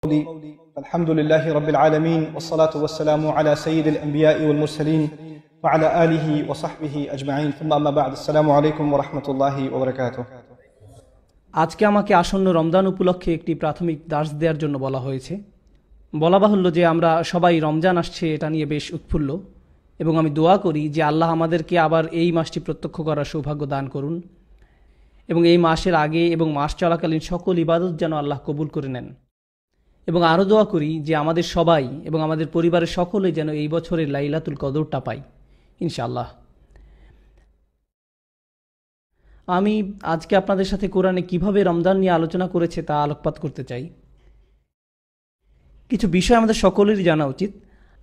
الحمد لله رب العالمين والصلاة والسلام على سيد الأنبياء والمرسلين وعلى آله وصحبه أجمعين ثم أما بعد السلام عليكم ورحمة الله وبركاته। আজকে আমাকে আসন্ন রমজান উপলক্ষে একটি প্রাথমিক দার্স দেওয়ার জন্য বলা হয়েছে। বলা বাহুল্য যে আমরা সবাই রমজান আসছে এটা নিয়ে বেশ উৎফুল্ল এবং আমি দোয়া করি যে আল্লাহ আমাদেরকে আবার এই মাসটি প্রত্যক্ষ করার সৌভাগ্য দান করুন এবং এই মাসের আগে এবং মাস চলাকালীন সকল ইবাদত যেন আল্লাহ কবুল করে নেন। এবং আরও দোয়া করি যে আমাদের সবাই এবং আমাদের পরিবারের সকলে যেন এই বছরের লাইলাতুল কদরটা পাই ইনশাআল্লাহ। আমি আজকে আপনাদের সাথে কোরআনে কিভাবে রমজান নিয়ে আলোচনা করেছে তা আলোকপাত করতে চাই। কিছু বিষয় আমাদের সকলেরই জানা উচিত।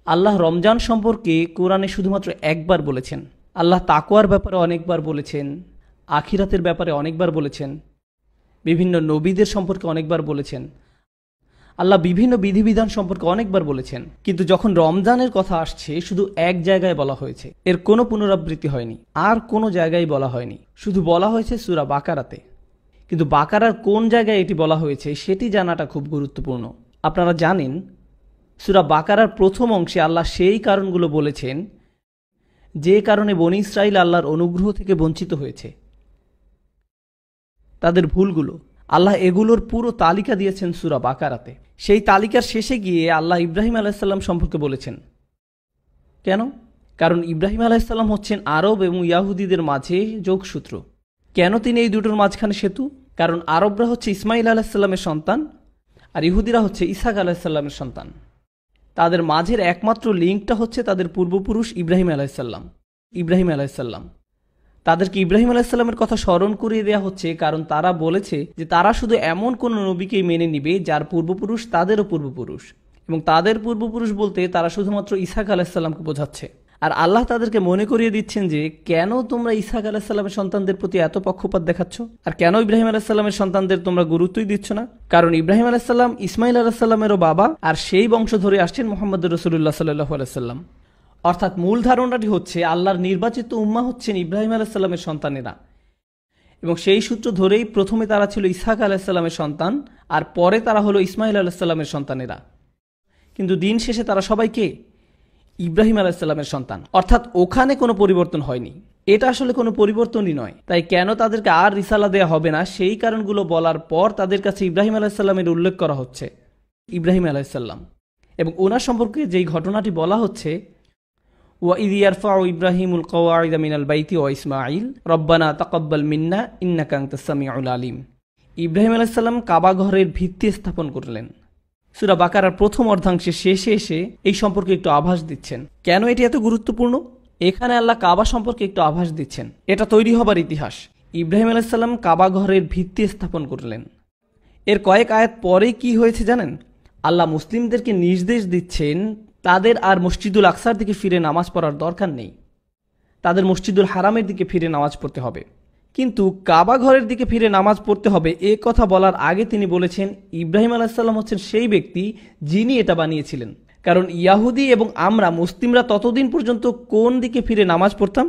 আল্লাহ রমজান সম্পর্কে কোরআনে শুধুমাত্র একবার বলেছেন। আল্লাহ তাকওয়ার ব্যাপারে অনেকবার বলেছেন, আখিরাতের ব্যাপারে অনেকবার বলেছেন, বিভিন্ন নবীদের সম্পর্কে অনেকবার বলেছেন, আল্লাহ বিভিন্ন বিধিবিধান সম্পর্কে অনেকবার বলেছেন। কিন্তু যখন রমজানের কথা আসছে শুধু এক জায়গায় বলা হয়েছে, এর কোনো পুনরাবৃত্তি হয়নি, আর কোনো জায়গায় বলা হয়নি, শুধু বলা হয়েছে সূরা বাকারাতে। কিন্তু বাকারার কোন জায়গায় এটি বলা হয়েছে সেটি জানাটা খুব গুরুত্বপূর্ণ। আপনারা জানেন সূরা বাকারার প্রথম অংশে আল্লাহ সেই কারণগুলো বলেছেন যে কারণে বনী ইসরাইল আল্লাহর অনুগ্রহ থেকে বঞ্চিত হয়েছে, তাদের ভুলগুলো। আল্লাহ এগুলোর পুরো তালিকা দিয়েছেন সূরা বাকারাতে। সেই তালিকার শেষে গিয়ে আল্লাহ ইব্রাহিম আলাইসাল্লাম সম্পর্কে বলেছেন। কেন? কারণ ইব্রাহিম আলাইসাল্লাম হচ্ছেন আরব এবং ইয়াহুদিদের মাঝে যোগসূত্র। কেন তিনি এই দুটোর মাঝখানে সেতু? কারণ আরবরা হচ্ছে ইসমাইল আলাইসাল্লামের সন্তান আর ইহুদিরা হচ্ছে ইসাক আলাইসাল্লামের সন্তান। তাদের মাঝের একমাত্র লিঙ্কটা হচ্ছে তাদের পূর্বপুরুষ ইব্রাহিম আলাইসাল্লাম। তাদেরকে ইব্রাহিম আলাইসাল্লামের কথা স্মরণ করিয়ে দেওয়া হচ্ছে কারণ তারা বলেছে যে তারা শুধু এমন কোনো নবীকেই মেনে নিবে যার পূর্বপুরুষ তাদেরও পূর্বপুরুষ, এবং তাদের পূর্বপুরুষ বলতে তারা শুধুমাত্র ইসাক আলাইসাল্লামকে বোঝাচ্ছে। আর আল্লাহ তাদেরকে মনে করিয়ে দিচ্ছেন যে কেন তোমরা ইসাক আলাইসাল্লামের সন্তানদের প্রতি এত পক্ষপাত দেখাচ্ছ, আর কেন ইব্রাহিম আলাইসাল্লামের সন্তানদের তোমরা গুরুত্বই দিচ্ছ না। কারণ ইব্রাহিম আলাইসাল্লাম ইসমাইল আলাইসাল্লামেরও বাবা, আর সেই বংশ ধরে আসছেন মুহাম্মদ রাসূলুল্লাহ সাল্লাল্লাহু আলাইহি ওয়াসাল্লাম। অর্থাৎ মূল ধারণাটি হচ্ছে আল্লাহর নির্বাচিত উম্মাহ হচ্ছেন ইব্রাহিম আলাইসাল্লামের সন্তানেরা, এবং সেই সূত্র ধরেই প্রথমে তারা ছিল ইসহাক আলাইসাল্লামের সন্তান আর পরে তারা হলো ইসমাইল আলাইসাল্লামের সন্তানেরা। কিন্তু দিন শেষে তারা সবাইকে ইব্রাহিম আলাইসাল্লামের সন্তান, অর্থাৎ ওখানে কোনো পরিবর্তন হয়নি। এটা আসলে কোনো পরিবর্তনই নয়। তাই কেন তাদেরকে আর রিসালা দেয়া হবে না সেই কারণগুলো বলার পর তাদের কাছে ইব্রাহিম আলাইসাল্লামের উল্লেখ করা হচ্ছে। ইব্রাহিম আলাইসাল্লাম এবং ওনার সম্পর্কে যেই ঘটনাটি বলা হচ্ছে, وَإِذْ يَرْفَعُ إِبْرَاهِيمُ الْقَوَاعِدَ مِنَ الْبَيْتِ وَإِسْمَاعِيلُ رَبَّنَا تَقَبَّلْ مِنَّا إِنَّكَ أَنْتَ السَّمِيعُ الْعَلِيمُ। ইব্রাহিম আলাইহিস সালাম কাবা ঘরের ভিত্তি স্থাপন করলেন। সূরা বাকারার প্রথম অর্ধাংশে শেষে এসে এই সম্পর্কে একটু আভাস দিচ্ছেন। কেন এটি এত গুরুত্বপূর্ণ? এখানে আল্লাহ কাবা সম্পর্কে একটু আভাস দিচ্ছেন। এটা তৈরি হবার ইতিহাস। ইব্রাহিম আলাইহিস সালাম কাবা ঘরের ভিত্তি স্থাপন করলেন। এর কয়েক আয়াত পরে কি হয়েছে জানেন? আল্লাহ মুসলিমদেরকে নির্দেশ দিচ্ছেন তাদের আর মসজিদুল আকসার দিকে ফিরে নামাজ পড়ার দরকার নেই, তাদের মসজিদুল হারামের দিকে ফিরে নামাজ পড়তে হবে। কিন্তু কাবা ঘরের দিকে ফিরে নামাজ পড়তে হবে এ কথা বলার আগে তিনি বলেছেন ইব্রাহিম আলাইহিসসালাম হচ্ছেন সেই ব্যক্তি যিনি এটা বানিয়েছিলেন। কারণ ইয়াহুদি এবং আমরা মুসলিমরা ততদিন পর্যন্ত কোন দিকে ফিরে নামাজ পড়তাম?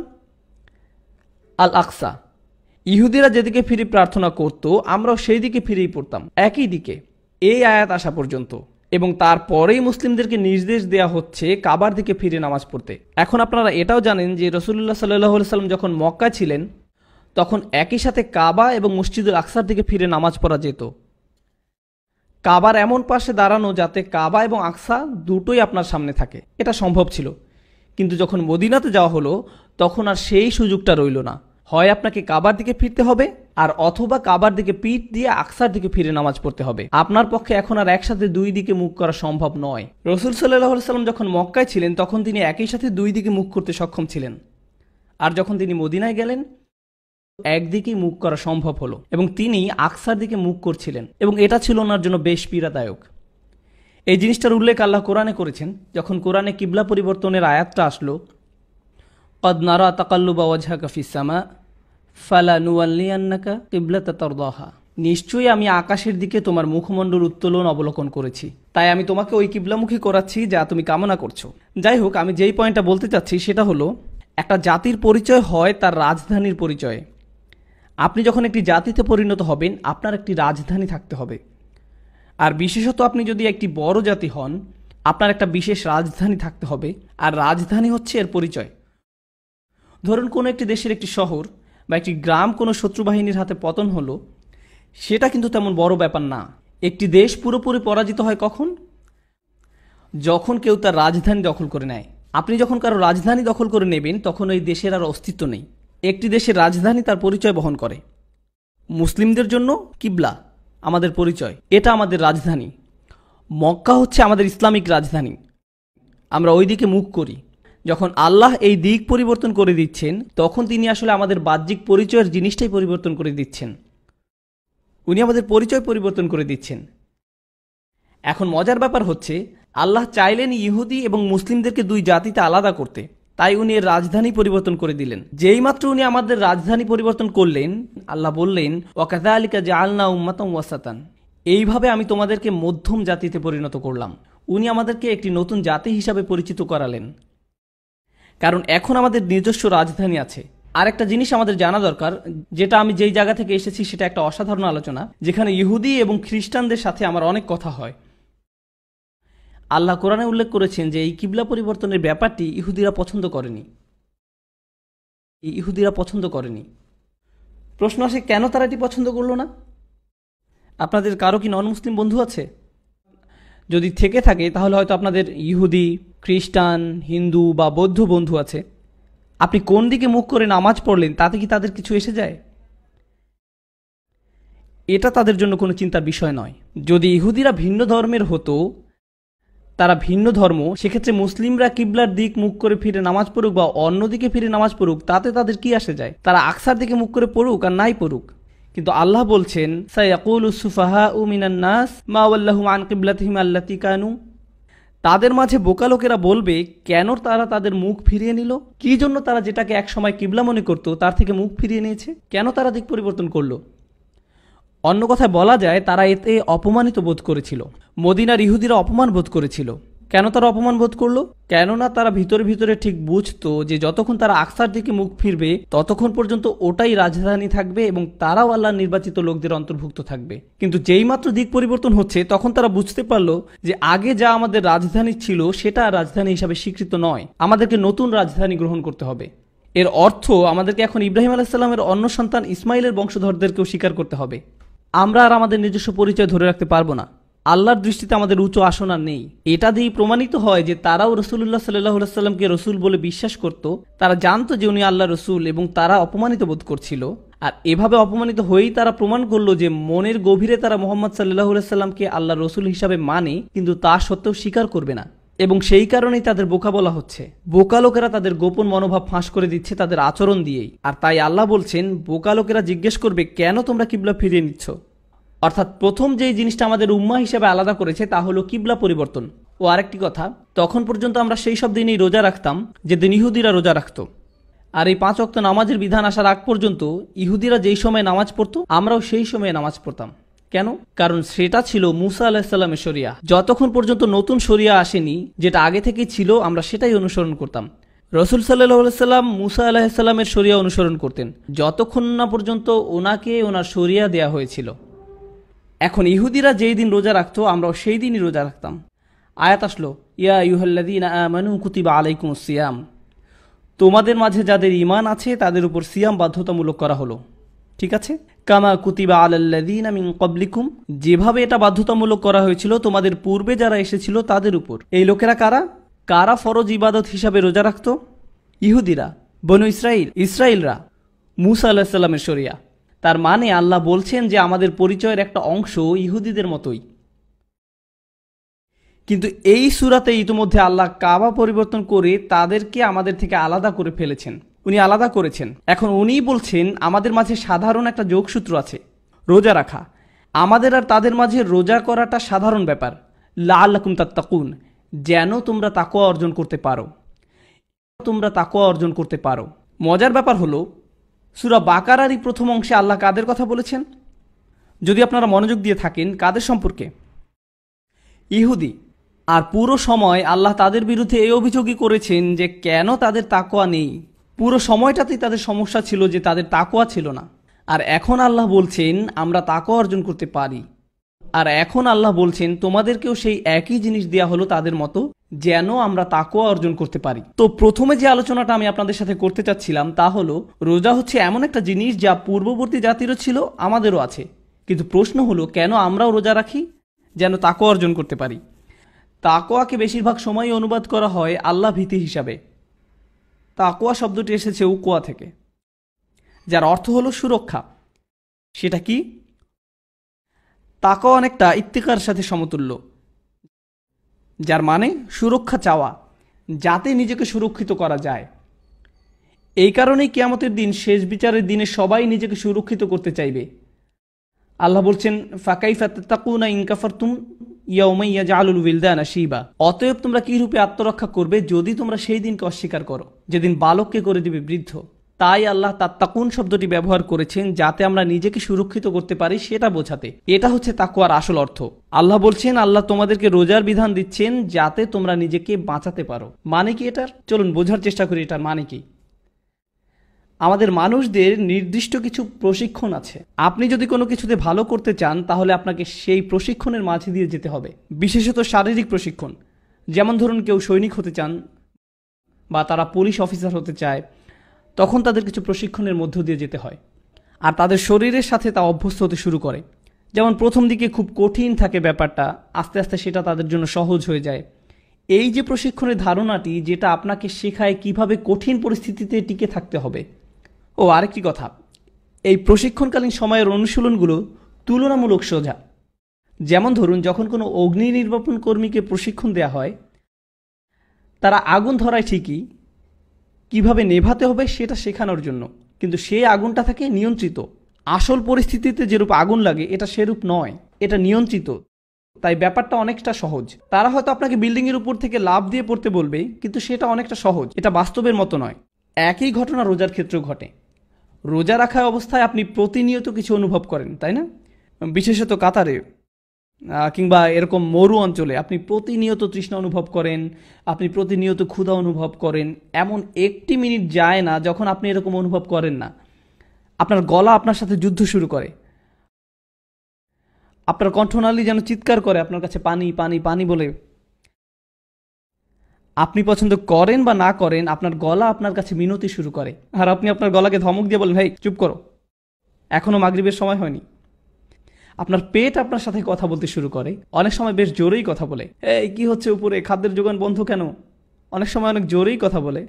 আল আকসা। ইহুদিরা যেদিকে ফিরে প্রার্থনা করত আমরাও সেই দিকে ফিরেই পড়তাম, একই দিকে, এই আয়াত আসা পর্যন্ত। এবং তারপরেই মুসলিমদেরকে নির্দেশ দেয়া হচ্ছে কাবার দিকে ফিরে নামাজ পড়তে। এখন আপনারা এটাও জানেন যে রাসূলুল্লাহ সাল্লাল্লাহু আলাইহি ওয়াসাল্লাম যখন মক্কা ছিলেন তখন একই সাথে কাবা এবং মসজিদুল আকসার দিকে ফিরে নামাজ পড়া যেত। কাবার এমন পাশে দাঁড়ানো যাতে কাবা এবং আকসা দুটোই আপনার সামনে থাকে, এটা সম্ভব ছিল। কিন্তু যখন মদিনাতে যাওয়া হলো তখন আর সেই সুযোগটা রইল না। হয় আপনাকে কাবার দিকে ফিরতে হবে আর অথবা কাবার দিকে পিঠ দিয়ে আকসার দিকে ফিরে নামাজ পড়তে হবে। আপনার পক্ষে এখন আর একসাথে দুই দিকে মুখ করা সম্ভব নয়। রাসূল সাল্লাল্লাহু আলাইহি ওয়াসাল্লাম যখন মক্কায় ছিলেন তখন তিনি একই সাথে দুই দিকে মুখ করতে সক্ষম ছিলেন, আর যখন তিনি মদিনায় গেলেন একদিকেই মুখ করা সম্ভব হলো এবং তিনি আকসার দিকে মুখ করছিলেন, এবং এটা ছিল ওনার জন্য বেশ পীড়াদায়ক। এই জিনিসটার উল্লেখ আল্লাহ কোরআনে করেছেন। যখন কোরআনে কিবলা পরিবর্তনের আয়াতটা আসলো, قد نرى تقلب وجهك في السماء فلنولينك قبلة ترضاها। নিশ্চয়ই আমি আকাশের দিকে তোমার মুখমণ্ডল উত্তোলন অবলোকন করেছি, তাই আমি তোমাকে ওই কিবলামুখী করাচ্ছি যা তুমি কামনা করছো। যাই হোক, আমি যেই পয়েন্টটা বলতে চাচ্ছি সেটা হলো একটা জাতির পরিচয় হয় তার রাজধানীর পরিচয়ে। আপনি যখন একটি জাতিতে পরিণত হবেন আপনার একটি রাজধানী থাকতে হবে। আর বিশেষত আপনি যদি একটি বড় জাতি হন, আপনার একটা বিশেষ রাজধানী থাকতে হবে, আর রাজধানী হচ্ছে এর পরিচয়। ধরুন কোনো একটি দেশের একটি শহর বা একটি গ্রাম কোনো শত্রু বাহিনীর হাতে পতন হলো, সেটা কিন্তু তেমন বড় ব্যাপার না। একটি দেশ পুরোপুরি পরাজিত হয় কখন? যখন কেউ তার রাজধানী দখল করে নেয়। আপনি যখন কারো রাজধানী দখল করে নেবেন, তখন ওই দেশের আর অস্তিত্ব নেই। একটি দেশের রাজধানী তার পরিচয় বহন করে। মুসলিমদের জন্য কিবলা আমাদের পরিচয়, এটা আমাদের রাজধানী। মক্কা হচ্ছে আমাদের ইসলামিক রাজধানী, আমরা ওই দিকে মুখ করি। যখন আল্লাহ এই দিক পরিবর্তন করে দিচ্ছেন, তখন তিনি আসলে আমাদের বাহ্যিক পরিচয়ের জিনিসটাই পরিবর্তন করে দিচ্ছেন। উনি আমাদের পরিচয় পরিবর্তন করে দিচ্ছেন। এখন মজার ব্যাপার হচ্ছে, আল্লাহ চাইলেন ইহুদি এবং মুসলিমদেরকে দুই জাতিতে আলাদা করতে, তাই উনি এর রাজধানী পরিবর্তন করে দিলেন। যেই মাত্র উনি আমাদের রাজধানী পরিবর্তন করলেন, আল্লাহ বললেন, ওয়াকাযালিকা জাআলনা উম্মাতান ওয়াসাতান, এইভাবে আমি তোমাদেরকে মধ্যম জাতিতে পরিণত করলাম। উনি আমাদেরকে একটি নতুন জাতি হিসাবে পরিচিত করালেন, কারণ এখন আমাদের নিজস্ব রাজধানী আছে। আর একটা জিনিস আমাদের জানা দরকার, যেটা আমি যেই জায়গা থেকে এসেছি সেটা একটা অসাধারণ আলোচনা, যেখানে ইহুদি এবং খ্রিস্টানদের সাথে আমার অনেক কথা হয়। আল্লাহ কোরআনে উল্লেখ করেছেন যে এই কিবলা পরিবর্তনের ব্যাপারটি ইহুদিরা পছন্দ করেনি। প্রশ্ন আসে, কেন তারা এটি পছন্দ করলো না? আপনাদের কারো কি নন মুসলিম বন্ধু আছে? যদি থেকে থাকে তাহলে হয়তো আপনাদের ইহুদি, খ্রিস্টান, হিন্দু বা বৌদ্ধ বন্ধু আছে। আপনি কোন দিকে মুখ করে নামাজ পড়লেন তাতে কি তাদের কিছু এসে যায়? এটা তাদের জন্য কোনো চিন্তার বিষয় নয়। যদি ইহুদিরা ভিন্ন ধর্মের হতো, তারা ভিন্ন ধর্ম, সেক্ষেত্রে মুসলিমরা কিবলার দিক মুখ করে ফিরে নামাজ পড়ুক বা অন্য দিকে ফিরে নামাজ পড়ুক, তাতে তাদের কি আসে যায়? তারা আকসার দিকে মুখ করে পড়ুক আর নাই পড়ুক। কিন্তু আল্লাহ বলছেন, সায়াকুলুস সুফাহাউ মিনান নাস মা ওয়াল্লাহুম আন কিবলাতিহিম আল্লাতী কানু, তাদের মাঝে বোকা লোকেরা বলবে, কেন তারা তাদের মুখ ফিরিয়ে নিল? কি জন্য তারা যেটাকে একসময় কিবলা মনে করত তার থেকে মুখ ফিরিয়ে নিয়েছে? কেন তারা দিক পরিবর্তন করলো? অন্য কথায় বলা যায়, তারা এতে অপমানিত বোধ করেছিল। মদিনার ইহুদিরা অপমান বোধ করেছিল। কেন তারা অপমান বোধ করলো? কেননা তারা ভিতরে ভিতরে ঠিক বুঝতো যে যতক্ষণ তারা আকসার দিকে মুখ ফিরবে, ততক্ষণ পর্যন্ত ওটাই রাজধানী থাকবে এবং তারাও আল্লাহর নির্বাচিত লোকদের অন্তর্ভুক্ত থাকবে। কিন্তু যেই মাত্র দিক পরিবর্তন হচ্ছে, তখন তারা বুঝতে পারলো যে আগে যা আমাদের রাজধানী ছিল সেটা রাজধানী হিসাবে স্বীকৃত নয়, আমাদেরকে নতুন রাজধানী গ্রহণ করতে হবে। এর অর্থ আমাদেরকে এখন ইব্রাহিম আলাইহিস সালামের অন্য সন্তান ইসমাইলের বংশধরদেরকেও স্বীকার করতে হবে। আমরা আর আমাদের নিজস্ব পরিচয় ধরে রাখতে পারবো না। আল্লাহর দৃষ্টিতে আমাদের উচ্চ আসন আর নেই। এটা দিয়েই প্রমাণিত হয় যে তারাও রাসূলুল্লাহ সাল্লাল্লাহু আলাইহি সাল্লামকে রসুল বলে বিশ্বাস করত। তারা জানতো যে উনি আল্লাহ রসুল এবং তারা অপমানিত বোধ করছিল। আর এভাবে অপমানিত হয়েই তারা প্রমাণ করলো যে মনের গভীরে তারা মুহাম্মদ সাল্লাল্লাহু আলাইহি সাল্লামকে আল্লাহ রসুল হিসাবে মানে, কিন্তু তা সত্ত্বেও স্বীকার করবে না। এবং সেই কারণেই তাদের বোকা বলা হচ্ছে। বোকা লোকেরা তাদের গোপন মনোভাব ফাঁস করে দিচ্ছে তাদের আচরণ দিয়েই। আর তাই আল্লাহ বলছেন, বোকা লোকেরা জিজ্ঞেস করবে, কেন তোমরা কিবলা ফিরিয়ে নিচ্ছ? অর্থাৎ প্রথম যেই জিনিসটা আমাদের উম্মাহ হিসেবে আলাদা করেছে তা হলো কিবলা পরিবর্তন। ও আরেকটি কথা, তখন পর্যন্ত আমরা সেই সব দিনেই রোজা রাখতাম যেদিন ইহুদিরা রোজা রাখত। আর এই 5 ওয়াক্ত নামাজের বিধান আসার আগ পর্যন্ত ইহুদিরা যেই সময় নামাজ পড়তো, আমরাও সেই সময়ে নামাজ পড়তাম। কেন? কারণ সেটা ছিল মুসা আলাইহিস সালামের শরিয়া। যতক্ষণ পর্যন্ত নতুন শরিয়া আসেনি, যেটা আগে থেকেই ছিল, আমরা সেটাই অনুসরণ করতাম। রসুল সাল্লাল্লাহু আলাইহি সাল্লাম মুসা আলাইহিস সালামের শরিয়া অনুসরণ করতেন, যতক্ষণ না পর্যন্ত ওনাকে ওনার শরিয়া দেয়া হয়েছিল। এখন ইহুদিরা যেই দিন রোজা রাখতো, আমরাও সেই দিনই রোজা রাখতাম। আয়াত আসলো, ইয়া আইয়ুহাল্লাযীনা আমানু কুতিবা আলাইকুমুস সিয়াম, তোমাদের মাঝে যাদের ঈমান আছে তাদের উপর সিয়াম বাধ্যতামূলক করা হলো। ঠিক আছে, কামা কুতিবা আলাল্লাযীনা মিন ক্বাবলিকুম, যেভাবে এটা বাধ্যতামূলক করা হয়েছিল তোমাদের পূর্বে যারা এসেছিল তাদের উপর। এই লোকেরা কারা? কারা ফরজ ইবাদত হিসাবে রোজা রাখতো? ইহুদিরা, বনু ইসরাইলরা, মুসা আলাইহিস সালামের শরিয়া। তার মানে আল্লাহ বলছেন যে আমাদের পরিচয়ের একটা অংশ ইহুদিদের মতোই। কিন্তু এই সূরাতে ইতিমধ্যে আল্লাহ কাবা পরিবর্তন করে তাদেরকে আমাদের থেকে আলাদা করে ফেলেছেন। উনি আলাদা করেছেন। এখন উনিই বলছেন আমাদের মাঝে সাধারণ একটা যোগসূত্র আছে, রোজা রাখা। আমাদের আর তাদের মাঝে রোজা করাটা সাধারণ ব্যাপার, লাআল্লাকুম তাত্তাকুন, যেন তোমরা তাকওয়া অর্জন করতে পারো। মজার ব্যাপার হলো, সূরা বাকারারই প্রথম অংশে আল্লাহ কাদের কথা বলেছেন? যদি আপনারা মনোযোগ দিয়ে থাকেন, কাদের সম্পর্কে? ইহুদি। আর পুরো সময় আল্লাহ তাদের বিরুদ্ধে এই অভিযোগই করেছেন যে কেন তাদের তাকওয়া নেই। পুরো সময়টাতেই তাদের সমস্যা ছিল যে তাদের তাকওয়া ছিল না। আর এখন আল্লাহ বলছেন আমরা তাকওয়া অর্জন করতে পারি। আর এখন আল্লাহ বলছেন তোমাদেরকেও সেই একই জিনিস দেয়া হলো তাদের মতো, যেন আমরা তাকওয়া অর্জন করতে পারি। তো প্রথমে যে আলোচনাটা আমি আপনাদের সাথে করতে চাচ্ছিলাম তা হলো, রোজা হচ্ছে এমন একটা জিনিস যা পূর্ববর্তী জাতিরও ছিল, আমাদেরও আছে। কিন্তু প্রশ্ন হলো, কেন আমরাও রোজা রাখি? যেন তাকওয়া অর্জন করতে পারি। তাকওয়াকে বেশিরভাগ সময়ই অনুবাদ করা হয় আল্লাহ ভীতি হিসাবে। তাকওয়া শব্দটি এসেছে উকওয়া থেকে, যার অর্থ হলো সুরক্ষা। সেটা কি? তাকওয়া অনেকটা ইত্তিকার সাথে সমতুল্য, যার মানে সুরক্ষা চাওয়া, যাতে নিজেকে সুরক্ষিত করা যায়। এই কারণেই কিয়ামতের দিন, শেষ বিচারের দিনে সবাই নিজেকে সুরক্ষিত করতে চাইবে। আল্লাহ বলছেন, ফাকাইফা তাত্তাকুনা ইন কাফারতুম ইয়াউমা ইয়াজআলুল উইলদানা শিবা। অতএব তোমরা কি রূপে আত্মরক্ষা করবে যদি তোমরা সেই দিনকে অস্বীকার করো, যেদিন বালককে করে দিবে বৃদ্ধ। তাই আল্লাহ তাত্তাকুন শব্দটি ব্যবহার করেছেন যাতে আমরা নিজেকে সুরক্ষিত করতে পারি, সেটা বোঝাতে। এটা হচ্ছে তাকওয়ার আসল অর্থ। আল্লাহ বলছেন, আল্লাহ তোমাদেরকে রোজার বিধান দিচ্ছেন যাতে তোমরা নিজেকে বাঁচাতে পারো। মানে কি এটার? চলুন বোঝার চেষ্টা করি এটার মানে কি। আমাদের মানুষদের নির্দিষ্ট কিছু প্রশিক্ষণ আছে। আপনি যদি কোনো কিছুতে ভালো করতে চান, তাহলে আপনাকে সেই প্রশিক্ষণের মাঝে দিয়ে যেতে হবে। বিশেষত শারীরিক প্রশিক্ষণ। যেমন ধরুন, কেউ সৈনিক হতে চান বা তারা পুলিশ অফিসার হতে চায়, তখন তাদের কিছু প্রশিক্ষণের মধ্য দিয়ে যেতে হয়। আর তাদের শরীরের সাথে তা অভ্যস্ত হতে শুরু করে। যেমন প্রথম দিকে খুব কঠিন থাকে ব্যাপারটা, আস্তে আস্তে সেটা তাদের জন্য সহজ হয়ে যায়। এই যে প্রশিক্ষণের ধারণাটি, যেটা আপনাকে শেখায় কিভাবে কঠিন পরিস্থিতিতে টিকে থাকতে হবে। ও আরেকটি কথা, এই প্রশিক্ষণকালীন সময়ের অনুশীলনগুলো তুলনামূলক সোজা। যেমন ধরুন, যখন কোনো অগ্নি নির্বাপন কর্মীকে প্রশিক্ষণ দেওয়া হয়, তারা আগুন ধরায় ঠিকই, কিভাবে নেভাতে হবে সেটা শেখানোর জন্য, কিন্তু সেই আগুনটা থাকে নিয়ন্ত্রিত। আসল পরিস্থিতিতে যেরূপ আগুন লাগে, এটা সেরূপ নয়, এটা নিয়ন্ত্রিত। তাই ব্যাপারটা অনেকটা সহজ। তারা হয়তো আপনাকে বিল্ডিংয়ের উপর থেকে লাফ দিয়ে পড়তে বলবে, কিন্তু সেটা অনেকটা সহজ, এটা বাস্তবের মতো নয়। একই ঘটনা রোজার ক্ষেত্রেও ঘটে। রোজা রাখা অবস্থায় আপনি প্রতিনিয়ত কিছু অনুভব করেন, তাই না? বিশেষত কাতারে কিংবা এরকম মরু অঞ্চলে আপনি প্রতিনিয়ত তৃষ্ণা অনুভব করেন, আপনি প্রতিনিয়ত ক্ষুধা অনুভব করেন। এমন একটি মিনিট যায় না যখন আপনি এরকম অনুভব করেন না। আপনার গলা আপনার সাথে যুদ্ধ শুরু করে, আপনার কণ্ঠনালী যেন চিৎকার করে আপনার কাছে পানি পানি পানি বলে। আপনি পছন্দ করেন বা না করেন, আপনার গলা আপনার কাছে মিনতি শুরু করে। আর আপনি আপনার গলাকে ধমক দিয়ে বলেন, ভাই চুপ করো, এখনও মাগরিবের সময় হয়নি। আপনার পেট আপনার সাথে কথা বলতে শুরু করে, অনেক সময় বেশ জোরেই কথা বলে, এই কি হচ্ছে উপরে, খাদ্যের যোগান বন্ধ কেন? অনেক সময় অনেক জোরেই কথা বলে।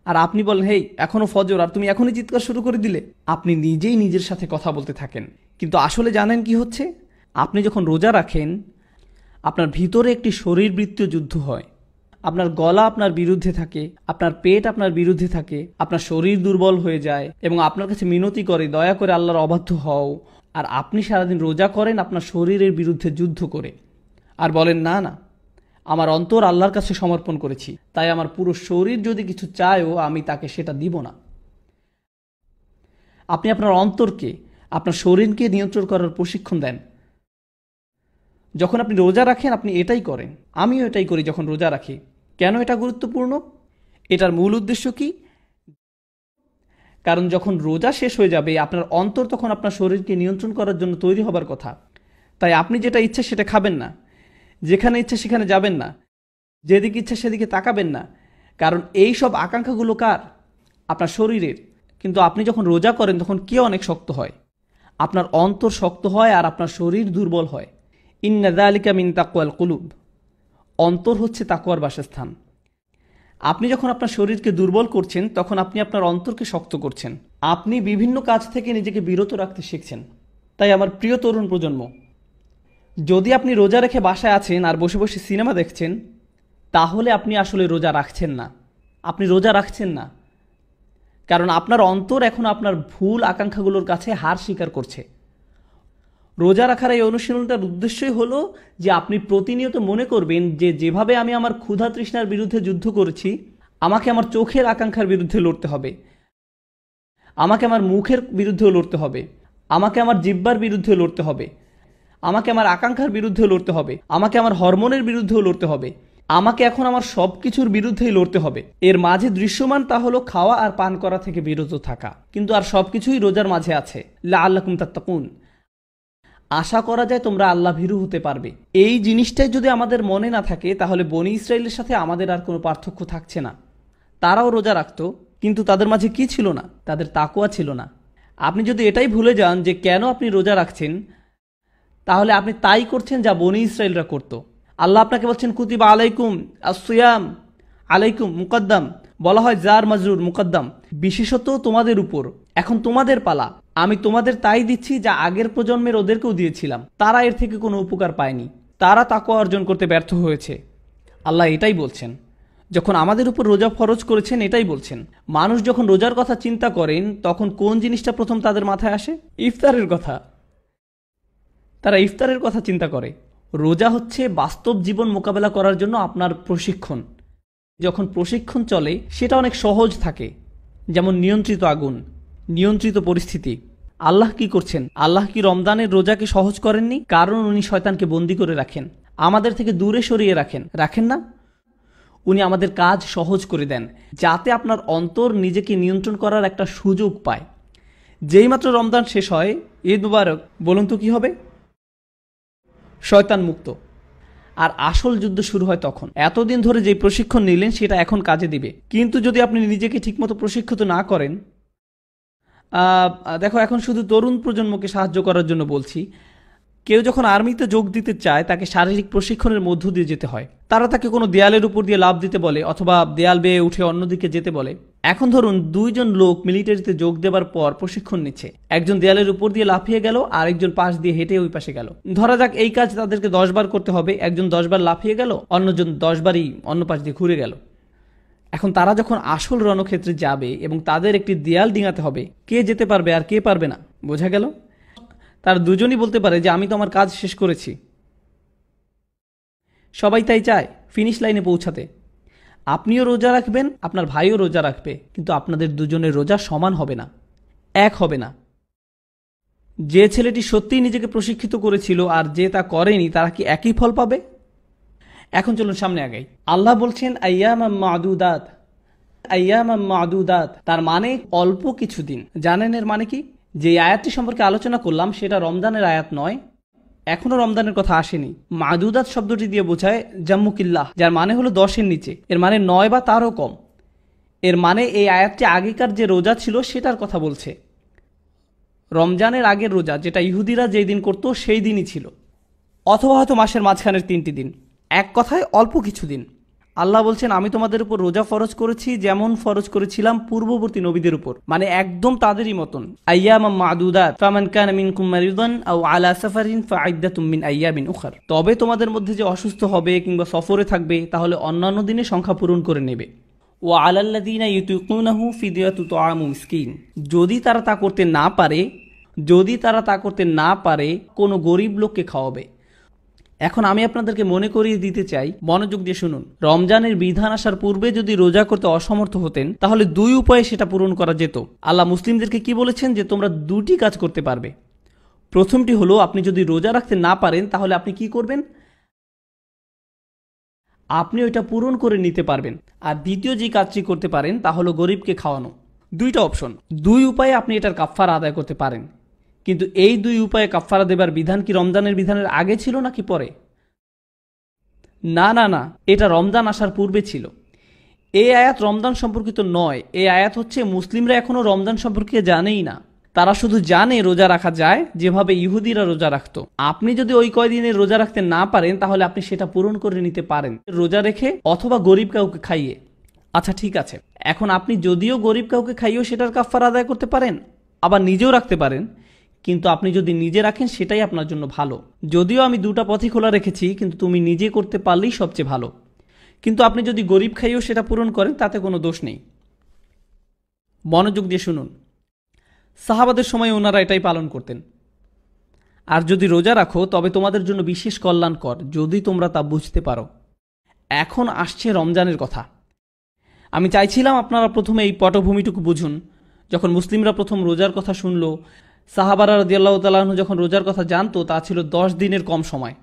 আর আপনি বলেন, হেই এখনও ফজর, আর তুমি এখনই চিৎকার শুরু করে দিলে। আপনি নিজেই নিজের সাথে কথা বলতে থাকেন। কিন্তু আসলে জানেন কি হচ্ছে? আপনি যখন রোজা রাখেন, আপনার ভিতরে একটি শরীরবৃত্তীয় যুদ্ধ হয়। আপনার গলা আপনার বিরুদ্ধে থাকে, আপনার পেট আপনার বিরুদ্ধে থাকে, আপনার শরীর দুর্বল হয়ে যায় এবং আপনার কাছে মিনতি করে, দয়া করে আল্লাহর অবাধ্য হও। আর আপনি সারাদিন রোজা করেন আপনার শরীরের বিরুদ্ধে যুদ্ধ করে, আর বলেন, না না, আমার অন্তর আল্লাহর কাছে সমর্পণ করেছি, তাই আমার পুরো শরীর যদি কিছু চায়ও আমি তাকে সেটা দিব না। আপনি আপনার অন্তরকে, আপনার শরীরকে নিয়ন্ত্রণ করার প্রশিক্ষণ দেন। যখন আপনি রোজা রাখেন আপনি এটাই করেন। আমিও এটাই করি যখন রোজা রাখি। কেন এটা গুরুত্বপূর্ণ? এটার মূল উদ্দেশ্য কি? কারণ যখন রোজা শেষ হয়ে যাবে, আপনার অন্তর তখন আপনার শরীরকে নিয়ন্ত্রণ করার জন্য তৈরি হবার কথা। তাই আপনি যেটা ইচ্ছা সেটা খাবেন না, যেখানে ইচ্ছা সেখানে যাবেন না, যেদিকে ইচ্ছা সেদিকে তাকাবেন না। কারণ এই সব আকাঙ্ক্ষাগুলো কার? আপনার শরীরের। কিন্তু আপনি যখন রোজা করেন তখন কে অনেক শক্ত হয়? আপনার অন্তর শক্ত হয় আর আপনার শরীর দুর্বল হয়। ইন্না যালিকা মিন তাকওয়াল কুলুব। অন্তর হচ্ছে তাকওয়ার বাসস্থান। আপনি যখন আপনার শরীরকে দুর্বল করছেন, তখন আপনি আপনার অন্তরকে শক্ত করছেন। আপনি বিভিন্ন কাজ থেকে নিজেকে বিরত রাখতে শিখছেন। তাই আমার প্রিয় তরুণ প্রজন্ম, যদি আপনি রোজা রেখে বাসায় আছেন আর বসে বসে সিনেমা দেখছেন, তাহলে আপনি আসলে রোজা রাখছেন না। আপনি রোজা রাখছেন না, কারণ আপনার অন্তর এখন আপনার ভুল আকাঙ্ক্ষাগুলোর কাছে হার স্বীকার করছে। রোজা রাখার এই অনুশীলনটার উদ্দেশ্যই হলো যে আপনি প্রতিনিয়ত মনে করবেন যে যেভাবে আমি আমার ক্ষুধা তৃষ্ণার বিরুদ্ধে যুদ্ধ করেছি, আমাকে আমার চোখের আকাঙ্ক্ষার বিরুদ্ধে লড়তে হবে, আমাকে আমার মুখের বিরুদ্ধেও লড়তে হবে, আমাকে আমার জিহ্বার বিরুদ্ধে লড়তে হবে, আমাকে আমার আকাঙ্ক্ষার বিরুদ্ধে লড়তে হবে, আমাকে আমার হরমোনের বিরুদ্ধেও লড়তে হবে, আমাকে এখন আমার সব কিছুর বিরুদ্ধেই লড়তে হবে। এর মাঝে দৃশ্যমান তা হলো খাওয়া আর পান করা থেকে বিরত থাকা। কিন্তু আর সব কিছুই রোজার মাঝে আছে, লাআল্লাকুম তাত্তাকুন। আশা করা যায় তোমরা আল্লাহ ভীরু হতে পারবে। এই জিনিসটাই যদি আমাদের মনে না থাকে তাহলে বনি ইসরায়েলের সাথে আমাদের আর কোনো পার্থক্য থাকছে না। তারাও রোজা রাখত, কিন্তু তাদের মাঝে কি ছিল না? তাদের তাকওয়া ছিল না। আপনি যদি এটাই ভুলে যান যে কেন আপনি রোজা রাখছেন, তাহলে আপনি তাই করছেন যা বনি ইসরায়েলরা করত। আল্লাহ আপনাকে বলছেন কুতিবা আলাইকুম আসিয়াম, আলাইকুম মুকদ্দাম, বলা হয় জার মাজরুর মুকদ্দাম, বিশেষত তোমাদের উপর, এখন তোমাদের পালা। আমি তোমাদের তাই দিচ্ছি যা আগের প্রজন্মের ওদেরকেও দিয়েছিলাম। তারা এর থেকে কোনো উপকার পায়নি, তারা তাকওয়া অর্জন করতে ব্যর্থ হয়েছে। আল্লাহ এটাই বলছেন। যখন আমাদের উপর রোজা ফরজ করেছেন এটাই বলছেন। মানুষ যখন রোজার কথা চিন্তা করেন তখন কোন জিনিসটা প্রথম তাদের মাথায় আসে? ইফতারের কথা। তারা ইফতারের কথা চিন্তা করে। রোজা হচ্ছে বাস্তব জীবন মোকাবেলা করার জন্য আপনার প্রশিক্ষণ। যখন প্রশিক্ষণ চলে সেটা অনেক সহজ থাকে, যেমন নিয়ন্ত্রিত আগুন, নিয়ন্ত্রিত পরিস্থিতি। আল্লাহ কি করছেন? আল্লাহ কি রমজানের রোজাকে সহজ করেননি? কারণ উনি শয়তানকে বন্দী করে রাখেন, আমাদের থেকে দূরে সরিয়ে রাখেন না। উনি আমাদের কাজ সহজ করে দেন যাতে আপনার অন্তর নিজেকে নিয়ন্ত্রণ করার একটা সুযোগ পায়। যেই মাত্র রমজান শেষ হয়, ঈদ মুবারক, বলুন তো কি হবে? শয়তান মুক্ত। আর আসল যুদ্ধ শুরু হয় তখন। এতদিন ধরে যে প্রশিক্ষণ নিলেন সেটা এখন কাজে দিবে। কিন্তু যদি আপনি নিজেকে ঠিকমতো প্রশিক্ষিত না করেন, দেখো এখন শুধু তরুণ প্রজন্মকে সাহায্য করার জন্য বলছি, কেউ যখন আর্মিতে যোগ দিতে চায় তাকে শারীরিক প্রশিক্ষণের মধ্য দিয়ে যেতে হয়। তারা তাকে কোনো দেয়ালের উপর দিয়ে লাফ দিতে বলে অথবা দেয়াল বেয়ে উঠে অন্যদিকে যেতে বলে। এখন ধরুন দুইজন লোক মিলিটারিতে যোগ দেবার পর প্রশিক্ষণ নিচ্ছে, একজন দেয়ালের উপর দিয়ে লাফিয়ে গেল, আরেকজন পাশ দিয়ে হেঁটে ওই পাশে গেল। ধরা যাক এই কাজ তাদেরকে 10 বার করতে হবে, একজন 10 বার লাফিয়ে গেল, অন্যজন 10 বারই অন্য পাশ দিয়ে ঘুরে গেল। এখন তারা যখন আসল রণক্ষেত্রে যাবে এবং তাদের একটি দেয়াল ডিঙাতে হবে, কে যেতে পারবে আর কে পারবে না? বোঝা গেল? তার দুজনই বলতে পারে যে আমি তো আমার কাজ শেষ করেছি। সবাই তাই চায় ফিনিশ লাইনে পৌঁছাতে। আপনিও রোজা রাখবেন, আপনার ভাইও রোজা রাখবে, কিন্তু আপনাদের দুজনের রোজা সমান হবে না, এক হবে না। যে ছেলেটি সত্যিই নিজেকে প্রশিক্ষিত করেছিল আর যে তা করেনি, তারা কি একই ফল পাবে? এখন চলুন সামনে আগাই। আল্লাহ বলছেন আইয়ামাম মাদুদাত, আইয়ামাম মাদুদাত, তার মানে অল্প কিছুদিন। জানেন এর মানে কি? যে আয়াতটি সম্পর্কে আলোচনা করলাম সেটা রমজানের আয়াত নয়, এখনো রমজানের কথা আসেনি। মাদুদাত শব্দটি দিয়ে বোঝায় জাম্মুকিল্লাহ, যার মানে হলো 10-এর নিচে, এর মানে 9 বা তারও কম। এর মানে এই আয়াতটি আগেকার যে রোজা ছিল সেটার কথা বলছে। রমজানের আগের রোজা, যেটা ইহুদিরা যেই দিন করতো সেই দিনই ছিল, অথবা হয়তো মাসের মাঝখানের 3টি দিন। এক কথায় অল্প কিছুদিন। আল্লাহ বলছেন আমি তোমাদের উপর রোজা ফরজ করেছি যেমন ফরজ করেছিলাম পূর্ববর্তী নবীদের উপর, মানে একদম তাদেরই মতন। আইয়ামাম মাদুদাত, ফামান কানা মিনকুম মারিদান আও আলা সাফারিন ফাইদ্দাতুম মিন আইয়ামিন উখর। তবে তোমাদের মধ্যে যে অসুস্থ হবে কিংবা সফরে থাকবে তাহলে অন্যান্য দিনে সংখ্যা পূরণ করে নেবে। ওয়া আলাল্লাযিনা ইউতিকুনাহু ফিদিয়াতু তুআমু মিসকিন, যদি তারা তা করতে না পারে কোনো গরিব লোককে খাওয়াবে। এখন আমি আপনাদেরকে মনে করিয়ে দিতে চাই, মনোযোগ দিয়ে শুনুন। রমজানের বিধান আসার পূর্বে যদি রোজা করতে অসমর্থ হতেন তাহলে 2 উপায়ে সেটা পূরণ করা যেত। আল্লাহ মুসলিমদেরকে কি বলেছেন? যে তোমরা 2টি কাজ করতে পারবে। প্রথমটি হলো, আপনি যদি রোজা রাখতে না পারেন তাহলে আপনি কি করবেন? আপনি ওইটা পূরণ করে নিতে পারবেন। আর দ্বিতীয় যে কাজটি করতে পারেন তা হলো গরিবকে খাওয়ানো। 2টা অপশন, 2 উপায়ে আপনি এটার কাফফারা আদায় করতে পারেন। কিন্তু এই 2 উপায়ে কাফফারা দেবার বিধান কি রমজানের বিধানের আগে ছিল নাকি পরে? না, এটা রমজান আসার পূর্বে ছিল। এই আয়াত রমজান সম্পর্কিত নয়। এই আয়াত হচ্ছে মুসলিমরা এখনো রমজান সম্পর্কে জানেই না। তারা শুধু জানে রোজা রাখা যায় যেভাবে ইহুদিরা রোজা রাখতো। আপনি যদি ওই কয়দিনে রোজা রাখতে না পারেন তাহলে আপনি সেটা পূরণ করে নিতে পারেন রোজা রেখে অথবা গরিব কাউকে খাইয়ে। আচ্ছা ঠিক আছে, এখন আপনি যদিও গরিব কাউকে খাইয়েও সেটার কাফফারা আদায় করতে পারেন, আবার নিজেও রাখতে পারেন। কিন্তু আপনি যদি নিজে রাখেন সেটাই আপনার জন্য ভালো। যদিও আমি 2টা পথই খোলা রেখেছি, কিন্তু তুমি নিজে করতে পারলেই সবচেয়ে ভালো। কিন্তু আপনি যদি গরিব খাইয়েও সেটা পূরণ করেন তাতে কোনো দোষ নেই। মনোযোগ দিয়ে শুনুন। সাহাবাদের সময় ওনারা এটাই পালন করতেন। আর যদি রোজা রাখো তবে তোমাদের জন্য বিশেষ কল্যাণকর, যদি তোমরা তা বুঝতে পারো। এখন আসছে রমজানের কথা। আমি চাইছিলাম আপনারা প্রথমে এই পটভূমিটুকু বুঝুন। যখন মুসলিমরা প্রথম রোজার কথা শুনল, সাহাবারা রাদিয়াল্লাহু তাআলা আনহু যখন রোজার কথা জানতো, তা ছিল 10 দিনের কম সময়।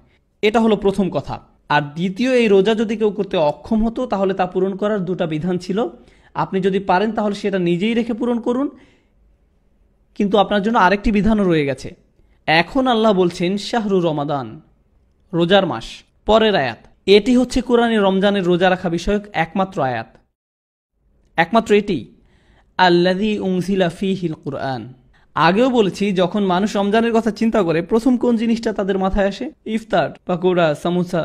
এটা হলো প্রথম কথা। আর দ্বিতীয়, এই রোজা যদি কেউ করতে অক্ষম হতো তাহলে তা পূরণ করার 2টা বিধান ছিল। আপনি যদি পারেন তাহলে সেটা নিজেই রেখে পূরণ করুন, কিন্তু আপনার জন্য আরেকটি বিধানও রয়ে গেছে। এখন আল্লাহ বলছেন শাহরু রমাদান, রোজার মাস। পরের আয়াত, এটি হচ্ছে কোরআনে রমজানের রোজা রাখা বিষয়ক একমাত্র আয়াত, একমাত্র এটি। আল্লাযী উনজিলা ফীহিল কুরআন। আগেও বলেছি, যখন মানুষ রমজানের কথা চিন্তা করে প্রথম কোন জিনিসটা তাদের মাথায় আসে? ইফতার, পাকোড়া, সামোসা।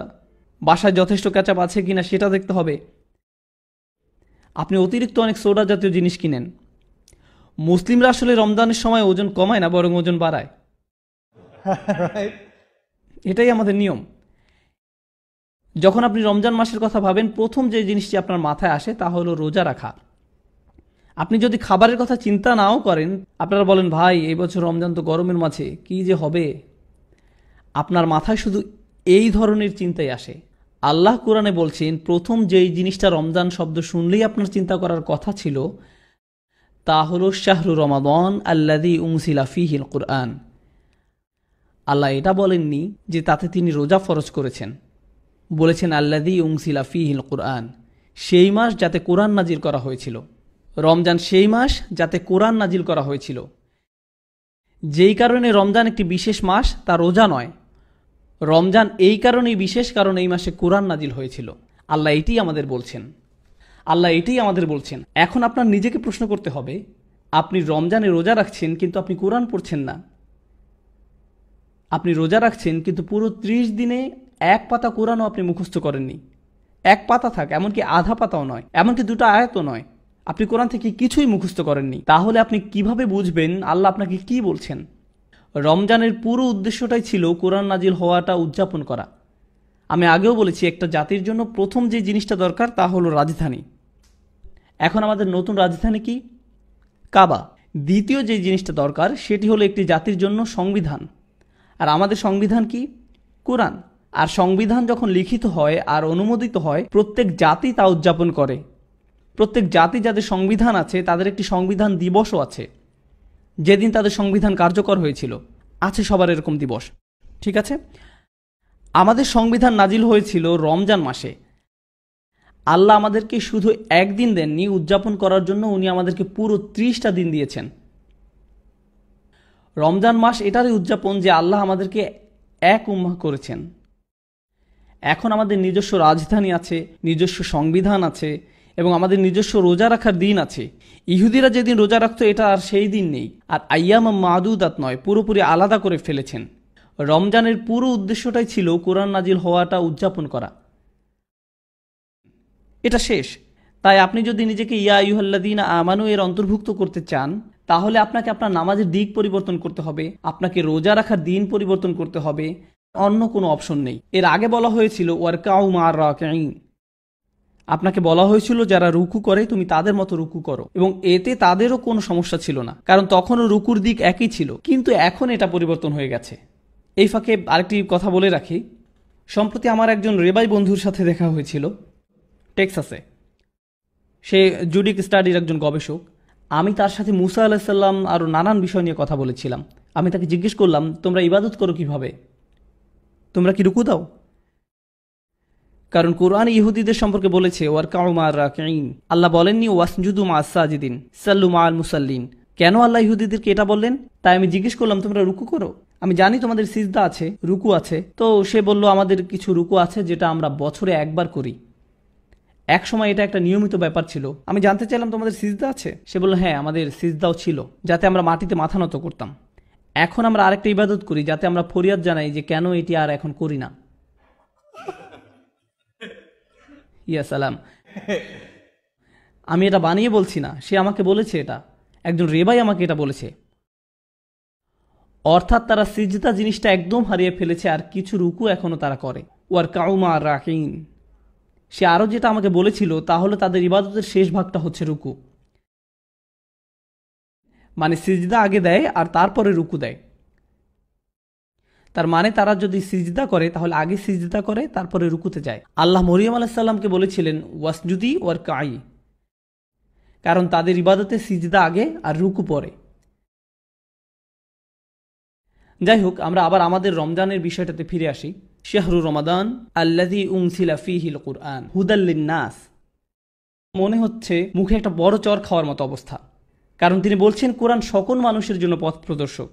বাসায় যথেষ্ট কেচাপ আছে কিনা সেটা দেখতে হবে। আপনি অতিরিক্ত অনেক সোডা জাতীয় জিনিস কিনেন। মুসলিমরা আসলে রমজানের সময় ওজন কমায় না, বরং ওজন বাড়ায়। এটাই আমাদের নিয়ম। যখন আপনি রমজান মাসের কথা ভাবেন, প্রথম যে জিনিসটি আপনার মাথায় আসে তা হলো রোজা রাখা। আপনি যদি খাবারের কথা চিন্তা নাও করেন, আপনারা বলেন ভাই এই বছর রমজান তো গরমের মাঝে, কি যে হবে, আপনার মাথায় শুধু এই ধরনের চিন্তাই আসে। আল্লাহ কোরআনে বলছেন, প্রথম যেই জিনিসটা রমজান শব্দ শুনলেই আপনার চিন্তা করার কথা ছিল তা হলো শাহরু রমাদান আল্লাযী উনজিলা ফীহিল কুরআন। আল্লাহ এটা বলেননি যে তাতে তিনি রোজা ফরজ করেছেন, বলেছেন আল্লাযী উনজিলা ফীহিল কুরআন, সেই মাস যাতে কোরআন নাজিল করা হয়েছিল। রমজান সেই মাস যাতে কোরআন নাজিল করা হয়েছিল। যেই কারণে রমজান একটি বিশেষ মাস, তা রোজা নয়। রমজান এই কারণেই বিশেষ, কারণ এই মাসে কোরআন নাজিল হয়েছিল। আল্লাহ এটাই আমাদের বলছেন, আল্লাহ এটাই আমাদের বলছেন। এখন আপনার নিজেকে প্রশ্ন করতে হবে, আপনি রমজানে রোজা রাখছেন কিন্তু আপনি কোরআন পড়ছেন না। আপনি রোজা রাখছেন কিন্তু পুরো 30 দিনে এক পাতা কোরআনও আপনি মুখস্থ করেননি। এক পাতা থাক, এমনকি আধা পাতাও নয়, এমনকি 2টা আয়াতও নয়, আপনি কোরআন থেকে কিছুই মুখস্থ করেননি। তাহলে আপনি কিভাবে বুঝবেন আল্লাহ আপনাকে কি বলছেন? রমজানের পুরো উদ্দেশ্যটাই ছিল কোরআন নাজিল হওয়াটা উদযাপন করা। আমি আগেও বলেছি, একটা জাতির জন্য প্রথম যে জিনিসটা দরকার তা হলো রাজধানী। এখন আমাদের নতুন রাজধানী কি? কাবা। দ্বিতীয় যে জিনিসটা দরকার সেটি হলো একটি জাতির জন্য সংবিধান। আর আমাদের সংবিধান কি? কোরআন। আর সংবিধান যখন লিখিত হয় আর অনুমোদিত হয়, প্রত্যেক জাতি তা উদযাপন করে। প্রত্যেক জাতি যাদের সংবিধান আছে তাদের একটি সংবিধান দিবসও আছে, যেদিন তাদের সংবিধান কার্যকর হয়েছিল। আছে সবার এরকম দিবস, ঠিক আছে? আমাদের সংবিধান নাজিল হয়েছিল রমজান মাসে। আল্লাহ আমাদেরকে শুধু একদিন দেননি উদযাপন করার জন্য, উনি আমাদেরকে পুরো 30টা দিন দিয়েছেন। রমজান মাস এটারই উদযাপন যে আল্লাহ আমাদেরকে এক উম্মাহ করেছেন। এখন আমাদের নিজস্ব রাজধানী আছে, নিজস্ব সংবিধান আছে, এবং আমাদের নিজস্ব রোজা রাখার দিন আছে। ইহুদিরা যেদিন রোজা রাখতো এটা আর সেই দিন নেই। আর আইয়াম মাদুদাত নয়, পুরোপুরি আলাদা করে ফেলেছেন। রমজানের পুরো উদ্দেশ্যটাই ছিল কোরআন নাজিল হওয়াটা উদযাপন করা। এটা শেষ। তাই আপনি যদি নিজেকে ইয়া আইয়ুহাল্লাযীনা আমানু এর অন্তর্ভুক্ত করতে চান, তাহলে আপনাকে আপনার নামাজের দিক পরিবর্তন করতে হবে, আপনাকে রোজা রাখার দিন পরিবর্তন করতে হবে। অন্য কোনো অপশন নেই। এর আগে বলা হয়েছিল ওয়ারকাউ মা'আর রাকিঈন, আপনাকে বলা হয়েছিল যারা রুকু করে তুমি তাদের মতো রুকু করো, এবং এতে তাদেরও কোনো সমস্যা ছিল না, কারণ তখনও রুকুর দিক একই ছিল। কিন্তু এখন এটা পরিবর্তন হয়ে গেছে। এই ফাঁকে আরেকটি কথা বলে রাখি, সম্প্রতি আমার একজন রেবাই বন্ধুর সাথে দেখা হয়েছিল টেক্সাসে। সে জুডিক স্টাডির একজন গবেষক। আমি তার সাথে মুসা আলাইহিস সালাম আরও নানান বিষয় নিয়ে কথা বলেছিলাম। আমি তাকে জিজ্ঞেস করলাম, তোমরা ইবাদত করো কিভাবে? তোমরা কি রুকু দাও? কারণ কোরআন ইহুদিদের সম্পর্কে বলেছে ওয়ারকাউ মা'আর রাকিঈন। আল্লাহ বলেননি ওয়াসজুদু মা'আস সাজিদিন, সাল্লু মা'আল মুসাল্লিন। কেন আল্লাহ ইহুদিদেরকে এটা বললেন? তাই আমি জিজ্ঞেস করলাম, তোমরা রুকু করো? আমি জানি তোমাদের সিজদা আছে, রুকু আছে। তো সে বলল, আমাদের কিছু রুকু আছে যেটা আমরা বছরে একবার করি। এক সময় এটা একটা নিয়মিত ব্যাপার ছিল। আমি জানতে চাইলাম, তোমাদের সিজদা আছে? সে বলল, হ্যাঁ, আমাদের সিজদাও ছিল, যাতে আমরা মাটিতে মাথা নত করতাম। এখন আমরা আরেকটা ইবাদত করি, যাতে আমরা ফরিয়াদ জানাই যে কেন এটি আর এখন করি না। ইয়া সালাম। আমি এটা বানিয়ে বলছি না, সে আমাকে বলেছে, এটা একজন রেবাই আমাকে এটা বলেছে। অর্থাৎ তারা সিজদা জিনিসটা একদম হারিয়ে ফেলেছে, আর কিছু রুকু এখনো তারা করে। ওয়ারকাউ মা'আর রাকিঈন। সে আরও যেটা আমাকে বলেছিল তা হলো তাদের ইবাদতের শেষ ভাগটা হচ্ছে রুকু, মানে সিজদা আগে দেয় আর তারপরে রুকু দেয়। তার মানে তারা যদি সিজদা করে তাহলে আগে সিজদা করে তারপরে রুকুতে যায়। আল্লাহ মরিয়ম আলাইহিস সালামকে বলেছিলেন ওয়াসজুদি ওয়ারকাই, কারণ তাদের ইবাদতে সিজদা আগে আর রুকু পরে। যাই হোক, আমরা আবার আমাদের রমজানের বিষয়টাতে ফিরে আসি। শাহরু রমাদান আল্লাযী উনজিলা ফীহিল কুরআন হুদাল লিন-নাস। মনে হচ্ছে মুখে একটা বড় চর খাওয়ার মতো অবস্থা, কারণ তিনি বলছেন কোরআন সকল মানুষের জন্য পথ প্রদর্শক।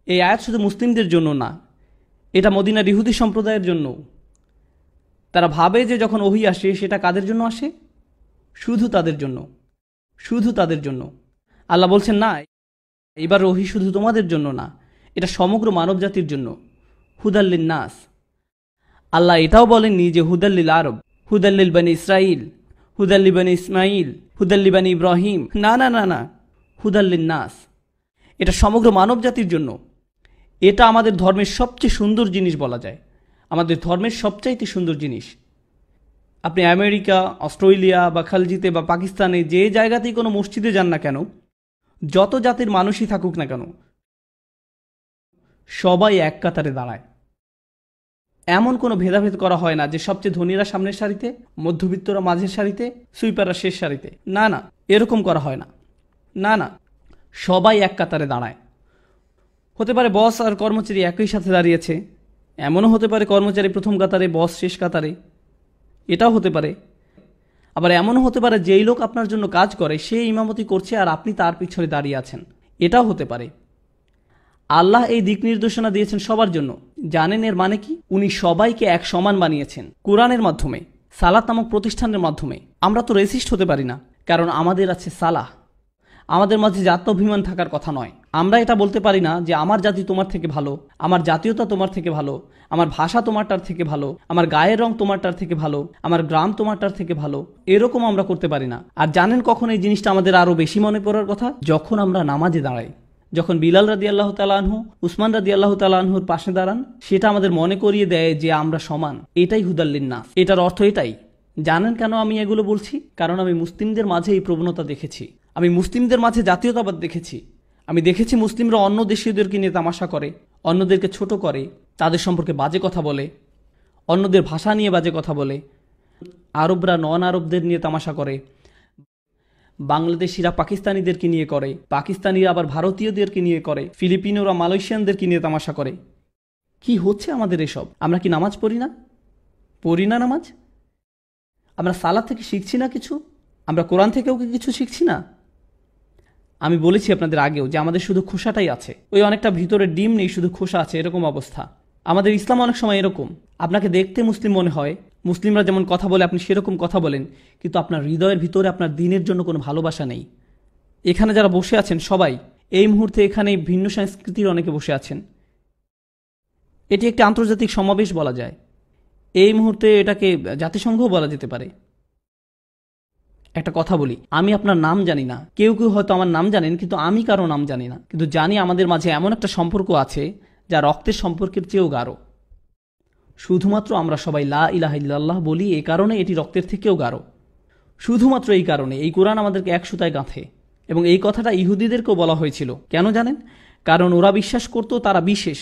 এই আয়াত শুধু মুসলিমদের জন্য না, এটা মদিনার ইহুদি সম্প্রদায়ের জন্য। তারা ভাবে যে যখন ওহী আসে সেটা কাদের জন্য আসে? শুধু তাদের জন্য, শুধু তাদের জন্য। আল্লাহ বলছেন না, এবার ওহী শুধু তোমাদের জন্য না, এটা সমগ্র মানবজাতির জন্য। হুদাল্লিন নাস। আল্লাহ এটাও বলেননি যে হুদাল্লিল আরব, হুদাল্লিল বানি ইসরাইল, হুদাল্লি বানি ইসমাইল, হুদাল্লি বানি ইব্রাহিম। না না না না, হুদাল্লিন নাস, এটা সমগ্র মানবজাতির জন্য। এটা আমাদের ধর্মের সবচেয়ে সুন্দর জিনিস বলা যায়, আমাদের ধর্মের সবচাইতে সুন্দর জিনিস। আপনি আমেরিকা, অস্ট্রেলিয়া বা খালজিতে বা পাকিস্তানে যে জায়গাতেই কোনো মসজিদে যান না কেন, যত জাতির মানুষই থাকুক না কেন, সবাই এক কাতারে দাঁড়ায়। এমন কোনো ভেদাভেদ করা হয় না যে সবচেয়ে ধনীরা সামনের সারিতে, মধ্যবিত্তরা মাঝের সারিতে, সুইপাররা শেষ সারিতে। না না, এরকম করা হয় না। না না, সবাই এক কাতারে দাঁড়ায়। হতে পারে বস আর কর্মচারী একই সাথে দাঁড়িয়েছে, এমনও হতে পারে কর্মচারী প্রথম কাতারে, বস শেষ কাতারে, এটাও হতে পারে। আবার এমনও হতে পারে যেই লোক আপনার জন্য কাজ করে সে ইমামতি করছে আর আপনি তার পিছনে দাঁড়িয়ে আছেন, এটাও হতে পারে। আল্লাহ এই দিক নির্দেশনা দিয়েছেন সবার জন্য। জানেন এর মানে কি? উনি সবাইকে এক সমান বানিয়েছেন কোরআনের মাধ্যমে, সালাত নামক প্রতিষ্ঠানের মাধ্যমে। আমরা তো রেসিস্ট হতে পারি না, কারণ আমাদের আছে সালাহ। আমাদের মাঝে জাত্যাভিমান থাকার কথা নয়। আমরা এটা বলতে পারি না যে আমার জাতি তোমার থেকে ভালো, আমার জাতীয়তা তোমার থেকে ভালো, আমার ভাষা তোমারটার থেকে ভালো, আমার গায়ের রং তোমারটার থেকে ভালো, আমার গ্রাম তোমারটার থেকে ভালো। এরকম আমরা করতে পারি না। আর জানেন কখন এই জিনিসটা আমাদের আরও বেশি মনে পড়ার কথা? যখন আমরা নামাজে দাঁড়াই। যখন বিলাল রাদিয়াল্লাহু তাআলা আনহু, উসমান রাদিয়াল্লাহু তাআলা আনহুর পাশে দাঁড়ান, সেটা আমাদের মনে করিয়ে দেয় যে আমরা সমান। এটাই হুদাল্লিন নাস, এটার অর্থ এটাই। জানেন কেন আমি এগুলো বলছি? কারণ আমি মুসলিমদের মাঝে এই প্রবণতা দেখেছি, আমি মুসলিমদের মাঝে জাতীয়তাবাদ দেখেছি। আমি দেখেছি মুসলিমরা অন্য দেশীয়দেরকে নিয়ে তামাশা করে, অন্যদেরকে ছোট করে, তাদের সম্পর্কে বাজে কথা বলে, অন্যদের ভাষা নিয়ে বাজে কথা বলে। আরবরা নন আরবদের নিয়ে তামাশা করে, বাংলাদেশিরা পাকিস্তানিদেরকে নিয়ে করে, পাকিস্তানিরা আবার ভারতীয়দেরকে নিয়ে করে, ফিলিপিনোরা মালয়েশিয়ানদেরকে নিয়ে তামাশা করে। কি হচ্ছে আমাদের এসব? আমরা কি নামাজ পড়ি না? পড়ি না নামাজ? আমরা সালাত থেকে শিখছি না কিছু? আমরা কোরআন থেকেও কি কিছু শিখছি না? আমি বলেছি আপনাদের আগেও যে আমাদের শুধু খোসাটাই আছে, ওই অনেকটা ভিতরে ডিম নেই, শুধু খোসা আছে, এরকম অবস্থা। আমাদের ইসলাম অনেক সময় এরকম, আপনাকে দেখতে মুসলিম মনে হয়, মুসলিমরা যেমন কথা বলে আপনি সেরকম কথা বলেন, কিন্তু আপনার হৃদয়ের ভিতরে আপনার দ্বীনের জন্য কোনো ভালোবাসা নেই। এখানে যারা বসে আছেন সবাই এই মুহূর্তে এখানে ভিন্ন সংস্কৃতির অনেকে বসে আছেন। এটি একটি আন্তর্জাতিক সমাবেশ বলা যায়, এই মুহূর্তে এটাকে জাতিসংঘও বলা যেতে পারে। একটা কথা বলি, আমি আপনার নাম জানি না, কেউ কেউ হয়তো আমার নাম জানেন, কিন্তু আমি কারো নাম জানি না। কিন্তু জানি আমাদের মাঝে এমন একটা সম্পর্ক আছে যা রক্তের সম্পর্কের চেয়েও গাঢ়। শুধুমাত্র আমরা সবাই লা ইলাহা ইল্লাল্লাহ বলি, এই কারণে এটি রক্তের থেকেও গাঢ়। শুধুমাত্র এই কারণে এই কোরআন আমাদেরকে এক সুতায় গাঁথে। এবং এই কথাটা ইহুদিদেরকেও বলা হয়েছিল। কেন জানেন? কারণ ওরা বিশ্বাস করত তারা বিশেষ,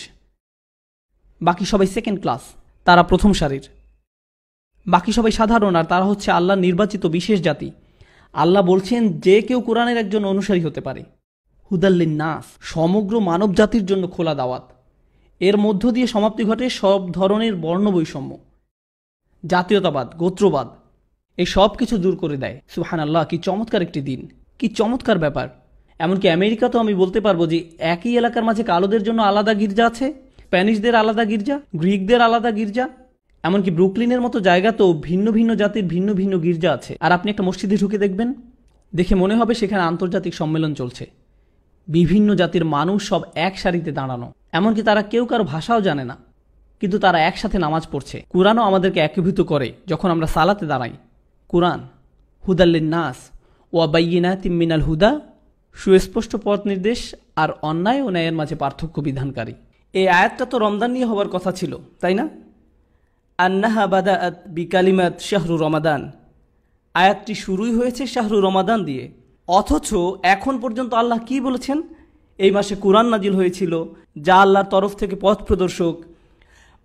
বাকি সবাই সেকেন্ড ক্লাস, তারা প্রথম সারির, বাকি সবাই সাধারণ, আর তারা হচ্ছে আল্লাহর নির্বাচিত বিশেষ জাতি। আল্লাহ বলছেন যে কেউ কোরআনের একজন অনুসারী হতে পারে। হুদাল্লিন নাস, সমগ্র মানব জাতির জন্য খোলা দাওয়াত। এর মধ্য দিয়ে সমাপ্তি ঘটে সব ধরনের বর্ণ বৈষম্য, জাতীয়তাবাদ, গোত্রবাদ, এই সব কিছু দূর করে দেয়। সুবহানাল্লাহ, কি চমৎকার একটি দিন, কি চমৎকার ব্যাপার। এমনকি আমেরিকাতেও আমি বলতে পারবো যে একই এলাকার মাঝে কালোদের জন্য আলাদা গির্জা আছে, স্প্যানিশদের আলাদা গির্জা, গ্রিকদের আলাদা গির্জা, এমনকি ব্রুকলিনের মতো জায়গাতেও ভিন্ন ভিন্ন জাতির ভিন্ন ভিন্ন গির্জা আছে। আর আপনি একটা মসজিদে ঢুকে দেখবেন, দেখে মনে হবে সেখানে আন্তর্জাতিক সম্মেলন চলছে। বিভিন্ন জাতির মানুষ সব এক সারিতে দাঁড়ানো, এমনকি তারা কেউ কারো ভাষাও জানে না, কিন্তু তারা একসাথে নামাজ পড়ছে। কুরআনও আমাদেরকে একীভূত করে যখন আমরা সালাতে দাঁড়াই। কুরআন হুদাল্লিন নাস ওয়া বাইয়িনাতিম মিনাল হুদা, সুস্পষ্ট পথ নির্দেশ আর অন্যায় ও ন্যায়ের মাঝে পার্থক্য বিধানকারী। এই আয়াতটা তো রমজান নিয়ে হওয়ার কথা ছিল, তাই না? আন্নাহা বাদাআত বিকালিমাত শাহরু রমাদান, আয়াতটি শুরুই হয়েছে শাহরু রমাদান দিয়ে। অথচ এখন পর্যন্ত আল্লাহ কি বলেছেন? এই মাসে কুরআন নাজিল হয়েছিল, যা আল্লাহর তরফ থেকে পথ প্রদর্শক।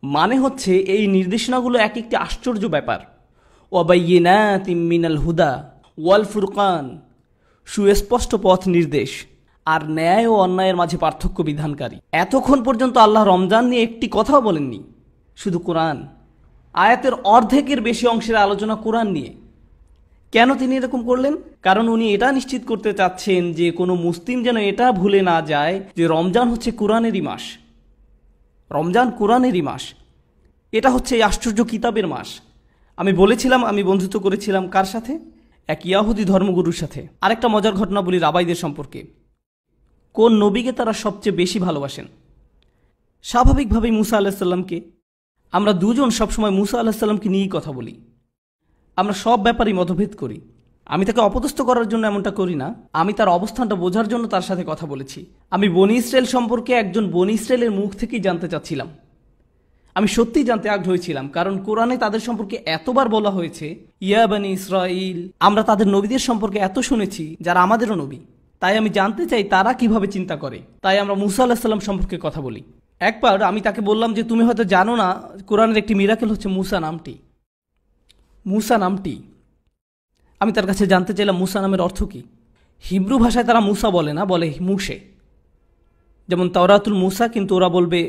মানে হচ্ছে এই নির্দেশনাগুলো এক একটি আশ্চর্য ব্যাপার। ওয়াবাইয়িনাতিম মিনাল হুদা ওয়াল ফুরকান, সুস্পষ্ট পথ নির্দেশ আর ন্যায় ও অন্যায়ের মাঝে পার্থক্য বিধানকারী। এতক্ষণ পর্যন্ত আল্লাহ রমজান নিয়ে একটি কথাও বলেননি, শুধু কোরআন। আয়াতের অর্ধেকের বেশি অংশের আলোচনা কোরআন নিয়ে। কেন তিনি এরকম করলেন? কারণ উনি এটা নিশ্চিত করতে চাচ্ছেন যে কোনো মুসলিম যেন এটা ভুলে না যায় যে রমজান হচ্ছে কোরআনেরই মাস। রমজান কোরআনেরই মাস, এটা হচ্ছে এই আশ্চর্য কিতাবের মাস। আমি বলেছিলাম আমি বন্ধুত্ব করেছিলাম কার সাথে? এক ইয়াহুদি ধর্মগুরুর সাথে। আরেকটা মজার ঘটনা বলি রাবাইদের সম্পর্কে। কোন নবীকে তারা সবচেয়ে বেশি ভালোবাসেন? স্বাভাবিকভাবেই মুসা আলাহিসাল্লামকে। আমরা দুজন সবসময় মুসা আলাহিসাল্লামকে নিয়েই কথা বলি। আমরা সব ব্যাপারেই মতভেদ করি। আমি তাকে অপদস্থ করার জন্য এমনটা করি না, আমি তার অবস্থানটা বোঝার জন্য তার সাথে কথা বলেছি। আমি বনি ইসরায়েল সম্পর্কে একজন বনি ইসরায়েলের মুখ থেকেই জানতে চাচ্ছিলাম। আমি সত্যিই জানতে আগ্রহী ছিলাম, কারণ কোরআনে তাদের সম্পর্কে এতবার বলা হয়েছে ইয়া বনি ইসরাইল। আমরা তাদের নবীদের সম্পর্কে এত শুনেছি যারা আমাদেরও নবী। তাই আমি জানতে চাই তারা কিভাবে চিন্তা করে। তাই আমরা মুসা আলাহিসাল্লাম সম্পর্কে কথা বলি। একবার আমি তাকে বললাম যে তুমি হয়তো জানো না কোরআনের একটি মিরাকেল হচ্ছে মুসা নামটি। মুসা নামটি আমি তার কাছে জানতে চাইলাম মুসা নামের অর্থ কী। হিব্রু ভাষায় তারা মুসা বলে না, বলে মুসে। যেমন তাওরাতুল মুসা, কিন্তু ওরা বলবে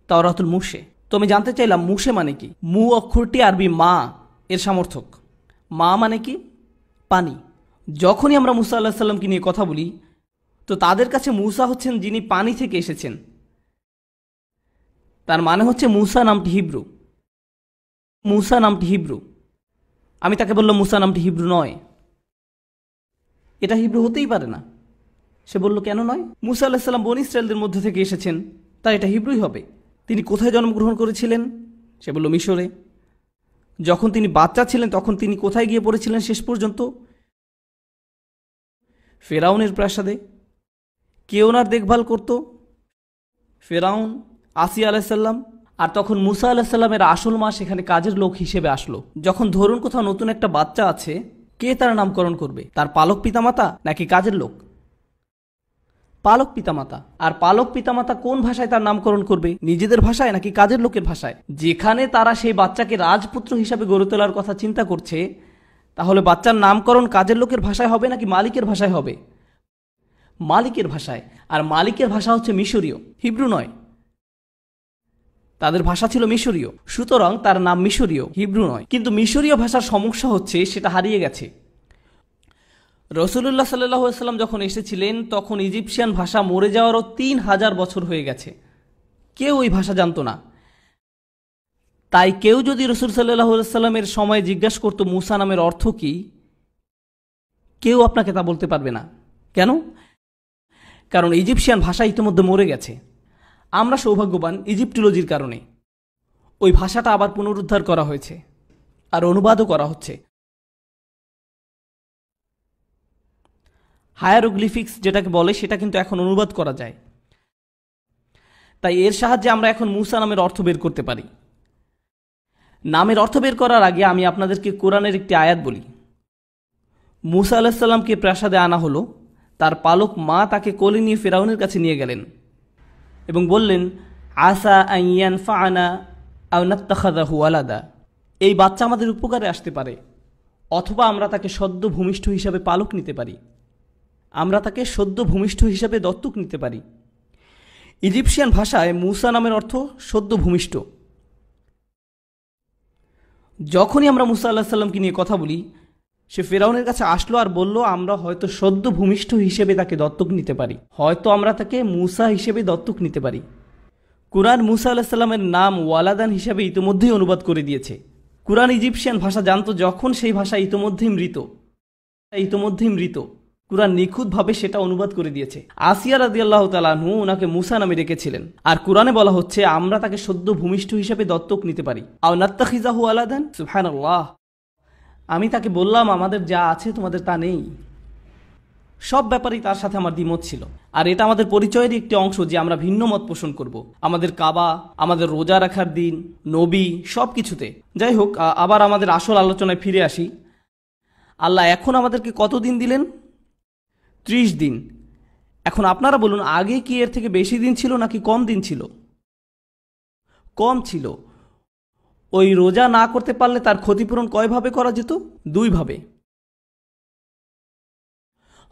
তাওরাতুল মুসে। তো আমি জানতে চাইলাম মুসে মানে কি। মু অক্ষরটি আরবি মা এর সমর্থক। মা মানে কি? পানি। যখনই আমরা মুসা আল্লাহ সাল্লামকে নিয়ে কথা বলি তো তাদের কাছে মুসা হচ্ছেন যিনি পানি থেকে এসেছেন। তার মানে হচ্ছে মুসা নামটি হিব্রু। মুসা নামটি হিব্রু। আমি তাকে বললাম মুসা নামটি হিব্রু নয়, এটা হিব্রু হতেই পারে না। সে বলল কেন নয়? মুসা আলাইহিস সালাম বনী ইসরায়েলদের মধ্যে থেকে এসেছেন, তাই এটা হিব্রুই হবে। তিনি কোথায় জন্মগ্রহণ করেছিলেন? সে বলল মিশরে। যখন তিনি বাচ্চা ছিলেন তখন তিনি কোথায় গিয়ে পড়েছিলেন শেষ পর্যন্ত? ফেরাউনের প্রাসাদে। কে ওনার দেখভাল করত? ফেরাউন, আসিয়া আলাইসাল্লাম। আর তখন মুসা আলাহিসাল্লামের আসল মা সেখানে কাজের লোক হিসেবে আসলো। যখন ধরুন কোথাও নতুন একটা বাচ্চা আছে, কে তার নামকরণ করবে? তার পালক পিতামাতা নাকি কাজের লোক? পালক পিতামাতা। আর পালক পিতামাতা কোন ভাষায় তার নামকরণ করবে? নিজেদের ভাষায় নাকি কাজের লোকের ভাষায়? যেখানে তারা সেই বাচ্চাকে রাজপুত্র হিসাবে গড়ে তোলার কথা চিন্তা করছে, তাহলে বাচ্চার নামকরণ কাজের লোকের ভাষায় হবে নাকি মালিকের ভাষায় হবে? মালিকের ভাষায়। আর মালিকের ভাষা হচ্ছে মিশরীয়, হিব্রু নয়। তাদের ভাষা ছিল মিশরীয়, সুতরাং তার নাম মিশরীয়, হিব্রু নয়। কিন্তু মিশরীয় ভাষার সমস্যা হচ্ছে সেটা হারিয়ে গেছে। রাসূলুল্লাহ সাল্লাল্লাহু আলাইহি ওয়াসাল্লাম যখন এসেছিলেন তখন ইজিপশিয়ান ভাষা মরে যাওয়ারও 3000 বছর হয়ে গেছে। কেউ ওই ভাষা জানতো না। তাই কেউ যদি রাসূল সাল্লাল্লাহু আলাইহি ওয়াসাল্লামের সময় জিজ্ঞাসা করতো মুসা নামের অর্থ কী, কেউ আপনাকে তা বলতে পারবে না। কেন? কারণ ইজিপশিয়ান ভাষা ইতিমধ্যে মরে গেছে। আমরা সৌভাগ্যবান ইজিপ্টোলজির কারণে। ওই ভাষাটা আবার পুনরুদ্ধার করা হয়েছে আর অনুবাদও করা হচ্ছে। হায়ারোগ্লিফিক্স যেটাকে বলে সেটা কিন্তু এখন অনুবাদ করা যায়। তাই এর সাহায্যে আমরা এখন মুসা নামের অর্থ বের করতে পারি। নামের অর্থ বের করার আগে আমি আপনাদেরকে কোরআনের একটি আয়াত বলি। মুসা আলাইহিস সালামকে প্রাসাদে আনা হলো। তার পালক মা তাকে কোলে নিয়ে ফেরাউনের কাছে নিয়ে গেলেন এবং বললেন, আসা আন ইয়ানফাআনা আও নাত্তাখিযাহু ওয়ালাদা। এই বাচ্চা আমাদের উপকারে আসতে পারে, অথবা আমরা তাকে সদ্য ভূমিষ্ঠ হিসাবে পালক নিতে পারি। আমরা তাকে সদ্য ভূমিষ্ঠ হিসাবে দত্তক নিতে পারি। ইজিপশিয়ান ভাষায় মুসা নামের অর্থ সদ্য ভূমিষ্ঠ। যখনই আমরা মুসা আলাইহিস সালামকে নিয়ে কথা বলি, সে ফেরাউনের কাছে আসলো আর বলল, আমরা হয়তো সদ্য ভূমিষ্ঠ হিসেবে তাকে দত্তক নিতে পারি, হয়তো আমরা তাকে মুসা হিসেবে দত্তক নিতে পারি। কুরআন মুসা আলাইহিস সালামের নাম ওয়ালাদান হিসাবে ইতিমধ্যেই অনুবাদ করে দিয়েছে। কুরআন ইজিপশিয়ান ভাষা জানতো যখন সেই ভাষা ইতিমধ্যেই মৃত। কুরআন নিখুঁতভাবে সেটা অনুবাদ করে দিয়েছে। আসিয়া রাদিয়াল্লাহু তাআলা আনহু ওনাকে মুসা নামে রেখেছিলেন। আর কুরআনে বলা হচ্ছে আমরা তাকে সদ্য ভূমিষ্ঠ হিসেবে দত্তক নিতে পারি। আও নাত্তাখিযাহু ওয়ালাদান, সুবহানাল্লাহ। আমি তাকে বললাম, আমাদের যা আছে তোমাদের তা নেই। সব ব্যাপারেই তার সাথে আমার দ্বিমত ছিল। আর এটা আমাদের পরিচয়েরই একটি অংশ যে আমরা ভিন্ন মত পোষণ করব। আমাদের কাবা, আমাদের রোজা রাখার দিন, নবী, সব কিছুতে। যাই হোক, আবার আমাদের আসল আলোচনায় ফিরে আসি। আল্লাহ এখন আমাদেরকে কত দিন দিলেন? 30 দিন। এখন আপনারা বলুন, আগে কি এর থেকে বেশি দিন ছিল নাকি কম দিন ছিল? কম ছিল। ওই রোজা না করতে পারলে তার ক্ষতিপূরণ কয়ভাবে করা যেত? 2 ভাবে।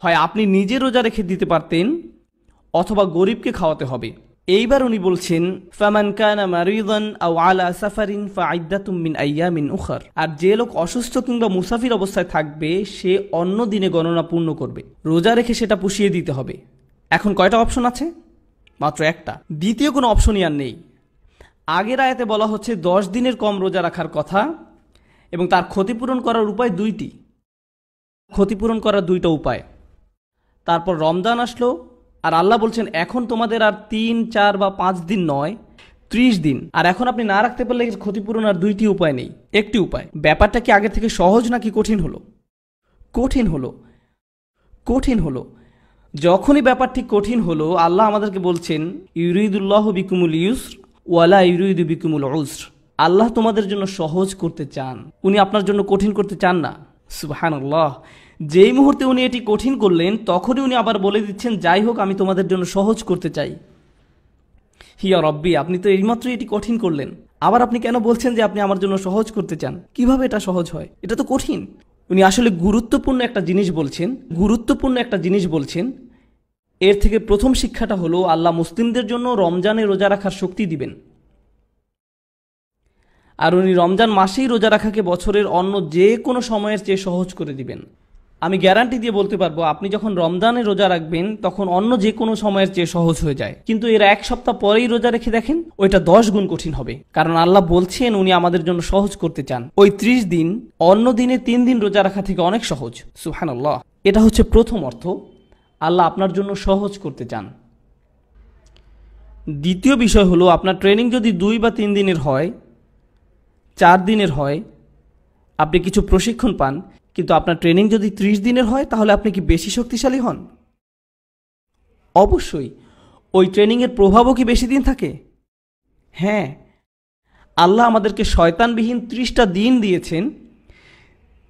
হয় আপনি নিজে রোজা রেখে দিতে পারতেন, অথবা গরিবকে খাওয়াতে হবে। এইবার উনি বলছেন ফামান কানা মারিদান আও আলা সাফারিন ফাইদ্দাতুম মিন আইয়ামিন উখর, আর যে লোক অসুস্থ কিংবা মুসাফির অবস্থায় থাকবে সে অন্য দিনে গণনা পূর্ণ করবে, রোজা রেখে সেটা পুষিয়ে দিতে হবে। এখন কয়টা অপশন আছে? মাত্র একটা। দ্বিতীয় কোনো অপশনই আর নেই। আগের আয়াতে বলা হচ্ছে 10 দিনের কম রোজা রাখার কথা এবং তার ক্ষতিপূরণ করার উপায় দুইটি, ক্ষতিপূরণ করার দুইটা উপায়। তারপর রমজান আসলো আর আল্লাহ বলছেন এখন তোমাদের আর 3, 4 বা 5 দিন নয়, 30 দিন। আর এখন আপনি না রাখতে পারলে ক্ষতিপূরণ আর দুইটি উপায় নেই, একটি উপায়। ব্যাপারটা কি আগে থেকে সহজ নাকি কঠিন হলো? কঠিন হলো, কঠিন হলো। যখনই ব্যাপারটি কঠিন হলো আল্লাহ আমাদেরকে বলছেন ইউরিদুল্লাহু বিকুমুল ইউসর ওয়ালা ইউরিদু বিকুমুল উসর, আল্লাহ তোমাদের জন্য সহজ করতে চান, উনি আপনার জন্য কঠিন করতে চান না। সুবহানাল্লাহ। যেই মুহূর্তে উনি এটি কঠিন করলেন তখনই উনি আবার বলে দিচ্ছেন যাই হোক আমি তোমাদের জন্য সহজ করতে চাই। হিয়া রব্বি, আপনি তো এইমাত্র এটি কঠিন করলেন, আবার আপনি কেন বলছেন যে আপনি আমার জন্য সহজ করতে চান? কিভাবে এটা সহজ হয়? এটা তো কঠিন। উনি আসলে গুরুত্বপূর্ণ একটা জিনিস বলছেন, গুরুত্বপূর্ণ একটা জিনিস বলছেন। এর থেকে প্রথম শিক্ষাটা হলো আল্লাহ মুসলিমদের জন্য রমজানে রোজা রাখার শক্তি দিবেন। আর উনি রমজান মাসেই রোজা রাখাকে বছরের অন্য যে কোনো সময়ের চেয়ে সহজ করে দিবেন। আমি গ্যারান্টি দিয়ে বলতে পারবো আপনি যখন রমজানে রোজা রাখবেন তখন অন্য যে কোনো সময়ের চেয়ে সহজ হয়ে যায়, কিন্তু এর 1 সপ্তাহ পরেই রোজা রেখে দেখেন ওইটা 10 গুণ কঠিন হবে। কারণ আল্লাহ বলছেন উনি আমাদের জন্য সহজ করতে চান। ওই 30 দিন অন্য দিনে 3 দিন রোজা রাখা থেকে অনেক সহজ। সুবহানাল্লাহ। এটা হচ্ছে প্রথম অর্থ, আল্লাহ আপনার জন্য সহজ করতে চান। দ্বিতীয় বিষয় হলো আপনার ট্রেনিং যদি 2 বা 3 দিনের হয়, 4 দিনের হয়, আপনি কিছু প্রশিক্ষণ পান, কিন্তু আপনার ট্রেনিং যদি 30 দিনের হয় তাহলে আপনি কি বেশি শক্তিশালী হন? অবশ্যই। ওই ট্রেনিংয়ের প্রভাবও কি বেশি দিন থাকে? হ্যাঁ। আল্লাহ আমাদেরকে শয়তানবিহীন 30টা দিন দিয়েছেন,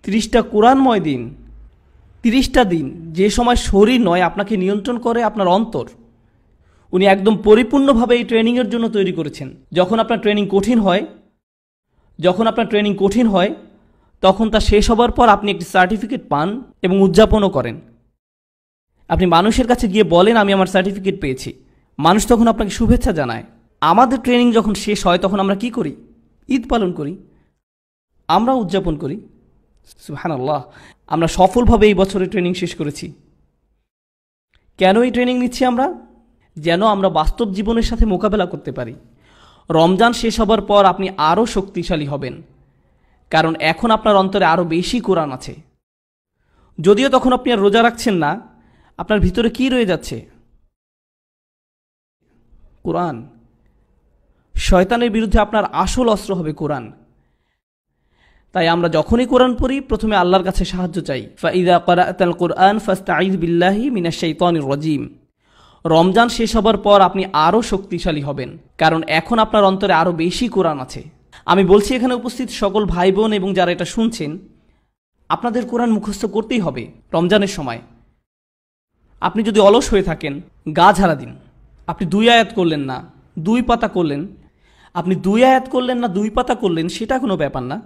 30টা কোরআনময় দিন, 30টা দিন যে সময় শরীর নয় আপনাকে নিয়ন্ত্রণ করে আপনার অন্তর। উনি একদম পরিপূর্ণভাবে এই ট্রেনিংয়ের জন্য তৈরি করেছেন। যখন আপনার ট্রেনিং কঠিন হয় তখন তা শেষ হবার পর আপনি একটি সার্টিফিকেট পান এবং উদযাপনও করেন। আপনি মানুষের কাছে গিয়ে বলেন আমি আমার সার্টিফিকেট পেয়েছি, মানুষ তখন আপনাকে শুভেচ্ছা জানায়। আমাদের ট্রেনিং যখন শেষ হয় তখন আমরা কি করি? ঈদ পালন করি, আমরা উদযাপন করি। সুবহানাল্লাহ। আমরা সফলভাবে এই বছরে ট্রেনিং শেষ করেছি। কেন এই ট্রেনিং নিচ্ছি আমরা? যেন আমরা বাস্তব জীবনের সাথে মোকাবেলা করতে পারি। রমজান শেষ হবার পর আপনি আরও শক্তিশালী হবেন, কারণ এখন আপনার অন্তরে আরও বেশি কোরআন আছে। যদিও তখন আপনি আর রোজা রাখছেন না, আপনার ভিতরে কি রয়ে যাচ্ছে? কোরআন। শয়তানের বিরুদ্ধে আপনার আসল অস্ত্র হবে কোরআন। তাই আমরা যখনই কোরআন পড়ি প্রথমে আল্লাহর কাছে সাহায্য চাই। ফাইযা ক্বারা'তাল কুরআন ফাস্তাঈয বিল্লাহি মিনাশ শাইতানির রাজীম। রমজান শেষ হবার পর আপনি আরও শক্তিশালী হবেন, কারণ এখন আপনার অন্তরে আরও বেশি কোরআন আছে। আমি বলছি এখানে উপস্থিত সকল ভাই বোন এবং যারা এটা শুনছেন, আপনাদের কোরআন মুখস্থ করতেই হবে রমজানের সময়। আপনি যদি অলস হয়ে থাকেন, গা ঝাড়া দিন। আপনি 2 আয়াত করলেন না, 2 পাতা করলেন, আপনি 2 আয়াত করলেন না 2 পাতা করলেন, সেটা কোনো ব্যাপার না।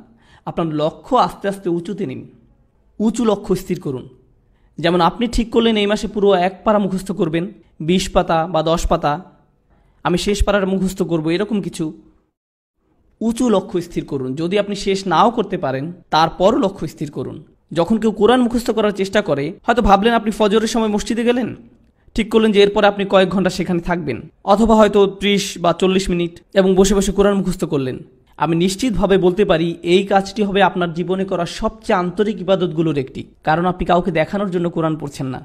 আপনার লক্ষ্য আস্তে আস্তে উঁচুতে নিন, উঁচু লক্ষ্য স্থির করুন। যেমন আপনি ঠিক করলেন এই মাসে পুরো 1 পারা মুখস্থ করবেন, 20 পাতা বা 10 পাতা, আমি শেষ পারার মুখস্থ করব, এরকম কিছু উঁচু লক্ষ্য স্থির করুন। যদি আপনি শেষ নাও করতে পারেন তারপরও লক্ষ্য স্থির করুন। যখন কেউ কোরআন মুখস্থ করার চেষ্টা করে, হয়তো ভাবলেন আপনি ফজরের সময় মসজিদে গেলেন, ঠিক করলেন যে এরপরে আপনি কয়েক ঘন্টা সেখানে থাকবেন, অথবা হয়তো 30 বা 40 মিনিট এবং বসে বসে কোরআন মুখস্থ করলেন। আমি নিশ্চিতভাবে বলতে পারি এই কাজটি হবে আপনার জীবনে করা সবচেয়ে আন্তরিক ইবাদতগুলোর একটি, কারণ আপনি কাউকে দেখানোর জন্য কোরআন পড়ছেন না।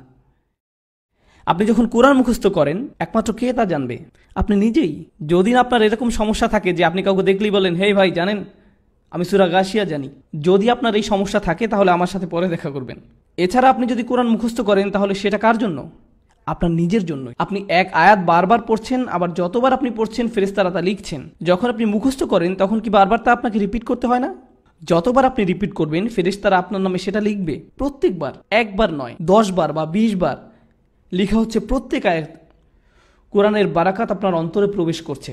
আপনি যখন কোরআন মুখস্থ করেন একমাত্র কে তা জানবে? আপনি নিজেই। যদি আপনার এরকম সমস্যা থাকে যে আপনি কাউকে দেখলেই বলেন হে ভাই জানেন আমি সূরা গাশিয়া জানি, যদি আপনার এই সমস্যা থাকে তাহলে আমার সাথে পরে দেখা করবেন। এছাড়া আপনি যদি কোরআন মুখস্থ করেন তাহলে সেটা কার জন্য? আপনার নিজের জন্য। আপনি এক আয়াত বারবার পড়ছেন, আবার যতবার আপনি পড়ছেন ফেরেশতারা তা লিখছেন। যখন আপনি মুখস্থ করেন তখন কি বারবার তা আপনাকে রিপিট করতে হয় না? যতবার আপনি রিপিট করবেন ফেরেশতারা আপনার নামে সেটা লিখবে প্রত্যেকবার, একবার নয় 10 বার বা 20 বার লেখা হচ্ছে। প্রত্যেক আয়াত কোরআনের বারাকাত আপনার অন্তরে প্রবেশ করছে।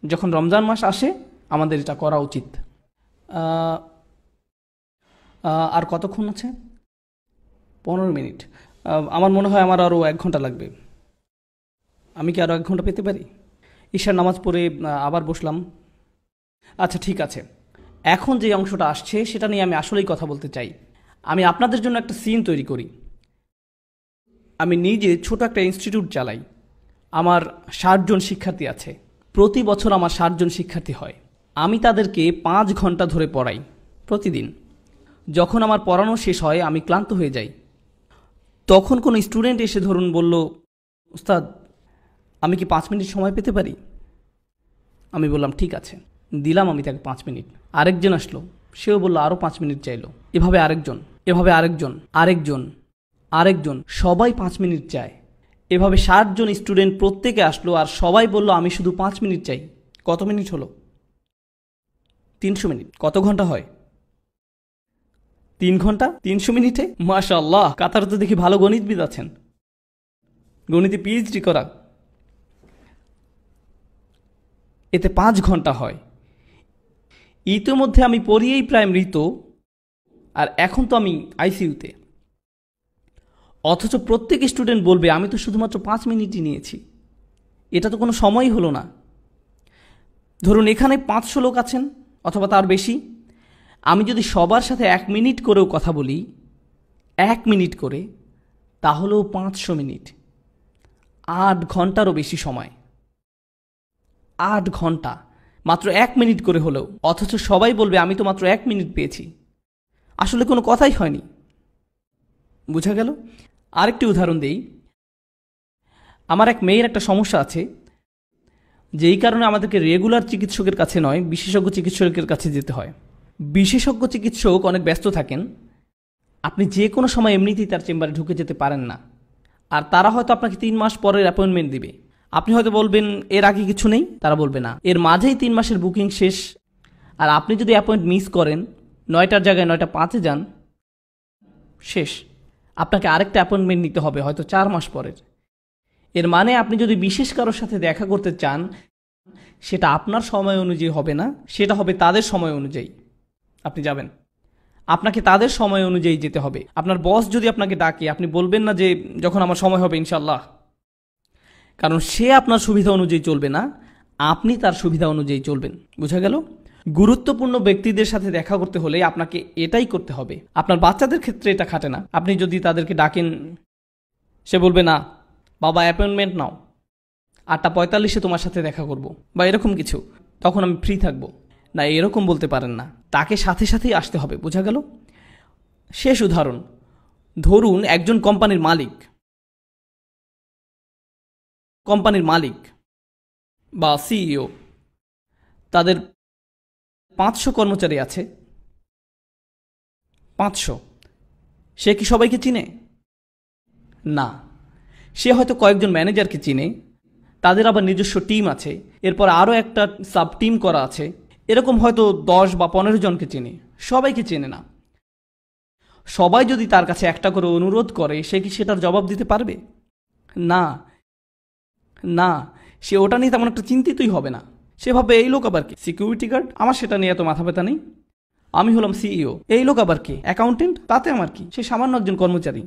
যখন রমজান মাস আসে আমাদের এটা করা উচিত। আর কতক্ষণ আছে? 15 মিনিট। আমার মনে হয় আমার আরও 1 ঘন্টা লাগবে। আমি কি আরও 1 ঘন্টা পেতে পারি? ঈশার নামাজ পড়ে আবার বসলাম। আচ্ছা ঠিক আছে, এখন যে অংশটা আসছে সেটা নিয়ে আমি আসলেই কথা বলতে চাই। আমি আপনাদের জন্য একটা সিন তৈরি করি। আমি নিজে ছোট একটা ইনস্টিটিউট চালাই। আমার 60 জন শিক্ষার্থী আছে। প্রতি বছর আমার 60 জন শিক্ষার্থী হয়। আমি তাদেরকে 5 ঘন্টা ধরে পড়াই প্রতিদিন। যখন আমার পড়ানো শেষ হয় আমি ক্লান্ত হয়ে যাই। তখন কোনো স্টুডেন্ট এসে ধরুন বলল, উস্তাদ আমি কি 5 মিনিট সময় পেতে পারি? আমি বললাম ঠিক আছে, দিলাম আমি তাকে 5 মিনিট। আরেকজন আসলো, সেও বলল আরও 5 মিনিট চাইলো। এভাবে আরেকজন, এভাবে আরেকজন, আরেকজন, আরেকজন, সবাই 5 মিনিট চায়। এভাবে 60 জন স্টুডেন্ট প্রত্যেকে আসলো আর সবাই বলল আমি শুধু 5 মিনিট চাই। কত মিনিট হলো? 300 মিনিট। কত ঘন্টা হয়? 3 ঘন্টা 300 মিনিটে। মাশাআল্লাহ, কাতারে তো দেখি ভালো গণিতবিদ আছেন, গণিতে পিএইচডি করা। এতে 5 ঘন্টা হয়। ইতিমধ্যে আমি পড়িয়েই প্রায় মৃত, আর এখন তো আমি আইসিইউতে। অথচ প্রত্যেক স্টুডেন্ট বলবে আমি তো শুধুমাত্র 5 মিনিটই নিয়েছি। এটা তো কোনো সময়ই হলো না। ধরুন এখানে 500 লোক আছেন অথবা তার বেশি। আমি যদি সবার সাথে 1 মিনিট করেও কথা বলি, 1 মিনিট করে, তাহলেও 500 মিনিট, 8 ঘন্টারও বেশি সময়। 8 ঘন্টা মাত্র 1 মিনিট করে হলেও, অথচ সবাই বলবে আমি তো মাত্র 1 মিনিট পেয়েছি। আসলে কোনো কথাই হয়নি। বুঝা গেল? আরেকটি উদাহরণ দেই। আমার এক মেয়ের একটা সমস্যা আছে, যেই কারণে আমাদেরকে রেগুলার চিকিৎসকের কাছে নয়, বিশেষজ্ঞ চিকিৎসকের কাছে যেতে হয়। বিশেষজ্ঞ চিকিৎসক অনেক ব্যস্ত থাকেন। আপনি যে কোনো সময় এমনিতেই তার চেম্বারে ঢুকে যেতে পারেন না। আর তারা হয়তো আপনাকে 3 মাস পরের অ্যাপয়েন্টমেন্ট দিবে। আপনি হয়তো বলবেন এর আগে কিছু নেই, তারা বলবে না, এর মাঝেই 3 মাসের বুকিং শেষ। আর আপনি যদি অ্যাপয়েন্ট মিস করেন, 9টার জায়গায় 9:05 যান, শেষ। আপনাকে আরেকটা অ্যাপয়েন্টমেন্ট নিতে হবে হয়তো 4 মাস পরের। এর মানে আপনি যদি বিশেষ কারোর সাথে দেখা করতে চান, সেটা আপনার সময় অনুযায়ী হবে না, সেটা হবে তাদের সময় অনুযায়ী। আপনি যাবেন, আপনাকে তাদের সময় অনুযায়ী যেতে হবে। আপনার বস যদি আপনাকে ডাকে, আপনি বলবেন না যে যখন আমার সময় হবে ইনশাল্লাহ, কারণ সে আপনার সুবিধা অনুযায়ী চলবে না, আপনি তার সুবিধা অনুযায়ী চলবেন। বুঝা গেল? গুরুত্বপূর্ণ ব্যক্তিদের সাথে দেখা করতে হলে আপনাকে এটাই করতে হবে। আপনার বাচ্চাদের ক্ষেত্রে এটা খাটে না। আপনি যদি তাদেরকে ডাকেন, সে বলবে না বাবা অ্যাপয়েন্টমেন্ট নাও, 8:45 তোমার সাথে দেখা করব, বা এরকম কিছু, তখন আমি ফ্রি থাকবো না, এরকম বলতে পারেন না। তাকে সাথে সাথেই আসতে হবে। বোঝা গেল? শেষ উদাহরণ, ধরুন একজন কোম্পানির মালিক বা সিইও, তাদের 500 কর্মচারী আছে। 500। সে কি সবাইকে চিনে? না। সে হয়তো কয়েকজন ম্যানেজারকে চিনে, তাদের আবার নিজস্ব টিম আছে, এরপর আরও একটা সাব টিম করা আছে, এরকম হয়তো 10 বা 15 জনকে চিনে। সবাইকে চেনে না। সবাই যদি তার কাছে একটা করে অনুরোধ করে, সে কি সেটার জবাব দিতে পারবে? না, না, সে ওটা নিয়ে তেমন একটা চিন্তিতই হবে না। সে ভাবে এই লোক আবার কি, সিকিউরিটি গার্ড, আমার সেটা নিয়ে এত মাথা ব্যথা নেই। আমি হলাম সিইও, এই লোক আবার কি, অ্যাকাউন্টেন্ট, তাতে আমার কি, সে সামান্য একজন কর্মচারী।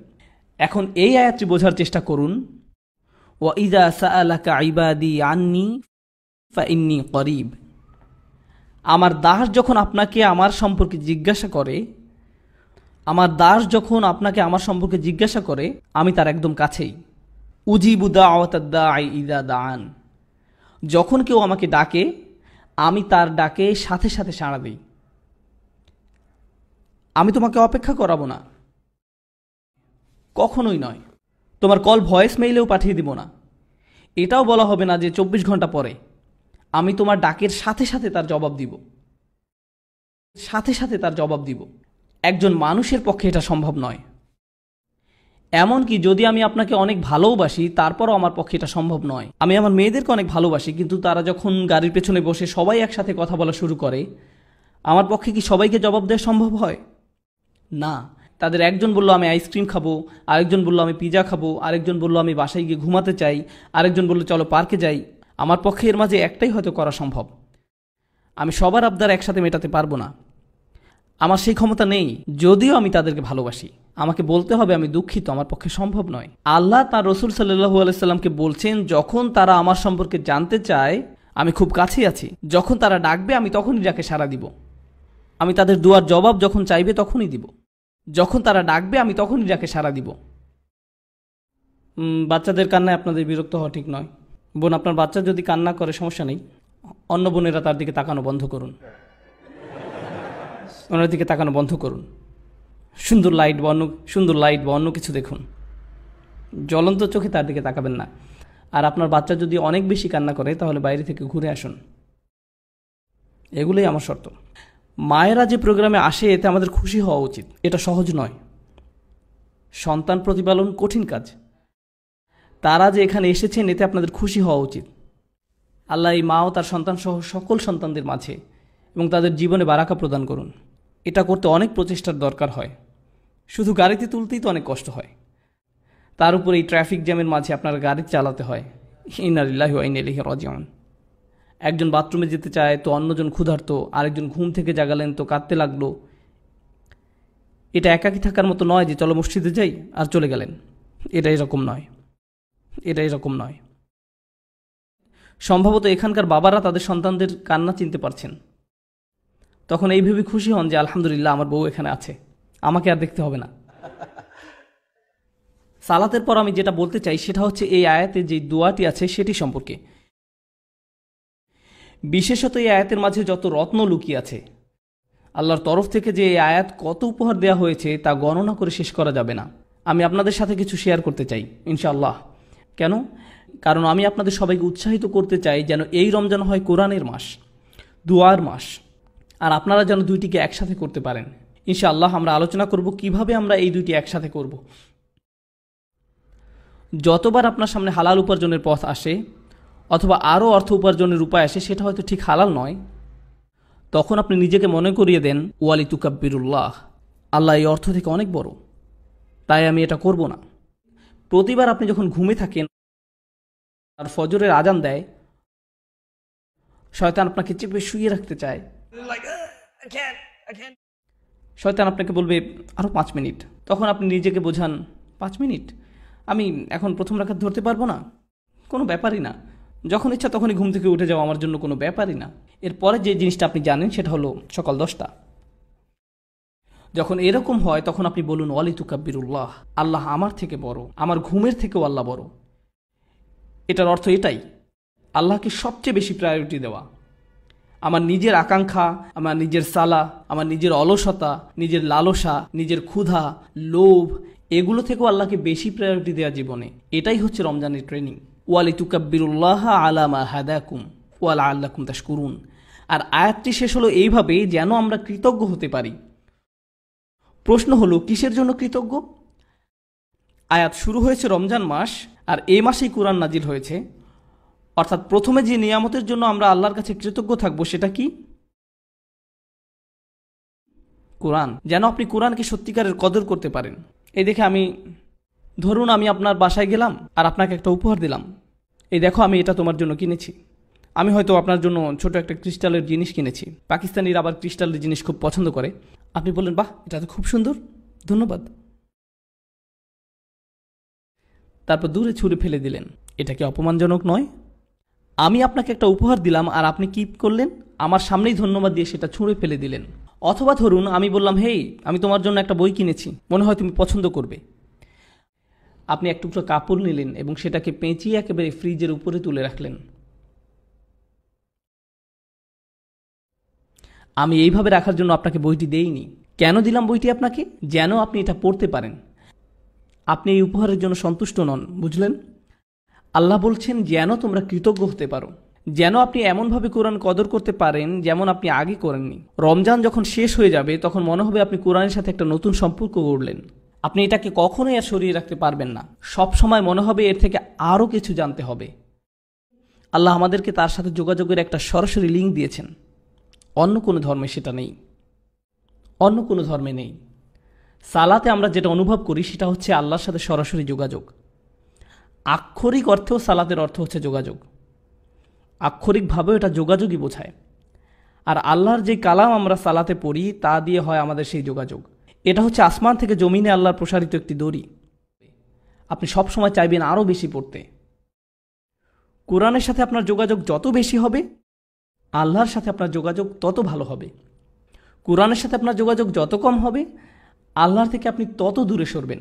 এখন এই আয়াতটি বোঝার চেষ্টা করুন। ওয়াইযা সাআলাকা ইবাদি আন্নী ফাইন্নী করিব। আমার দাস যখন আপনাকে আমার সম্পর্কে জিজ্ঞাসা করে, আমার দাস যখন আপনাকে আমার সম্পর্কে জিজ্ঞাসা করে, আমি তার একদম কাছেই। উজিবু দাওয়াতাদ দাঈ ইযা দাআন। যখন কেউ আমাকে ডাকে, আমি তার ডাকে সাথে সাথে সাড়া দিই। আমি তোমাকে অপেক্ষা করাবো না, কখনোই নয়। তোমার কল ভয়েস মেইলেও পাঠিয়ে দিব না। এটাও বলা হবে না যে 24 ঘন্টা পরে। আমি তোমার ডাকের সাথে সাথে তার জবাব দিব, সাথে সাথে তার জবাব দিব। একজন মানুষের পক্ষে এটা সম্ভব নয়। এমনকি যদি আমি আপনাকে অনেক ভালোবাসি, তারপরও আমার পক্ষে এটা সম্ভব নয়। আমি আমার মেয়েদেরকে অনেক ভালোবাসি, কিন্তু তারা যখন গাড়ির পেছনে বসে সবাই একসাথে কথা বলা শুরু করে, আমার পক্ষে কি সবাইকে জবাব দেওয়া সম্ভব হয়? না। তাদের একজন বলল আমি আইসক্রিম খাবো, আরেকজন বলল আমি পিজা খাবো, আরেকজন বলল আমি বাসায় গিয়ে ঘুমাতে চাই, আরেকজন বলল চলো পার্কে যাই। আমার পক্ষে এর মাঝে একটাই হয়তো করা সম্ভব। আমি সবার আবদার একসাথে মেটাতে পারবো না, আমার সেই ক্ষমতা নেই, যদিও আমি তাদেরকে ভালোবাসি। আমাকে বলতে হবে আমি দুঃখিত, আমার পক্ষে সম্ভব নয়। আল্লাহ তার রসুল সাল্লাল্লাহু আলাইহি সাল্লামকে বলছেন, যখন তারা আমার সম্পর্কে জানতে চায় আমি খুব কাছেই আছি, যখন তারা ডাকবে আমি তখনই ডাকে সাড়া দিব, আমি তাদের দুয়ার জবাব যখন চাইবে তখনই দিব, যখন তারা ডাকবে আমি তখনই ডাকে সাড়া দিব। বাচ্চাদের কান্নায় আপনাদের বিরক্ত হওয়া ঠিক নয়। বোন, আপনার বাচ্চা যদি কান্না করে সমস্যা নেই, অন্য বোনেরা তার দিকে তাকানো বন্ধ করুন, ওনার দিকে তাকানো বন্ধ করুন। সুন্দর লাইট বা অন্য কিছু দেখুন, জ্বলন্ত চোখে তার দিকে তাকাবেন না। আর আপনার বাচ্চা যদি অনেক বেশি কান্না করে তাহলে বাইরে থেকে ঘুরে আসুন। এগুলোই আমার শর্ত। মায়েরা যে প্রোগ্রামে আসে এতে আমাদের খুশি হওয়া উচিত। এটা সহজ নয়, সন্তান প্রতিপালন কঠিন কাজ। তারা যে এখানে এসেছেন এতে আপনাদের খুশি হওয়া উচিত। আল্লাহ এই মা ও তার সন্তান সহ সকল সন্তানদের মাঝে এবং তাদের জীবনে বারাকা প্রদান করুন। এটা করতে অনেক প্রচেষ্টার দরকার হয়, শুধু গাড়িতে তুলতেই তো অনেক কষ্ট হয়, তার উপর এই ট্রাফিক জ্যামের মাঝে আপনার গাড়ি চালাতে হয়। ইন্না লিল্লাহি ওয়া ইন্না ইলাইহি রাজিউন। একজন বাথরুমে যেতে চায় তো অন্যজন ক্ষুধার্ত, আরেকজন ঘুম থেকে জাগালেন তো কাঁদতে লাগলো। এটা একাকী থাকার মতো নয় যে চলো মসজিদে যাই আর চলে গেলেন। এটা এরকম নয়। সম্ভবত এখানকার বাবারা তাদের সন্তানদের কান্না চিনতে পারছেন, তখন এই ভেবে খুশি হন যে আলহামদুলিল্লাহ আমার বউ এখানে আছে, আমাকে আর দেখতে হবে না। সালাতের পর আমি যেটা বলতে চাই সেটা হচ্ছে এই আয়াতে যে দোয়াটি আছে সেটি সম্পর্কে। বিশেষত এই আয়াতের মাঝে যত রত্ন লুকিয়ে আছে, আল্লাহর তরফ থেকে যে এই আয়াত কত উপহার দেওয়া হয়েছে তা গণনা করে শেষ করা যাবে না। আমি আপনাদের সাথে কিছু শেয়ার করতে চাই ইনশাআল্লাহ। কেন? কারণ আমি আপনাদের সবাইকে উৎসাহিত করতে চাই যেন এই রমজান হয় কোরআনের মাস, দুয়ার মাস, আর আপনারা যেন দুইটিকে একসাথে করতে পারেন। ইনশাআল্লাহ আমরা আলোচনা করব কিভাবে আমরা এই দুইটি একসাথে করব। যতবার আপনার সামনে হালাল উপার্জনের পথ আসে অথবা আরও অর্থ উপার্জনের উপায় আসে সেটা হয়তো ঠিক হালাল নয়, তখন আপনি নিজেকে মনে করিয়ে দেন ওয়ালি তুকাব্বিরুল্লাহ, আল্লাহ এই অর্থ থেকে অনেক বড়, তাই আমি এটা করব না। প্রতিবার আপনি যখন ঘুমে থাকেন আর ফজরের আজান দেয়, শয়তান আপনাকে চেপে শুয়ে রাখতে চায়, শয়তান আপনাকে বলবে আরও 5 মিনিট। তখন আপনি নিজেকে বোঝান 5 মিনিট, আমি এখন প্রথম রাকাত ধরতে পারবো না, কোনো ব্যাপারই না, যখন ইচ্ছা তখনই ঘুম থেকে উঠে যাওয়া আমার জন্য কোনো ব্যাপারই না। এরপরে যে জিনিসটা আপনি জানেন সেটা হলো সকাল 10টা। যখন এরকম হয় তখন আপনি বলুন ওয়ালি তুকাব্বিরুল্লাহ, আল্লাহ আমার থেকে বড়, আমার ঘুমের থেকেও আল্লাহ বড়। এটার অর্থ এটাই, আল্লাহকে সবচেয়ে বেশি প্রায়োরিটি দেওয়া। আমার নিজের আকাঙ্ক্ষা, আমার নিজের সালা, আমার নিজের অলসতা, নিজের লালসা, নিজের ক্ষুধা, লোভ, এগুলো থেকেও আল্লাহকে বেশি প্রায়োরিটি দেওয়া জীবনে। এটাই হচ্ছে রমজানের ট্রেনিং। ওয়ালি তুকাব্বিরুল্লাহ আলা মা হাদাকুম ওয়া লাআল্লাকুম তাশকুরুন। আর আয়াতটি শেষ হলো এইভাবে যেন আমরা কৃতজ্ঞ হতে পারি। প্রশ্ন হলো কিসের জন্য কৃতজ্ঞ? আয়াত শুরু হয়েছে রমজান মাস, আর এই মাসেই কোরআন নাজিল হয়েছে, অর্থাৎ প্রথমে যে নিয়ামতের জন্য আমরা আল্লাহর কাছে কৃতজ্ঞ থাকবো সেটা কি? কোরআন। যেন আপনি কোরআনকে সত্যিকারের কদর করতে পারেন। এই দেখে ধরুন আমি আপনার বাসায় গেলাম আর আপনাকে একটা উপহার দিলাম, এই দেখো আমি এটা তোমার জন্য কিনেছি। আমি হয়তো আপনার জন্য ছোট একটা ক্রিস্টালের জিনিস কিনেছি। পাকিস্তানিরা আবার ক্রিস্টালের জিনিস খুব পছন্দ করে। আপনি বললেন বাহ, এটা তো খুব সুন্দর, ধন্যবাদ। তারপর দূরে ছুঁড়ে ফেলে দিলেন। এটা কি অপমানজনক নয়? আমি আপনাকে একটা উপহার দিলাম আর আপনি কি করলেন? আমার সামনেই ধন্যবাদ দিয়ে সেটা ছুঁড়ে ফেলে দিলেন। অথবা ধরুন আমি বললাম হেই, আমি তোমার জন্য একটা বই কিনেছি, মনে হয় তুমি পছন্দ করবে। আপনি এক টুকরো কাপড় নিলেন এবং সেটাকে পেঁচিয়ে একেবারে ফ্রিজের উপরে তুলে রাখলেন। আমি এইভাবে রাখার জন্য আপনাকে বইটি দেইনি। কেন দিলাম বইটি আপনাকে? যেন আপনি এটা পড়তে পারেন। আপনি এই উপহারের জন্য সন্তুষ্ট নন, বুঝলেন? আল্লাহ বলছেন যেন তোমরা কৃতজ্ঞ হতে পারো, যেন আপনি এমনভাবে কোরআন কদর করতে পারেন যেমন আপনি আগে করেননি। রমজান যখন শেষ হয়ে যাবে তখন মনে হবে আপনি কোরআনের সাথে একটা নতুন সম্পর্ক গড়লেন। আপনি এটাকে কখনোই আর সরিয়ে রাখতে পারবেন না। সব সময় মনে হবে এর থেকে আরও কিছু জানতে হবে। আল্লাহ আমাদেরকে তার সাথে যোগাযোগের একটা সরাসরি লিঙ্ক দিয়েছেন। অন্য কোনো ধর্মে সেটা নেই, অন্য কোনো ধর্মে নেই। সালাতে আমরা যেটা অনুভব করি সেটা হচ্ছে আল্লাহর সাথে সরাসরি যোগাযোগ। আক্ষরিক অর্থেও সালাতের অর্থ হচ্ছে যোগাযোগ, আক্ষরিকভাবেও এটা যোগাযোগই বোঝায়। আর আল্লাহর যে কালাম আমরা সালাতে পড়ি তা দিয়ে হয় আমাদের সেই যোগাযোগ। এটা হচ্ছে আসমান থেকে জমিনে আল্লাহর প্রসারিত একটি দড়ি। আপনি সব সময় চাইবেন আরও বেশি পড়তে। কোরআনের সাথে আপনার যোগাযোগ যত বেশি হবে, আল্লাহর সাথে আপনার যোগাযোগ তত ভালো হবে। কোরআনের সাথে আপনার যোগাযোগ যত কম হবে, আল্লাহর থেকে আপনি তত দূরে সরবেন।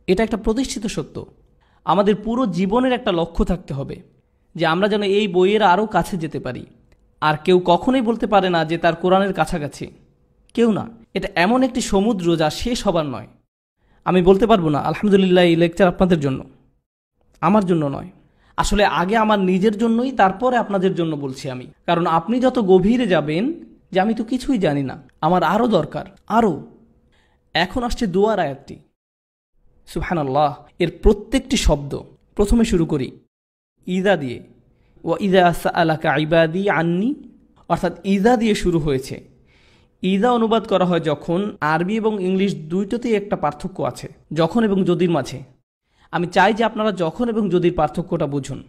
এটা একটা প্রতিষ্ঠিত সত্য। আমাদের পুরো জীবনের একটা লক্ষ্য থাকতে হবে যে আমরা যেন এই বইয়ের আরও কাছে যেতে পারি। আর কেউ কখনোই বলতে পারে না যে তার কোরআনের কাছাকাছি, কেউ না। এটা এমন একটি সমুদ্র যা শেষ হবার নয়। আমি বলতে পারবো না আলহামদুলিল্লাহ এই লেকচার আপনাদের জন্য, আমার জন্য নয়। আসলে আগে আমার নিজের জন্যই, তারপরে আপনাদের জন্য বলছি আমি। কারণ আপনি যত গভীরে যাবেন যে আমি তো কিছুই জানি না, আমার আরও দরকার, আরও। এখন আসছে দুয়ার আয়াতটি, সুবহানাল্লাহ। এর প্রত্যেকটি শব্দ, প্রথমে শুরু করি ইদা দিয়ে, ওয়া ইদা সাআলাকা ইবাদি আন্নি, অর্থাৎ ইদা দিয়ে শুরু হয়েছে। ইদা অনুবাদ করা হয় যখন। আরবি এবং ইংলিশ দুইটাতেই একটা পার্থক্য আছে, যখন এবং যদির মাঝে। আমি চাই যে আপনারা যখন এবং যদির পার্থক্যটা বুঝুন।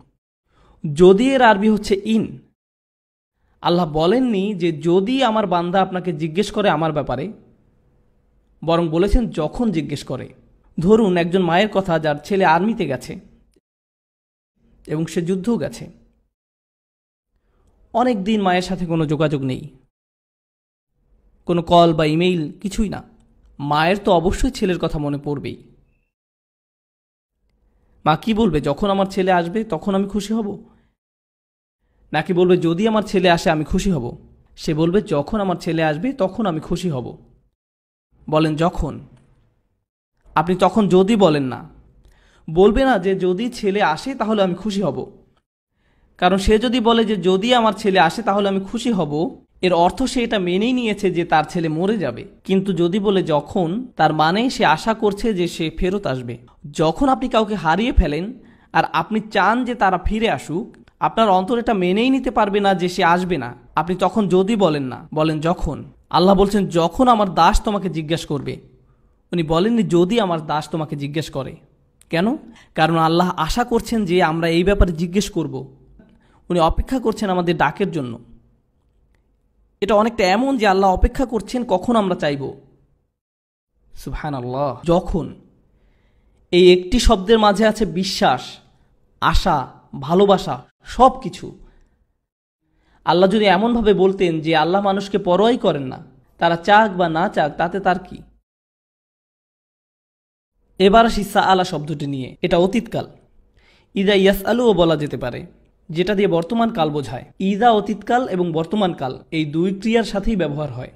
যদি এর আরবি হচ্ছে ইন। আল্লাহ বলেননি যে যদি আমার বান্দা আপনাকে জিজ্ঞেস করে আমার ব্যাপারে, বরং বলেছেন যখন জিজ্ঞেস করে। ধরুন একজন মায়ের কথা যার ছেলে আর্মিতে গেছে এবং সে যুদ্ধও গেছে, অনেক দিন মায়ের সাথে কোনো যোগাযোগ নেই, কোনো কল বা ইমেইল কিছুই না। মায়ের তো অবশ্যই ছেলের কথা মনে পড়বেই। মা কি বলবে, যখন আমার ছেলে আসবে তখন আমি খুশি হব? নাকি বলবে যদি আমার ছেলে আসে আমি খুশি হব? সে বলবে যখন আমার ছেলে আসবে তখন আমি খুশি হব। বলেন যখন। আপনি তখন যদি বলেন না, বলবে না যে যদি ছেলে আসে তাহলে আমি খুশি হব। কারণ সে যদি বলে যে যদি আমার ছেলে আসে তাহলে আমি খুশি হব, এর অর্থ সে এটা মেনেই নিয়েছে যে তার ছেলে মরে যাবে। কিন্তু যদি বলে যখন, তার মানে সে আশা করছে যে সে ফেরত আসবে। যখন আপনি কাউকে হারিয়ে ফেলেন আর আপনি চান যে তারা ফিরে আসুক, আপনার অন্তর এটা মেনেই নিতে পারবে না যে সে আসবে না। আপনি তখন যদি বলেন না, বলেন যখন। আল্লাহ বলছেন যখন আমার দাস তোমাকে জিজ্ঞাসা করবে। উনি বলেননি যদি আমার দাস তোমাকে জিজ্ঞেস করে। কেন? কারণ আল্লাহ আশা করছেন যে আমরা এই ব্যাপারে জিজ্ঞেস করব। উনি অপেক্ষা করছেন আমাদের ডাকের জন্য। এটা অনেকটা এমন যে আল্লাহ অপেক্ষা করছেন কখন আমরা চাইব। সুবহানাল্লাহ। যখন, এই একটি শব্দের মাঝে আছে বিশ্বাস, আশা, ভালোবাসা, সব কিছু। আল্লাহ যদি এমনভাবে বলতেন যে আল্লাহ মানুষকে পরোয়াই করেন না, তারা চাক বা না চাক তাতে তার কি। এবার আসি সাআলা শব্দটি নিয়ে। এটা অতীতকাল। ইদা ইয়াসআলুও বলা যেতে পারে, যেটা দিয়ে বর্তমান কাল বোঝায়। ইদা অতীতকাল এবং বর্তমান কাল এই দুই ক্রিয়ার সাথেই ব্যবহার হয়।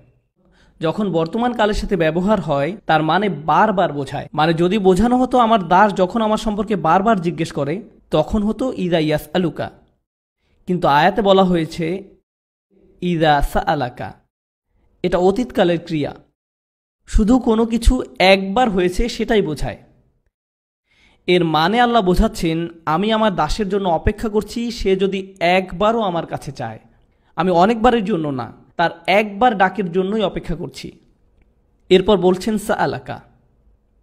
যখন বর্তমান কালের সাথে ব্যবহার হয় তার মানে বারবার বোঝায়। মানে যদি বোঝানো হতো আমার দাস যখন আমার সম্পর্কে বারবার জিজ্ঞেস করে, তখন হতো ইদা ইয়াসআলুকা। কিন্তু আয়াতে বলা হয়েছে ইদা সাআলাকা। এটা অতীতকালের ক্রিয়া, শুধু কোনো কিছু একবার হয়েছে সেটাই বোঝায়। এর মানে আল্লাহ বোঝাচ্ছেন আমি আমার দাসের জন্য অপেক্ষা করছি, সে যদি একবারও আমার কাছে চায়। আমি অনেকবারের জন্য না, তার একবার ডাকের জন্যই অপেক্ষা করছি। এরপর বলছেন সাআলাকা,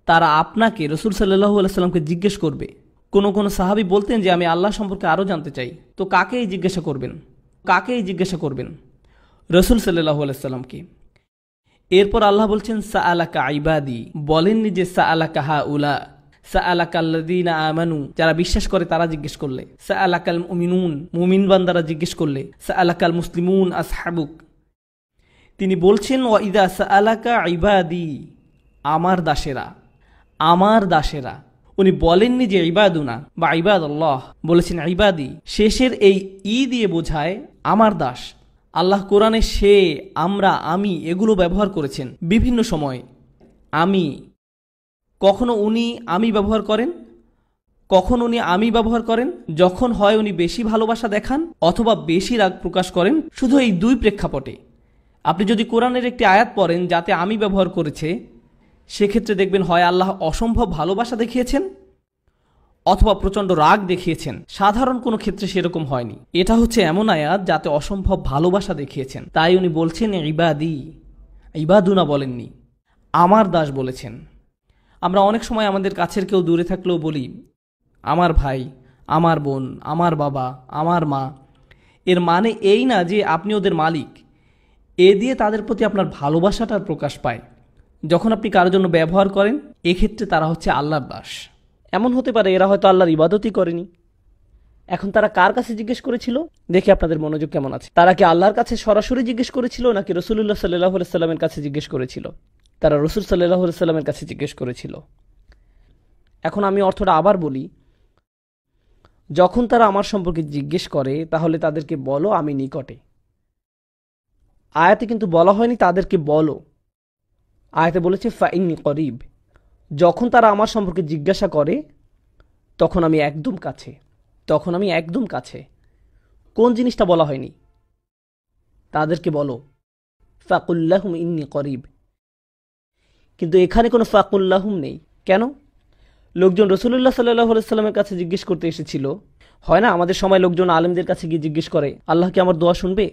তারা আপনাকে, রাসূল সাল্লাল্লাহু আলাইহি সাল্লামকে জিজ্ঞেস করবে। কোনো সাহাবী বলতেন যে আমি আল্লাহ সম্পর্কে আরও জানতে চাই। তো কাকেই জিজ্ঞাসা করবেন? কাকেই জিজ্ঞাসা করবেন? রাসূল সাল্লাল্লাহু আলাইহি সাল্লামকে। এরপর আল্লাহ বলছেন সাআলাকা ইবাদি, বলেননি যে সাআলাকা হাউলা, সাআলাকাল্লাযীনা আমানু, যারা বিশ্বাস করে তারা জিজ্ঞেস করলে, সাআলাকাল মুমিনুন, মুমিন বান্দারা জিজ্ঞেস করলে, সাআলাকাল মুসলিমুন আসহাবুক। তিনি বলছেন ওয়া ইদা সাআলাকা ইবাদি, আমার দাসেরা, আমার দাসেরা। উনি বলেননি যে ইবাদুনা বা ইবাদাল্লাহ, বলেছেন ইবাদি। শেষের এই ই দিয়ে বোঝায় আমার দাস। আল্লাহ কোরআনে সে, আমরা, আমি এগুলো ব্যবহার করেছেন বিভিন্ন সময়। আমি, কখনো উনি আমি ব্যবহার করেন, কখন উনি আমি ব্যবহার করেন যখন হয় উনি বেশি ভালোবাসা দেখান অথবা বেশি রাগ প্রকাশ করেন। শুধু এই দুই প্রেক্ষাপটে। আপনি যদি কোরআনের একটি আয়াত পড়েন যাতে আমি ব্যবহার করেছে, সেক্ষেত্রে দেখবেন হয় আল্লাহ অসম্ভব ভালোবাসা দেখিয়েছেন অথবা প্রচণ্ড রাগ দেখিয়েছেন। সাধারণ কোনো ক্ষেত্রে সেরকম হয়নি। এটা হচ্ছে এমন আয়াত যাতে অসম্ভব ভালোবাসা দেখিয়েছেন। তাই উনি বলছেন ইবাদি, ইবাদুনা বলেননি, আমার দাস বলেছেন। আমরা অনেক সময় আমাদের কাছের কেউ দূরে থাকলেও বলি আমার ভাই, আমার বোন, আমার বাবা, আমার মা। এর মানে এই না যে আপনি ওদের মালিক। এ দিয়ে তাদের প্রতি আপনার ভালোবাসাটার প্রকাশ পায়। যখন আপনি কারোর জন্য ব্যবহার করেন, এক্ষেত্রে তারা হচ্ছে আল্লাহর দাস। এমন হতে পারে এরা হয়তো আল্লাহর ইবাদতই করেনি। এখন তারা কার কাছে জিজ্ঞেস করেছিল? দেখি আপনাদের মনোযোগ কেমন আছে। তারা কি আল্লাহর কাছে সরাসরি জিজ্ঞেস করেছিল, নাকি রাসূলুল্লাহ সাল্লাল্লাহু আলাইহি সাল্লামের কাছে জিজ্ঞেস করেছিল? তারা রাসূল সাল্লাল্লাহু আলাইহি সাল্লামের কাছে জিজ্ঞেস করেছিল। এখন আমি অর্থটা আবার বলি, যখন তারা আমার সম্পর্কে জিজ্ঞেস করে তাহলে তাদেরকে বলো আমি নিকটে। আয়াতে কিন্তু বলা হয়নি তাদেরকে বলো, আয়াতে বলেছে ফাইন্নী করিব। যখন তারা আমার সম্পর্কে জিজ্ঞাসা করে তখন আমি একদম কাছে, তখন আমি একদম কাছে। কোন জিনিসটা বলা হয়নি? তাদেরকে বলো ফাকুল্লাহুম ইন্নী করিব। কিন্তু এখানে কোনো ফাকুল্লাহুম নেই। কেন? লোকজন রাসূলুল্লাহ সাল্লাল্লাহু আলাইহি সাল্লামের কাছে জিজ্ঞেস করতে এসেছিল। হয় না আমাদের সময় লোকজন আলেমদের কাছে গিয়ে জিজ্ঞেস করে, আল্লাহ কি আমার দোয়া শুনবে?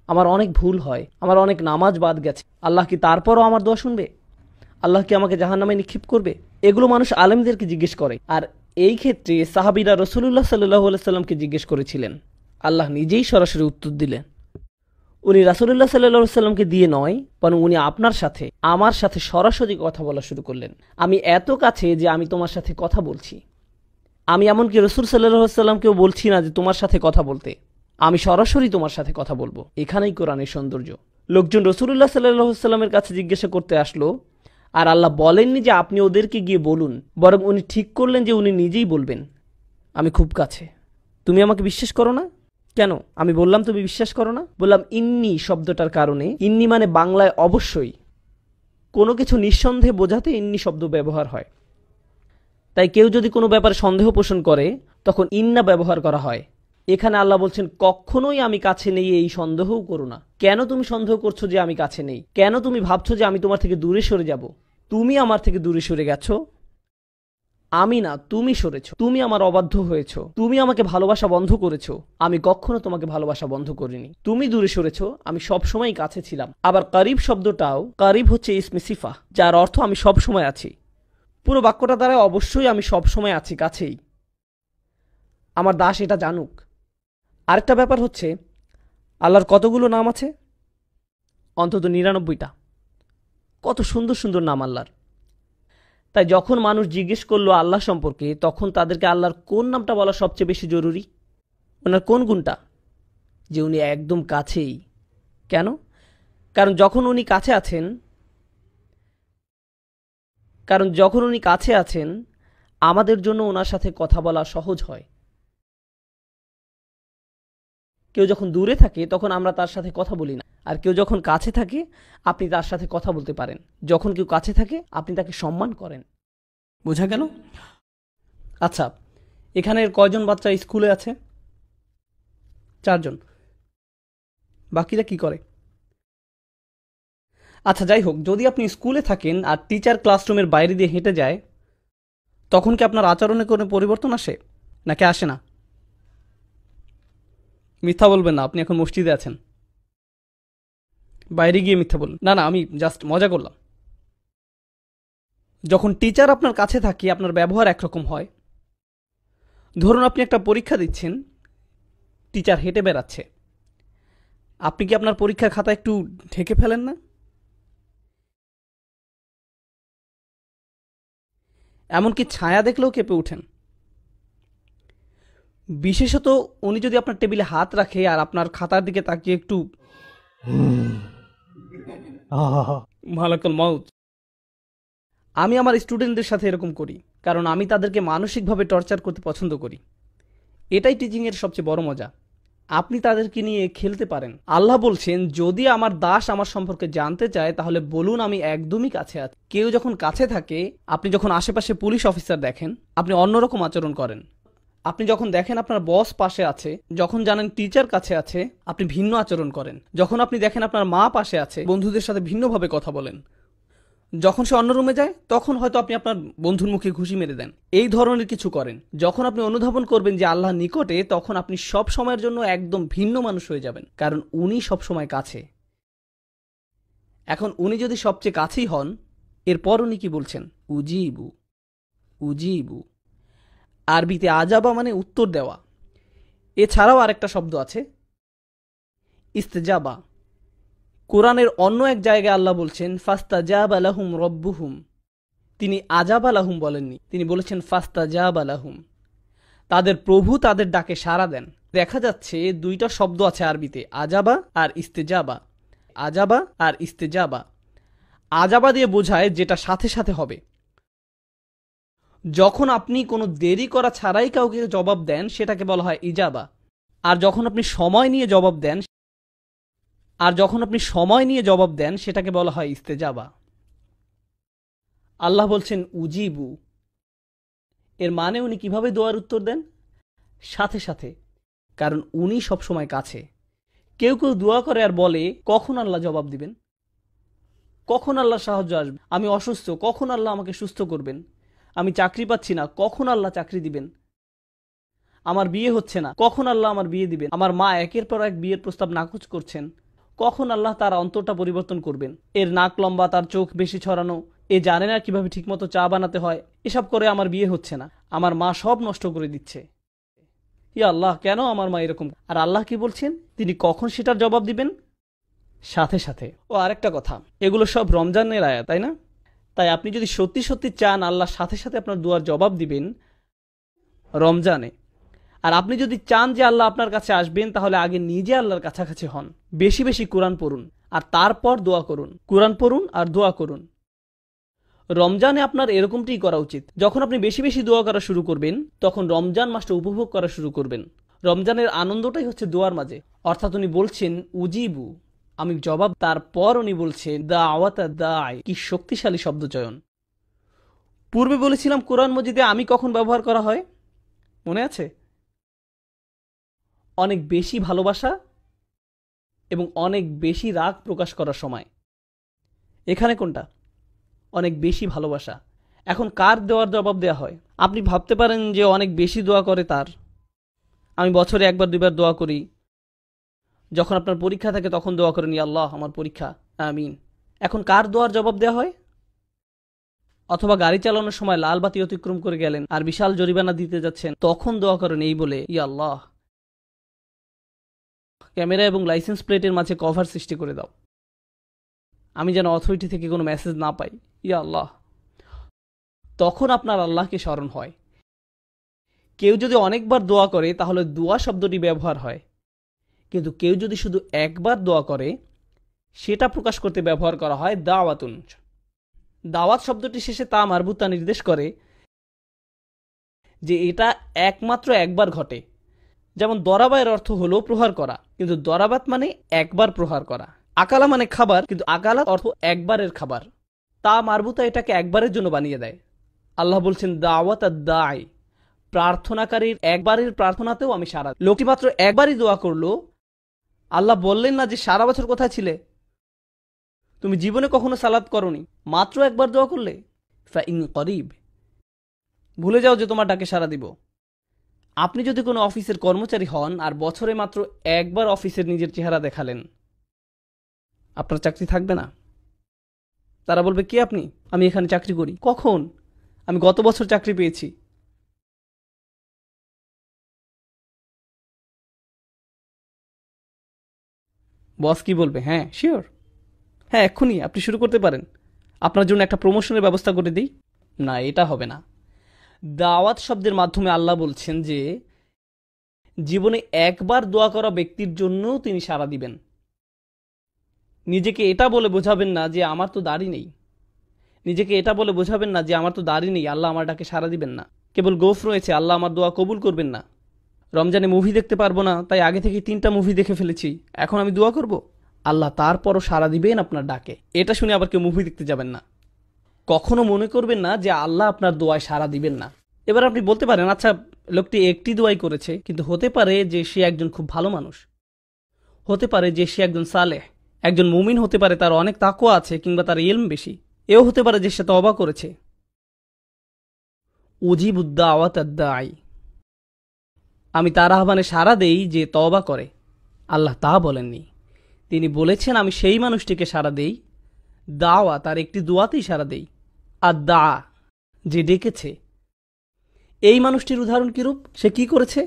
আমার অনেক ভুল হয়, আমার অনেক নামাজ বাদ গেছে, আল্লাহ কি তারপরও আমার দোয়া শুনবে? আল্লাহ কি আমাকে জাহান্নামে নিক্ষেপ করবে? এগুলো মানুষ আলেমদেরকে জিজ্ঞেস করে। আর এই ক্ষেত্রে সাহাবীরা রাসূলুল্লাহ সাল্লাল্লাহু আলাইহি সাল্লামকে জিজ্ঞেস করেছিলেন। আল্লাহ নিজেই সরাসরি উত্তর দিলেন। উনি রাসূলুল্লাহ সাল্লাল্লাহু আলাইহি সাল্লামকে দিয়ে নয়, বরং উনি আপনার সাথে, আমার সাথে সরাসরি কথা বলা শুরু করলেন। আমি এত কাছে যে আমি তোমার সাথে কথা বলছি। আমি এমনকি রাসূল সাল্লাল্লাহু আলাইহি সাল্লামকেও বলছি না যে তোমার সাথে কথা বলতে, আমি সরাসরি তোমার সাথে কথা বলবো। এখানেই কোরআনের সৌন্দর্য। লোকজন রাসূলুল্লাহ সাল্লাল্লাহু আলাইহি সাল্লামের কাছে জিজ্ঞাসা করতে আসলো, আর আল্লাহ বলেননি যে আপনি ওদেরকে গিয়ে বলুন, বরং উনি ঠিক করলেন যে উনি নিজেই বলবেন আমি খুব কাছে। তুমি আমাকে বিশ্বাস করো না কেন? আমি বললাম তুমি বিশ্বাস করো না? বললাম ইন্নি শব্দটার কারণে। ইন্নি মানে বাংলায় অবশ্যই, কোনো কিছু নিঃসন্দেহে বোঝাতে ইন্নি শব্দ ব্যবহার হয়। তাই কেউ যদি কোনো ব্যাপারে সন্দেহ পোষণ করে তখন ইন্না ব্যবহার করা হয়। এখানে আল্লাহ বলছেন কখনোই আমি কাছে নেই এই সন্দেহও করো না। কেন তুমি সন্দেহ করছো যে আমি কাছে নেই? কেন তুমি ভাবছো যে আমি তোমার থেকে দূরে সরে যাব? তুমি আমার থেকে দূরে সরে গেছো, আমি না, তুমি সরেছো। তুমি আমার অবাধ্য হয়েছো, তুমি আমাকে ভালোবাসা বন্ধ করেছো। আমি কখনো তোমাকে ভালোবাসা বন্ধ করিনি। তুমি দূরে সরেছো, আমি সবসময় কাছে ছিলাম। আবার কারিব শব্দটাও, কারিব হচ্ছে ইসমে সিফা, যার অর্থ আমি সবসময় আছি। পুরো বাক্যটা দ্বারা অবশ্যই আমি সবসময় আছি, কাছেই। আমার দাস এটা জানুক। আরেকটা ব্যাপার হচ্ছে, আল্লাহর কতগুলো নাম আছে? অন্তত ৯৯টা। কত সুন্দর সুন্দর নাম আল্লাহর। তাই যখন মানুষ জিজ্ঞেস করলো আল্লাহ সম্পর্কে, তখন তাদেরকে আল্লাহর কোন নামটা বলা সবচেয়ে বেশি জরুরি? ওনার কোন গুণটা? যে উনি একদম কাছেই। কেন? কারণ যখন উনি কাছে আছেন আমাদের জন্য ওনার সাথে কথা বলা সহজ হয়। কেউ যখন দূরে থাকে তখন আমরা তার সাথে কথা বলি না, আর কেউ যখন কাছে থাকে আপনি তার সাথে কথা বলতে পারেন। যখন কেউ কাছে থাকে আপনি তাকে সম্মান করেন। বোঝা গেল? আচ্ছা, এখানের কয়জন বাচ্চা স্কুলে আছে? 4 জন। বাকিরা কি করে? আচ্ছা যাই হোক, যদি আপনি স্কুলে থাকেন আর টিচার ক্লাসরুমের বাইরে দিয়ে হেঁটে যায়, তখন কি আপনার আচরণে কোনো পরিবর্তন আসে নাকি আসে না? মিথ্যা বলবেন না, আপনি এখন মসজিদে আছেন। বাইরে গিয়ে মিথ্যা বলুন। না না, আমি জাস্ট মজা করলাম। যখন টিচার আপনার কাছে থাকে আপনার ব্যবহার একরকম হয়। ধরুন আপনি একটা পরীক্ষা দিচ্ছেন, টিচার হেঁটে বেড়াচ্ছে, আপনি কি আপনার পরীক্ষার খাতা একটু ঢেকে ফেলেন না? এমনকি ছায়া দেখলেও কেঁপে ওঠেন। বিশেষত উনি যদি আপনার টেবিলে হাত রাখে আর আপনার খাতার দিকে তাকিয়ে একটু মালাকুল মাউত। আমি আমার স্টুডেন্টদের সাথে এরকম করি, কারণ আমি তাদেরকে মানসিকভাবে টর্চার করতে পছন্দ করি। এটাই টিচিংয়ের সবচেয়ে বড় মজা। আপনি তাদেরকে নিয়ে খেলতে পারেন। আল্লাহ বলছেন যদি আমার দাস আমার সম্পর্কে জানতে চায় তাহলে বলুন আমি একদমই কাছে আছি। কেউ যখন কাছে থাকে, আপনি যখন আশেপাশে পুলিশ অফিসার দেখেন আপনি অন্যরকম আচরণ করেন। আপনি যখন দেখেন আপনার বস পাশে আছে, যখন জানেন টিচার কাছে আছে, আপনি ভিন্ন আচরণ করেন। যখন আপনি দেখেন আপনার মা পাশে আছে, বন্ধুদের সাথে ভিন্নভাবে কথা বলেন। যখন সে অন্য রুমে যায় তখন হয়তো আপনি আপনার বন্ধুর মুখে ঘুষি মেরে দেন। এই ধরনের কিছু করেন। যখন আপনি অনুধাবন করবেন যে আল্লাহ নিকটে, তখন আপনি সব সময়ের জন্য একদম ভিন্ন মানুষ হয়ে যাবেন, কারণ উনি সব সময় কাছে। এখন উনি যদি সবচেয়ে কাছেই হন, এরপর উনি কি বলছেন? উজিবু। উজিবু আরবিতে আজাবা মানে উত্তর দেওয়া। এছাড়াও আরেকটা শব্দ আছে ইস্তেজাবা, কোরআনের অন্য এক জায়গায় আল্লাহ বলছেন ফাস্তাজাবা লাহুম রব্বুহুম, তিনি আজাবা লাহুম বলেননি, তিনি বলেছেন ফাস্তাজাবা লাহুম, তাদের প্রভু তাদের ডাকে সাড়া দেন। দেখা যাচ্ছে দুইটা শব্দ আছে আরবিতে, আজাবা আর ইস্তেজাবা। আজাবা আর ইস্তেজাবা। আজাবা দিয়ে বোঝায় যেটা সাথে সাথে হবে। যখন আপনি কোনো দেরি করা ছাড়াই কাউকে জবাব দেন সেটাকে বলা হয় ইজাবা। আর যখন আপনি সময় নিয়ে জবাব দেন সেটাকে বলা হয় ইস্তেজাবা। আল্লাহ বলছেন উজিবু, এর মানে উনি কিভাবে দোয়ার উত্তর দেন? সাথে সাথে, কারণ উনি সবসময় কাছে। কেউ কেউ দোয়া করে আর বলে কখন আল্লাহ জবাব দিবেন, কখন আল্লাহ সাহায্য আসবে, আমি অসুস্থ, কখন আল্লাহ আমাকে সুস্থ করবেন, আমি চাকরি পাচ্ছি না, কখন আল্লাহ চাকরি দিবেন, আমার বিয়ে হচ্ছে না, কখন আল্লাহ আমার বিয়ে দিবেন, আমার মা একের পর এক বিয়ের প্রস্তাব নাকচ করছেন, কখন আল্লাহ তার অন্তরটা পরিবর্তন করবেন, এর নাক লম্বা, তার চোখ বেশি ছড়ানো, এ জানে না কিভাবে ঠিকমতো চা বানাতে হয়, এসব করে আমার বিয়ে হচ্ছে না, আমার মা সব নষ্ট করে দিচ্ছে, ইয়া আল্লাহ কেন আমার মা এরকম। আর আল্লাহ কি বলছেন? তিনি কখন সেটার জবাব দিবেন? সাথে সাথে। ও আরেকটা কথা, এগুলো সব রমজানের আয়াত, তাই না? তাই আপনি যদি সত্যি সত্যি চান আল্লাহ সাথে সাথে আপনার দুয়ার জবাব দিবেন রমজানে, আর আপনি যদি চান যে আল্লাহ আপনার কাছে আসবেন, তাহলে আগে নিজে আল্লাহর কাছাকাছি হন, বেশি বেশি কোরআন পড়ুন আর তারপর দোয়া করুন। কোরআন পড়ুন আর দোয়া করুন। রমজানে আপনার এরকমটাই করা উচিত। যখন আপনি বেশি বেশি দোয়া করা শুরু করবেন, তখন রমজান মাসটা উপভোগ করা শুরু করবেন। রমজানের আনন্দটাই হচ্ছে দোয়ার মাঝে। অর্থাৎ উনি বলছেন উজিবু, আমি জবাব, তারপর উনি বলছেন দাওয়াতা দাই। কি শক্তিশালী শব্দ চয়ন। পূর্বে বলেছিলাম কোরআন মজিদে আমি কখন ব্যবহার করা হয়, মনে আছে? অনেক বেশি ভালোবাসা এবং অনেক বেশি রাগ প্রকাশ করার সময়। এখানে কোনটা? অনেক বেশি ভালোবাসা। এখন কার দেওয়ার জবাব দেওয়া হয়? আপনি ভাবতে পারেন যে অনেক বেশি দোয়া করে তার। আমি বছরে একবার দুইবার দোয়া করি। যখন আপনার পরীক্ষা থাকে তখন দোয়া করেন ইয়া আল্লাহ আমার পরীক্ষা, আমিন। এখন কার দোয়ার জবাব দেওয়া হয়? অথবা গাড়ি চালানোর সময় লাল বাতি অতিক্রম করে গেলেন আর বিশাল জরিমানা দিতে যাচ্ছেন, তখন দোয়া করেন এই বলে ইয়া আল্লাহ ক্যামেরা এবং লাইসেন্স প্লেটের মাঝে কভার সৃষ্টি করে দাও, আমি যেন অথরিটি থেকে কোনো মেসেজ না পাই, ইয়া আল্লাহ। তখন আপনার আল্লাহকে স্মরণ হয়। কেউ যদি অনেকবার দোয়া করে তাহলে দোয়া শব্দটি ব্যবহার হয়, কিন্তু কেউ যদি শুধু একবার দোয়া করে সেটা প্রকাশ করতে ব্যবহার করা হয় দাওয়াতুন। দাওয়াত শব্দটি শেষে তা মারবুতা নির্দেশ করে যে এটা একমাত্র একবার ঘটে। যেমন দরাবায়ের অর্থ হলো প্রহার করা, কিন্তু দরাবাত মানে একবার প্রহার করা। আকালা মানে খাবার, কিন্তু আকালা অর্থ একবারের খাবার। তা মারবুতা এটাকে একবারের জন্য বানিয়ে দেয়। আল্লাহ বলছেন দাওয়াত দাই, প্রার্থনাকারীর একবারের প্রার্থনাতেও আমি সাড়া। লোকটি মাত্র একবারই দোয়া করলো, আল্লাহ বললেন না যে সারা বছর কোথায় ছিলে, তুমি জীবনে কখনো সালাত করনি, মাত্র একবার দোয়া করলে ফাইন করিব, ভুলে যাও যে তোমার ডাকে সাড়া দিব। আপনি যদি কোনো অফিসের কর্মচারী হন আর বছরে মাত্র একবার অফিসের নিজের চেহারা দেখালেন, আপনার চাকরি থাকবে না। তারা বলবে কে আপনি? আমি এখানে চাকরি করি। কখন? আমি গত বছর চাকরি পেয়েছি। বস কি বলবে? হ্যাঁ শিওর, হ্যাঁ এক্ষুনি আপনি শুরু করতে পারেন, আপনার জন্য একটা প্রমোশনের ব্যবস্থা করে দিই। না, এটা হবে না। দাওয়াত শব্দের মাধ্যমে আল্লাহ বলছেন যে জীবনে একবার দোয়া করা ব্যক্তির জন্যও তিনি সাড়া দিবেন। নিজেকে এটা বলে বোঝাবেন না যে আমার তো দাড়ি নেই, নিজেকে এটা বলে বোঝাবেন না যে আমার তো দাড়ি নেই, আল্লাহ আমার ডাকে সাড়া দিবেন না। কেবল গোফ রয়েছে, আল্লাহ আমার দোয়া কবুল করবেন না। রমজানে মুভি দেখতে পারবো না, তাই আগে থেকে 3টা মুভি দেখে ফেলেছি, এখন আমি দোয়া করব। আল্লাহ তারপরও সাড়া দিবেন আপনার ডাকে। এটা শুনে আবার কেউ মুভি দেখতে যাবেন না। কখনো মনে করবেন না যে আল্লাহ আপনার দোয়ায় সাড়া দিবেন না। এবার আপনি বলতে পারেন আচ্ছা লোকটি একটি দোয়াই করেছে, কিন্তু হতে পারে যে সে একজন খুব ভালো মানুষ, হতে পারে যে সে একজন সালেহ, একজন মুমিন হতে পারে, তার অনেক তাকওয়া আছে কিংবা তার ইলম বেশি। এও হতে পারে যে সে তওবা করেছে। উজিবুদ্দাওয়াত আদ-দাঈ, আমি তার আহ্বানে সাড়া দেই যে তওবা করে। আল্লাহ তা বলেননি, তিনি বলেছেন আমি সেই মানুষটিকে সাড়া দেই, দাওয়া তার একটি দোয়াতেই সাড়া দেই। আর দা, যে ডেকেছে। এই মানুষটির উদাহরণ কিরূপ? সে কি করেছে?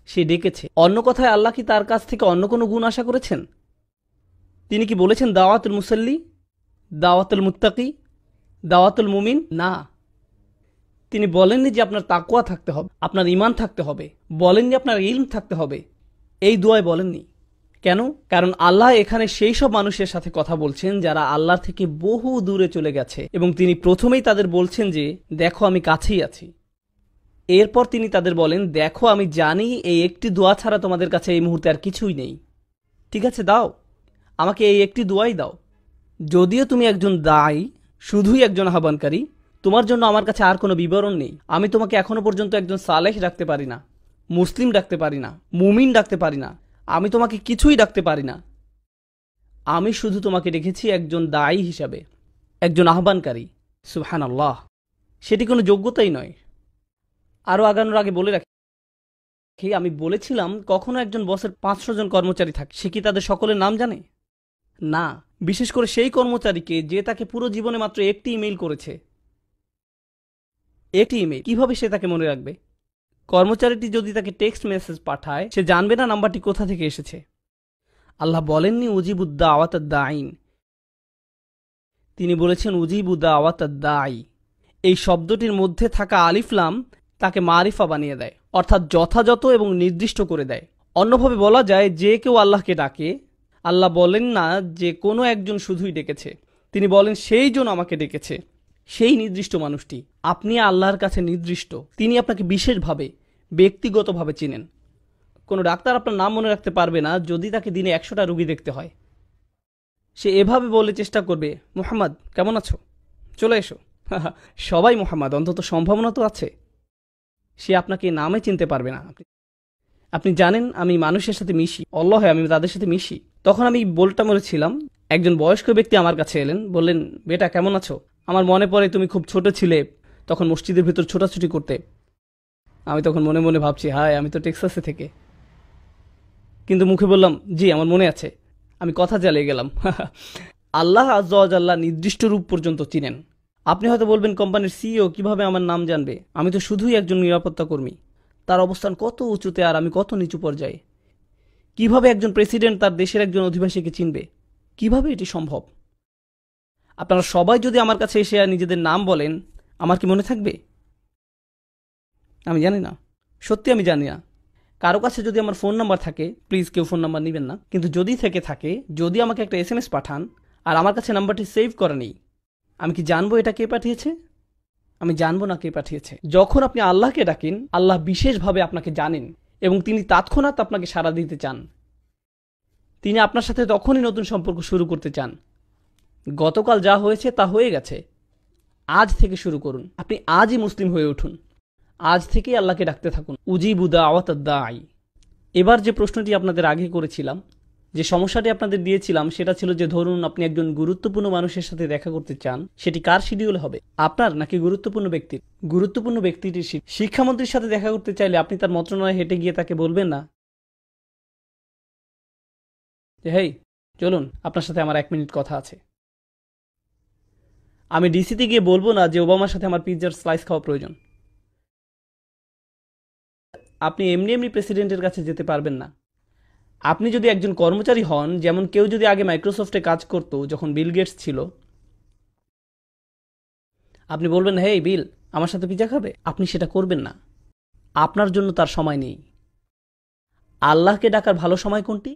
সে ডেকেছে। অন্য কথায় আল্লাহ কি তার কাছ থেকে অন্য কোনো গুণ আশা করেছেন? তিনি কি বলেছেন দাওয়াতুল মুসাল্লি, দাওয়াতুল মুত্তাকি, দাওয়াতুল মুমিন? না। তিনি বলেননি যে আপনার তাকওয়া থাকতে হবে, আপনার ঈমান থাকতে হবে, বলেননি আপনার ইলম থাকতে হবে। এই দোয়ায় বলেননি। কেন? কারণ আল্লাহ এখানে সেই সব মানুষের সাথে কথা বলছেন যারা আল্লাহর থেকে বহু দূরে চলে গেছে, এবং তিনি প্রথমেই তাদের বলছেন যে দেখো আমি কাছেই আছি। এরপর তিনি তাদের বলেন দেখো আমি জানি এই একটি দোয়া ছাড়া তোমাদের কাছে এই মুহূর্তে আর কিছুই নেই। ঠিক আছে, দাও আমাকে এই একটি দোয়াই দাও। যদিও তুমি একজন দায়ী, শুধুই একজন আহ্বানকারী, তোমার জন্য আমার কাছে আর কোনো বিবরণ নেই। আমি তোমাকে এখনো পর্যন্ত একজন সালেহ ডাকতে পারি না, মুসলিম ডাকতে পারি না, মুমিন ডাকতে পারি না, আমি তোমাকে কিছুই ডাকতে পারি না। আমি শুধু তোমাকে ডেকেছি একজন দায়ী হিসাবে, একজন আহ্বানকারী। সুবহানাল্লাহ, সেটি কোনো যোগ্যতাই নয়। আরও আগানোর আগে বলে রাখি, আমি বলেছিলাম কখনো একজন বসের 500 জন কর্মচারী থাকে, সে কি তাদের সকলের নাম জানে? না, বিশেষ করে সেই কর্মচারীকে যে তাকে পুরো জীবনে মাত্র একটি ইমেইল করেছে। একটি ইমেইল কিভাবে সে তাকে মনে রাখবে? কর্মচারীটি যদি তাকে টেক্সট মেসেজ পাঠায়, সে জানবে না নাম্বারটি কোথা থেকে এসেছে। আল্লাহ বলেননি উজিবুদ্দা আওয়াতাদ্দাইন, তিনি বলেছেন উজিবুদ্দা আওয়াতাদ্দাই। এই শব্দটির মধ্যে থাকা আলিফলাম তাকে মারিফা বানিয়ে দেয়, অর্থাৎ যথাযথ এবং নির্দিষ্ট করে দেয়। অন্যভাবে বলা যায়, যে কেউ আল্লাহকে ডাকে, আল্লাহ বলেন না যে কোনো একজন শুধুই ডেকেছে, তিনি বলেন সেই জন আমাকে ডেকেছে, সেই নির্দিষ্ট মানুষটি। আপনি আল্লাহর কাছে নির্দিষ্ট, তিনি আপনাকে বিশেষভাবে ব্যক্তিগতভাবে চিনেন। কোনো ডাক্তার আপনার নাম মনে রাখতে পারবে না যদি তাকে দিনে 100টা রোগী দেখতে হয়। সে এভাবে বলে চেষ্টা করবে, মুহাম্মদ কেমন আছো, চলে এসো। সবাই মুহাম্মদ, অন্তত সম্ভাবনা তো আছে। সে আপনাকে নামে চিনতে পারবে না। আপনি জানেন আমি মানুষের সাথে মিশি, আল্লাহ আমি তাদের সাথে মিশি। তখন আমি বলটা মরেছিলাম, একজন বয়স্ক ব্যক্তি আমার কাছে এলেন, বললেন বেটা কেমন আছো? আমার মনে পড়ে তুমি খুব ছোট ছিলে, তখন মসজিদের ভিতর ছোটাছুটি করতে। আমি তখন মনে মনে ভাবছি, হায় আমি তো টেক্সাসে থেকে, কিন্তু মুখে বললাম জি আমার মনে আছে। আমি কথা চালিয়ে গেলাম। আল্লাহ আজ্জা ওয়া জাল্লা নির্দিষ্ট রূপ পর্যন্ত চিনেন। আপনি হয়তো বলবেন কোম্পানির সিইও কিভাবে আমার নাম জানবে? আমি তো শুধুই একজন নিরাপত্তা কর্মী। তার অবস্থান কত উঁচুতে আর আমি কত নিচু পর্যায়ে। কিভাবে একজন প্রেসিডেন্ট তার দেশের একজন অধিবাসীকে চিনবে? কিভাবে এটি সম্ভব? আপনারা সবাই যদি আমার কাছে এসে নিজেদের নাম বলেন, আমার কি মনে থাকবে? আমি জানি না, সত্যি আমি জানি না। কারো কাছে যদি আমার ফোন নাম্বার থাকে, প্লিজ কেউ ফোন নাম্বার নেবেন না, কিন্তু যদি থেকে থাকে, যদি আমাকে একটা SMS পাঠান আর আমার কাছে নাম্বারটি সেভ করা নেই, আমি কি জানবো এটা কে পাঠিয়েছে? আমি জানবো না কে পাঠিয়েছে। যখন আপনি আল্লাহকে ডাকেন, আল্লাহ বিশেষভাবে আপনাকে জানেন এবং তিনি তৎক্ষণাৎ আপনাকে সাড়া দিতে চান। তিনি আপনার সাথে তখনই নতুন সম্পর্ক শুরু করতে চান। গতকাল যা হয়েছে তা হয়ে গেছে, আজ থেকে শুরু করুন। আপনি আজই মুসলিম হয়ে উঠুন, আজ থেকেই আল্লাহকে ডাকতে থাকুন। উজিবু দাওয়াতাদ-দাঈ। এবার যে প্রশ্নটি আপনাদের আগে করেছিলাম, যে সমস্যাটি আপনাদের দিয়েছিলাম, সেটা ছিল যে ধরুন আপনি একজন গুরুত্বপূর্ণ মানুষের সাথে দেখা করতে চান, সেটি কার শিডিউল হবে, আপনার নাকি গুরুত্বপূর্ণ ব্যক্তির? গুরুত্বপূর্ণ ব্যক্তিটির। শিক্ষামন্ত্রীর সাথে দেখা করতে চাইলে আপনি তার মন্ত্রণালয়ে হেঁটে গিয়ে তাকে বলবেন না যে হেই চলুন আপনার সাথে আমার 1 মিনিট কথা আছে। আমি ডিসিতে গিয়ে বলবো না যে ওবামার সাথে আমার পিৎজার স্লাইস খাওয়া প্রয়োজন। আপনি এমনি এমনি প্রেসিডেন্টের কাছে যেতে পারবেন না। আপনি যদি একজন কর্মচারী হন, যেমন কেউ যদি আগে মাইক্রোসফটে কাজ করতো যখন বিল গেটস ছিল, আপনি বলবেন হেই বিল আমার সাথে পিৎজা খাবে? আপনি সেটা করবেন না, আপনার জন্য তার সময় নেই। আল্লাহকে ডাকার ভালো সময় কোনটি?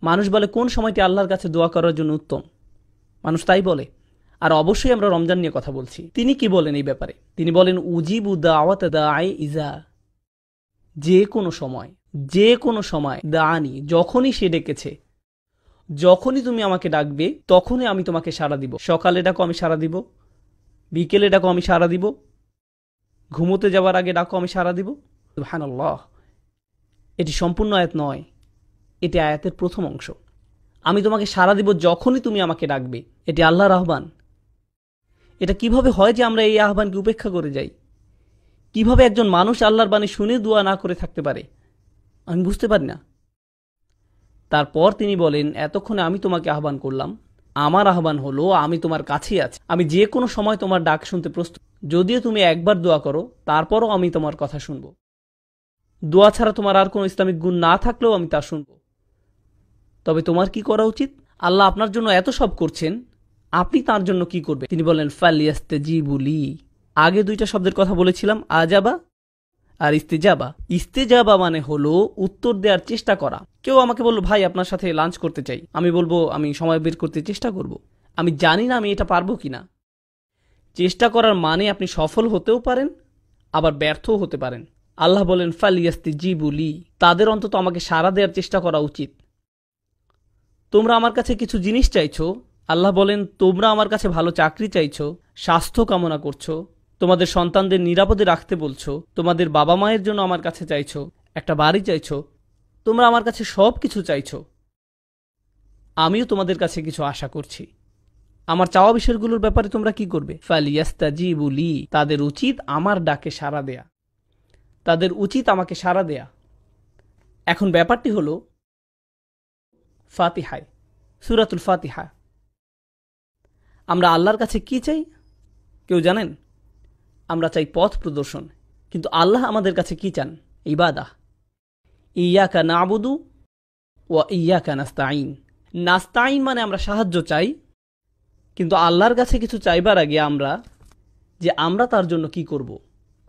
মানুষ বলে কোন সময়টি আল্লাহর কাছে দোয়া করার জন্য উত্তম, মানুষ তাই বলে। আর অবশ্যই আমরা রমজান নিয়ে কথা বলছি। তিনি কি বলেন এই ব্যাপারে? তিনি বলেন উজিবু দাওয়াতা দাঈ ইজা, যে কোনো সময়, যে কোনো সময়, দাআনি যখনই সে ডেকেছে, যখনই তুমি আমাকে ডাকবে তখনই আমি তোমাকে সাড়া দিব। সকালে ডাকো আমি সাড়া দিব, বিকেলে ডাকো আমি সাড়া দিব, ঘুমোতে যাওয়ার আগে ডাকো আমি সাড়া দিব। সুবহানাল্লাহ, এটি সম্পূর্ণ আয়াত নয়, এটি আয়াতের প্রথম অংশ। আমি তোমাকে সাড়া দিব যখনই তুমি আমাকে ডাকবে, এটি আল্লাহর আহ্বান। এটা কিভাবে হয় যে আমরা এই আহ্বানকে উপেক্ষা করে যাই? কিভাবে একজন মানুষ আল্লাহর বাণী শুনে দোয়া না করে থাকতে পারে? আমি বুঝতে পারি না। তারপর তিনি বলেন এতক্ষণে আমি তোমাকে আহ্বান করলাম, আমার আহ্বান হলো আমি তোমার কাছেই আছি, আমি যে কোনো সময় তোমার ডাক শুনতে প্রস্তুত। যদিও তুমি একবার দোয়া করো, তারপরও আমি তোমার কথা শুনবো। দোয়া ছাড়া তোমার আর কোনো ইসলামিক গুণ না থাকলেও আমি তা শুনবো। তবে তোমার কি করা উচিত? আল্লাহ আপনার জন্য এত সব করছেন, আপনি তার জন্য কি করবেন? তিনি বলেন ফালিয়াস্তাজিবু লি। আগে দুইটা শব্দের কথা বলেছিলাম, আজাবা আর ইস্তেজাবা। ইস্তেজাবা মানে হলো উত্তর দেওয়ার চেষ্টা করা। কেউ আমাকে বলল, ভাই আপনার সাথে লাঞ্চ করতে চাই, আমি বলবো আমি সময় বের করতে চেষ্টা করব। আমি জানি না আমি এটা পারবো কিনা। চেষ্টা করার মানে আপনি সফল হতেও পারেন, আবার ব্যর্থও হতে পারেন। আল্লাহ বলেন ফালিয়াস্তাজিবু লি, তাদের অন্তত আমাকে সাড়া দেওয়ার চেষ্টা করা উচিত। তোমরা আমার কাছে কিছু জিনিস চাইছো, আল্লাহ বলেন তোমরা আমার কাছে ভালো চাকরি চাইছো, স্বাস্থ্য কামনা করছো, তোমাদের সন্তানদের নিরাপদে রাখতে বলছো, তোমাদের বাবা মায়ের জন্য আমার কাছে চাইছো, একটা বাড়ি চাইছো, তোমরা আমার কাছে সব কিছু চাইছো। আমিও তোমাদের কাছে কিছু আশা করছি। আমার চাওয়া বিষয়গুলোর ব্যাপারে তোমরা কি করবে? ফালিয়াস্তাজিবু লি, তাদের উচিত আমার ডাকে সাড়া দেয়া, তাদের উচিত আমাকে সাড়া দেয়া। এখন ব্যাপারটি হলো ফাতিহায়, সূরাতুল ফাতিহা, আমরা আল্লাহর কাছে কি চাই কেউ জানেন? আমরা চাই পথ প্রদর্শন, কিন্তু আল্লাহ আমাদের কাছে কি চান? ইবাদাহ। ইয়াকা নাবুদু ওয়া ইয়াকা নাস্তাইন। নাস্তাইন মানে আমরা সাহায্য চাই, কিন্তু আল্লাহর কাছে কিছু চাইবার আগে আমরা তার জন্য কি করব।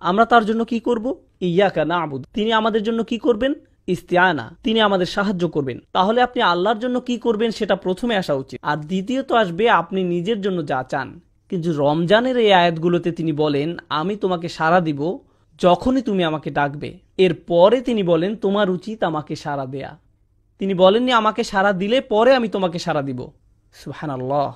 আমরা তার জন্য কি করব? ইয়াকা নাবুদ, তিনি আমাদের জন্য কি করবেন? ইস্তিআনা, তিনি আমাদের সাহায্য করবেন। তাহলে আপনি আল্লাহর জন্য কি করবেন সেটা প্রথমে আসা উচিত, আর দ্বিতীয়ত আসবে আপনি নিজের জন্য যা চান। কিন্তু রমজানের এই আয়াতগুলোতে তিনি বলেন আমি তোমাকে সাড়া দিব যখনই তুমি আমাকে ডাকবে। এরপরে তিনি বলেন তোমার উচিত আমাকে সাড়া দেয়া। তিনি বলেননি আমাকে সাড়া দিলে পরে আমি তোমাকে সাড়া দিব। সুবহানাল্লাহ।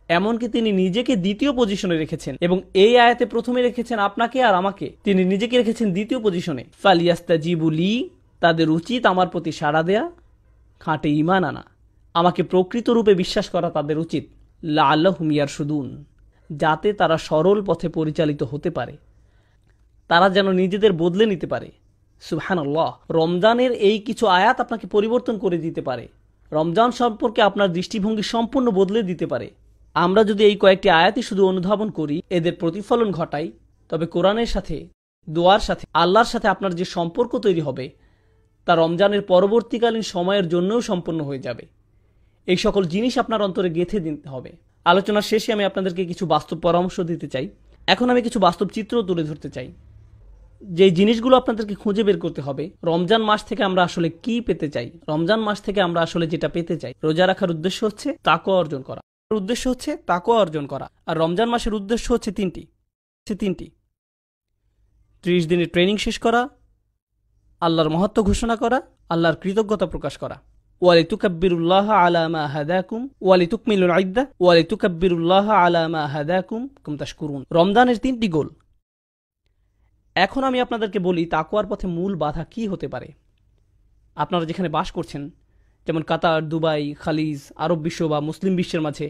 এমনকি তিনি নিজেকে দ্বিতীয় পজিশনে রেখেছেন, এবং এই আয়াতে প্রথমে রেখেছেন আপনাকে আর আমাকে, তিনি নিজেকে রেখেছেন দ্বিতীয় পজিশনে। ফালিয়াস্তাজিবু লি, তাদের উচিত আমার প্রতি সাড়া দেয়া, খাঁটে ঈমান আনা, আমাকে প্রকৃত রূপে বিশ্বাস করা তাদের উচিত। লাআল্লাহুম ইয়ারশুদুন, যাতে তারা সরল পথে পরিচালিত হতে পারে, তারা যেন নিজেদের বদলে নিতে পারে। সুবহানাল্লাহ। রমজানের এই কিছু আয়াত আপনাকে পরিবর্তন করে দিতে পারে, রমজান সম্পর্কে আপনার দৃষ্টিভঙ্গি সম্পূর্ণ বদলে দিতে পারে। আমরা যদি এই কয়েকটি আয়াতই শুধু অনুধাবন করি, এদের প্রতিফলন ঘটাই, তবে কোরআনের সাথে, দোয়ার সাথে, আল্লাহর সাথে আপনার যে সম্পর্ক তৈরি হবে তা রমজানের পরবর্তীকালীন সময়ের জন্যও সম্পন্ন হয়ে যাবে। এই সকল জিনিস আপনার অন্তরে গেঁথে দিতে হবে। আলোচনার শেষে আমি আপনাদেরকে কিছু বাস্তব পরামর্শ দিতে চাই। এখন আমি কিছু বাস্তব চিত্র তুলে ধরতে চাই, যে জিনিসগুলো আপনাদেরকে খুঁজে বের করতে হবে। রমজান মাস থেকে আমরা আসলে কি পেতে চাই? রমজান মাস থেকে আমরা আসলে যেটা পেতে চাই, রোজা রাখার উদ্দেশ্য হচ্ছে তাকওয়া অর্জন করা, উদ্দেশ্য হচ্ছে তাকওয়া অর্জন করা। আর রমজান মাসের উদ্দেশ্য হচ্ছে তিনটি। 30 দিনের ট্রেনিং শেষ করা, আল্লাহর মহত্ব ঘোষণা করা, আল্লাহর কৃতজ্ঞতা প্রকাশ করা। ওয়ালিতুকাব্বিরুল্লাহ আলা মা হাদাকুম ওয়ালিতুকমিলুল ইদ্দাহ ওয়ালিতুকাব্বিরুল্লাহ আলা মা হাদাকুম কুম তাশকুরুন। রমজানের 3টি গোল। এখন আমি আপনাদেরকে বলি তাকওয়ার পথে মূল বাধা কি হতে পারে। আপনারা যেখানে বাস করছেন, যেমন কাতার, দুবাই, খালিজ, আরব বিশ্ব বা মুসলিম বিশ্বের মাঝে,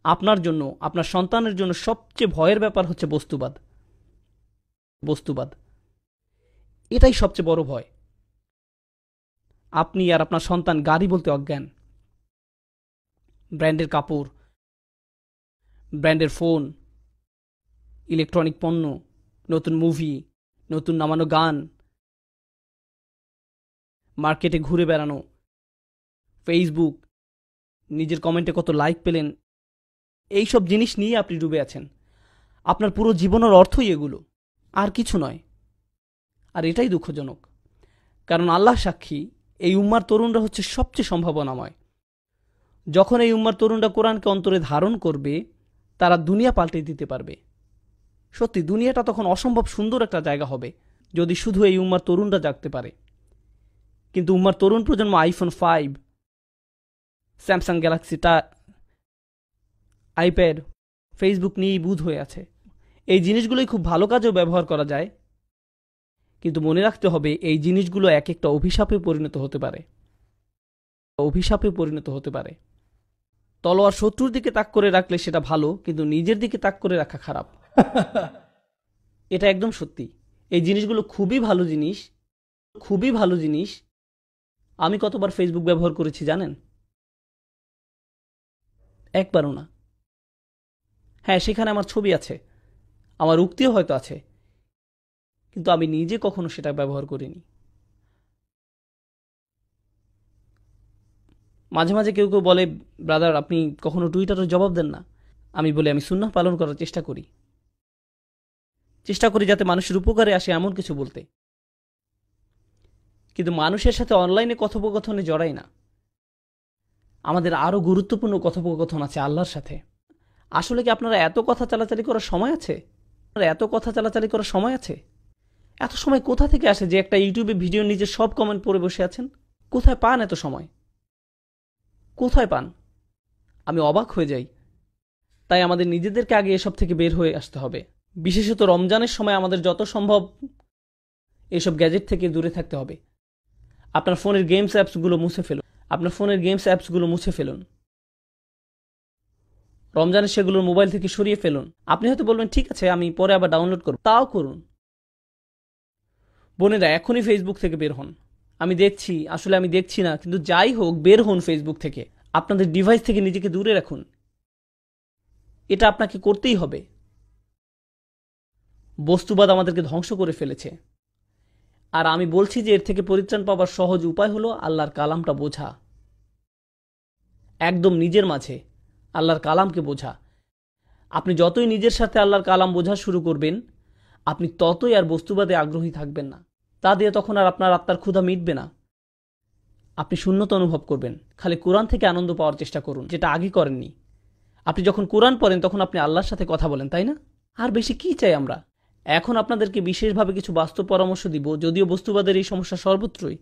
আপনার জন্য, আপনার সন্তানের জন্য সবচেয়ে ভয়ের ব্যাপার হচ্ছে বস্তুবাদ। এটাই সবচেয়ে বড় ভয়। আপনি আর আপনার সন্তান গাড়ি বলতে অজ্ঞান, ব্র্যান্ডের কাপড়, ব্র্যান্ডের ফোন, ইলেকট্রনিক পণ্য, নতুন মুভি, নতুন নামানো গান, মার্কেটে ঘুরে বেড়ানো, ফেসবুক, নিজের কমেন্টে কত লাইক পেলেন, এইসব জিনিস নিয়ে আপনি ডুবে আছেন। আপনার পুরো জীবনের অর্থই এগুলো, আর কিছু নয়। আর এটাই দুঃখজনক, কারণ আল্লাহ সাক্ষী, এই উম্মার তরুণরা হচ্ছে সবচেয়ে সম্ভাবনাময়। যখন এই উম্মার তরুণরা কোরআনকে অন্তরে ধারণ করবে, তারা দুনিয়া পাল্টে দিতে পারবে। সত্যি দুনিয়াটা তখন অসম্ভব সুন্দর একটা জায়গা হবে, যদি শুধু এই উম্মার তরুণরা জাগতে পারে। কিন্তু উম্মার তরুণ প্রজন্ম আইফোন 5, স্যামসাং গ্যালাক্সিটা, আইপ্যাড, ফেসবুক নিয়েই বুঁদ হয়ে আছে। এই জিনিসগুলোই খুব ভালো কাজেও ব্যবহার করা যায়, কিন্তু মনে রাখতে হবে এই জিনিসগুলো এক একটা অভিশাপে পরিণত হতে পারে। তলোয়ার শত্রুর দিকে তাক করে রাখলে সেটা ভালো, কিন্তু নিজের দিকে তাক করে রাখা খারাপ। এটা একদম সত্যি। এই জিনিসগুলো খুবই ভালো জিনিস। আমি কতবার ফেসবুক ব্যবহার করেছি জানেন? একবারও না। হ্যাঁ, সেখানে আমার ছবি আছে, আমার উক্তিও হয়তো আছে, কিন্তু আমি নিজে কখনো সেটা ব্যবহার করিনি। মাঝে মাঝে কেউ কেউ বলে, ব্রাদার আপনি কখনো টুইটারে জবাব দেন না। আমি বলি আমি সুন্নাহ পালন করার চেষ্টা করি যাতে মানুষের উপকারে আসে এমন কিছু বলতে, কিন্তু মানুষের সাথে অনলাইনে কথোপকথনে জড়াই না। আমাদের আরও গুরুত্বপূর্ণ কথোপকথন আছে আল্লাহর সাথে। আসলে কি আপনারা এত কথা চালাচালি করার সময় আছে? এত সময় কোথা থেকে আসে যে একটা ইউটিউবে ভিডিও নিচে সব কমেন্ট পড়ে বসে আছেন? কোথায় পান এত সময়? কোথায় পান? আমি অবাক হয়ে যাই। তাই আমাদের নিজেদেরকে আগে এসব থেকে বের হয়ে আসতে হবে। বিশেষত রমজানের সময় আমাদের যত সম্ভব এসব গ্যাজেট থেকে দূরে থাকতে হবে। আপনার ফোনের গেমস অ্যাপসগুলো মুছে ফেলুন। রমজানে সেগুলোর মোবাইল থেকে সরিয়ে ফেলুন। আপনি হয়তো বলবেন ঠিক আছে আমি পরে আবার ডাউনলোড করব, তাও করুন। বোনেরা এখনই ফেসবুক থেকে বের হন। আমি দেখছি না, কিন্তু যাই হোক বের হন ফেসবুক থেকে। আপনাদের ডিভাইস থেকে নিজেকে দূরে রাখুন। এটা আপনাকে করতেই হবে। বস্তুবাদ আমাদেরকে ধ্বংস করে ফেলেছে, আর আমি বলছি যে এর থেকে পরিত্রাণ পাওয়ার সহজ উপায় হলো আল্লাহর কালামটা বোঝা। একদম নিজের মাঝে আল্লাহর কালামকে বোঝা। আপনি যতই নিজের সাথে আল্লাহর কালাম বোঝা শুরু করবেন, আপনি ততই আর বস্তুবাদে আগ্রহী থাকবেন না। তা দিয়ে তখন আর আপনার আত্মার ক্ষুধা মিটবে না। আপনি শূন্যতা অনুভব করবেন। খালি কোরআন থেকে আনন্দ পাওয়ার চেষ্টা করুন, যেটা আগে করেননি। আপনি যখন কোরআন পড়েন তখন আপনি আল্লাহর সাথে কথা বলেন, তাই না? আর বেশি কি চাই আমরা? এখন আপনাদেরকে বিশেষভাবে কিছু বাস্তব পরামর্শ দিব, যদিও বস্তুবাদের এই সমস্যা সর্বত্রই,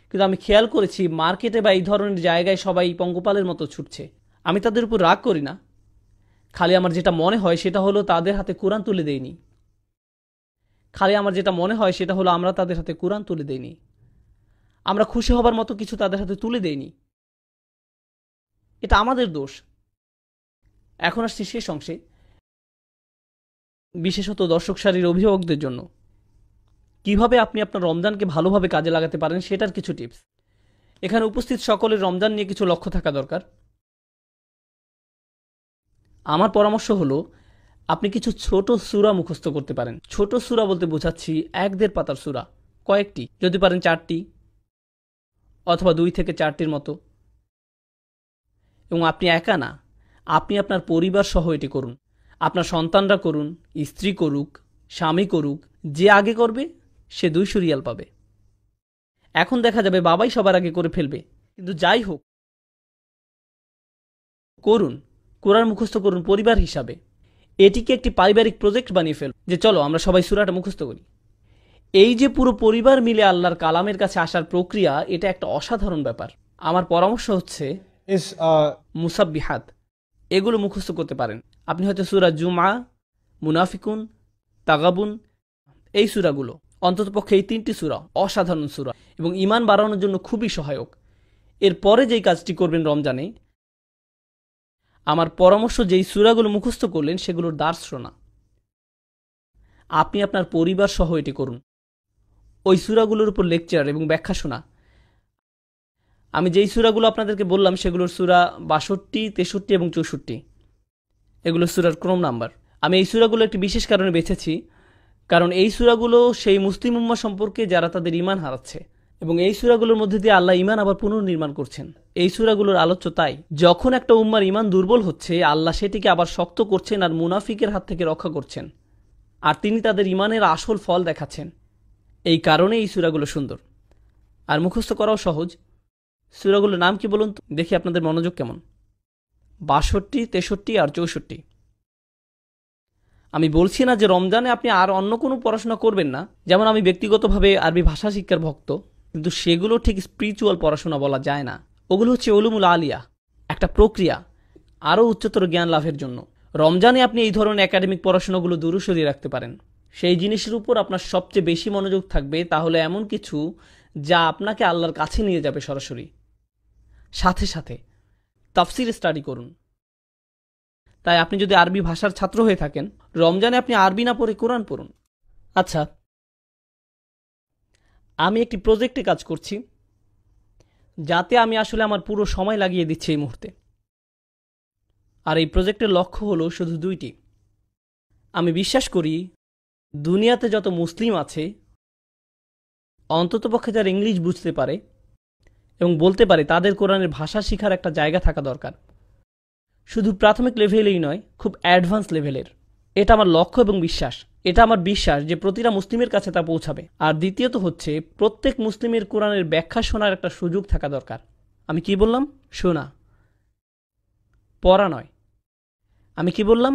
কিন্তু আমি খেয়াল করেছি মার্কেটে বা এই ধরনের জায়গায় সবাই পঙ্গপালের মতো ছুটছে। আমি তাদের উপর রাগ করি না, খালি আমার যেটা মনে হয় সেটা হলো তাদের হাতে কোরআন তুলে দেইনি। আমরা তাদের হাতে কোরআন তুলে দেইনি। আমরা খুশি হবার মতো কিছু তাদের হাতে তুলে দেইনি। এটা আমাদের দোষ। এখন আসছি শেষ অংশে, বিশেষত দর্শক সারির অভিভাবকদের জন্য কিভাবে আপনি আপনার রমজানকে ভালোভাবে কাজে লাগাতে পারেন সেটার কিছু টিপস। এখানে উপস্থিত সকলের রমজান নিয়ে কিছু লক্ষ্য থাকা দরকার। আমার পরামর্শ হলো আপনি কিছু ছোট সূরা মুখস্থ করতে পারেন। ছোট সূরা বলতে বোঝাচ্ছি 1-1.5 পাতার সূরা, কয়েকটি, যদি পারেন 4টি অথবা 2 থেকে 4টির মতো। এবং আপনি একা না, আপনি আপনার পরিবার সহ এটি করুন। আপনার সন্তানরা করুন, স্ত্রী করুক, স্বামী করুক, যে আগে করবে সে 200 রিয়াল পাবে। এখন দেখা যাবে বাবাই সবার আগে করে ফেলবে, কিন্তু যাই হোক করুন, কোরআন মুখস্থ করুন পরিবার হিসাবে। এটিকে একটি পারিবারিক প্রজেক্ট বানিয়ে ফেলুন, যে চলো আমরা সবাই সূরাটা মুখস্থ করি। এই যে পুরো পরিবার মিলে আল্লাহর কালামের কাছে আসার প্রক্রিয়া, এটা একটা অসাধারণ ব্যাপার। আমার পরামর্শ হচ্ছে মুসাব্বিহাত, এগুলো মুখস্থ করতে পারেন। আপনি হয়তো সূরা জুমআ, মুনাফিকুন, তাগাবুন, এই সূরাগুলো, অন্ততপক্ষে এই 3টি সূরা অসাধারণ সূরা এবং ঈমান বাড়ানোর জন্য খুবই সহায়ক। এরপরে যেই কাজটি করবেন রমজানে, আমার পরামর্শ যেই সূরাগুলো মুখস্থ করলেন সেগুলোর দার্স শোনা। আপনি আপনার পরিবার সহ এটি করুন। ওই সূরাগুলোর উপর লেকচার এবং ব্যাখ্যা শোনা। আমি যেই সূরাগুলো আপনাদেরকে বললাম সেগুলোর সূরা 62, 63 এবং 64, এগুলো সূরার ক্রম নাম্বার। আমি এই সূরাগুলো একটি বিশেষ কারণে বেছেছি, কারণ এই সূরাগুলো সেই মুসলিম উম্মাহ সম্পর্কে যারা তাদের ঈমান হারাচ্ছে, এবং এই সূরাগুলোর মধ্যে দিয়ে আল্লাহ ঈমান আবার পুনর্নির্মাণ করছেন। এই সূরাগুলোর আলোচ্য তাই, যখন একটা উম্মার ঈমান দুর্বল হচ্ছে, আল্লাহ সেটিকে আবার শক্ত করছেন আর মুনাফিকের হাত থেকে রক্ষা করছেন, আর তিনি তাদের ঈমানের আসল ফল দেখাচ্ছেন। এই কারণে এই সূরাগুলো সুন্দর আর মুখস্থ করাও সহজ। সূরাগুলোর নাম কি বলুন তো, দেখি আপনাদের মনোযোগ কেমন। 62, 63 আর 64। আমি বলছি না যে রমজানে আপনি আর অন্য কোনো পড়াশোনা করবেন না। যেমন আমি ব্যক্তিগতভাবে আরবি ভাষা শিক্ষার ভক্ত, কিন্তু সেগুলো ঠিক স্পিরিচুয়াল পড়াশোনা বলা যায় না। ওগুলো হচ্ছে উলুমুল আলিয়া, একটা প্রক্রিয়া আরও উচ্চতর জ্ঞান লাভের জন্য। রমজানে আপনি এই ধরনের একাডেমিক পড়াশোনাগুলো দূরে সরিয়ে রাখতে পারেন। সেই জিনিসের উপর আপনার সবচেয়ে বেশি মনোযোগ থাকবে, তাহলে এমন কিছু যা আপনাকে আল্লাহর কাছে নিয়ে যাবে সরাসরি। সাথে সাথে তাফসির স্টাডি করুন। তাই আপনি যদি আরবি ভাষার ছাত্র হয়ে থাকেন, রমজানে আপনি আরবি না পড়ে কোরআন পড়ুন। আচ্ছা, আমি একটি প্রজেক্টে কাজ করছি, যাতে আমি আসলে আমার পুরো সময় লাগিয়ে দিচ্ছি এই মুহূর্তে। আর এই প্রজেক্টের লক্ষ্য হলো শুধু 2টি। আমি বিশ্বাস করি দুনিয়াতে যত মুসলিম আছে, অন্ততপক্ষে যারা ইংলিশ বুঝতে পারে, এবং বলতে পারে তাদের কোরআনের ভাষা শেখার একটা জায়গা থাকা দরকার। শুধু প্রাথমিক লেভেলেই নয়, খুব অ্যাডভান্স লেভেলের। এটা আমার লক্ষ্য এবং বিশ্বাস। এটা আমার বিশ্বাস যে প্রতিটা মুসলিমের কাছে তা পৌঁছাবে। আর দ্বিতীয়ত হচ্ছে, প্রত্যেক মুসলিমের কোরআনের ব্যাখ্যা শোনার একটা সুযোগ থাকা দরকার। আমি কি বললাম? শোনা, পড়া নয়। আমি কি বললাম?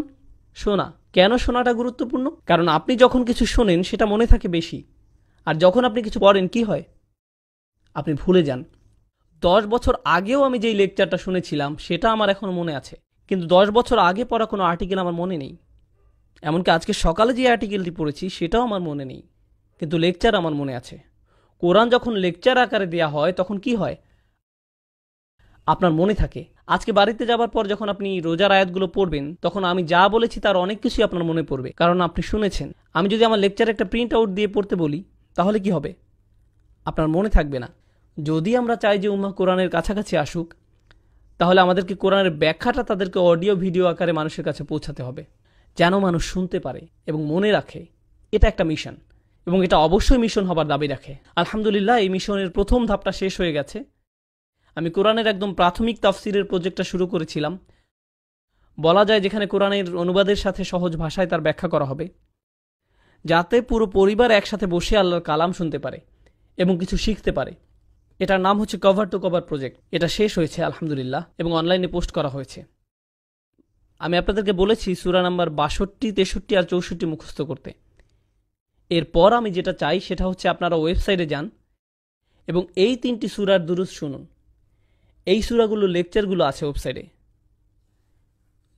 শোনা। কেন শোনাটা গুরুত্বপূর্ণ? কারণ আপনি যখন কিছু শোনেন সেটা মনে থাকে বেশি, আর যখন আপনি কিছু পড়েন কি হয়? আপনি ভুলে যান। 10 বছর আগেও আমি যেই লেকচারটা শুনেছিলাম সেটা আমার এখনো মনে আছে, কিন্তু 10 বছর আগে পড়া কোনো আর্টিকেল আমার মনে নেই। এমনকি আজকে সকালে যে আর্টিকেলটি পড়েছি সেটাও আমার মনে নেই, কিন্তু লেকচার আমার মনে আছে। কোরআন যখন লেকচার আকারে দেয়া হয় তখন কি হয়? আপনার মনে থাকে। আজকে বাড়িতে যাবার পর যখন আপনি রোজার আয়াতগুলো পড়বেন তখন আমি যা বলেছি তার অনেক কিছুই আপনার মনে পড়বে, কারণ আপনি শুনেছেন। আমি যদি আমার লেকচারে একটা প্রিন্ট আউট দিয়ে পড়তে বলি তাহলে কি হবে? আপনার মনে থাকবে না। যদি আমরা চাই যে উম্মাহ কোরআনের কাছাকাছি আসুক, তাহলে আমাদেরকে কোরআনের ব্যাখ্যাটা তাদেরকে অডিও ভিডিও আকারে মানুষের কাছে পৌঁছাতে হবে, যেন মানুষ শুনতে পারে এবং মনে রাখে। এটা একটা মিশন, এবং এটা অবশ্যই মিশন হবার দাবি রাখে। আলহামদুলিল্লাহ, এই মিশনের প্রথম ধাপটা শেষ হয়ে গেছে। আমি কোরআনের একদম প্রাথমিক তাফসিরের প্রজেক্টটা শুরু করেছিলাম, বলা যায় যেখানে কোরআনের অনুবাদের সাথে সহজ ভাষায় তার ব্যাখ্যা করা হবে, যাতে পুরো পরিবার একসাথে বসে আল্লাহর কালাম শুনতে পারে এবং কিছু শিখতে পারে। এটার নাম হচ্ছে কভার টু কভার প্রজেক্ট। এটা শেষ হয়েছে আলহামদুলিল্লাহ, এবং অনলাইনে পোস্ট করা হয়েছে। আমি আপনাদেরকে বলেছি সূরা নাম্বার 62, 63 আর 64 মুখস্থ করতে। এরপর আমি যেটা চাই সেটা হচ্ছে আপনারা ওয়েবসাইটে যান এবং এই 3টি সূরার দুরূদ শুনুন। এই সূরাগুলোর লেকচারগুলো আছে ওয়েবসাইটে।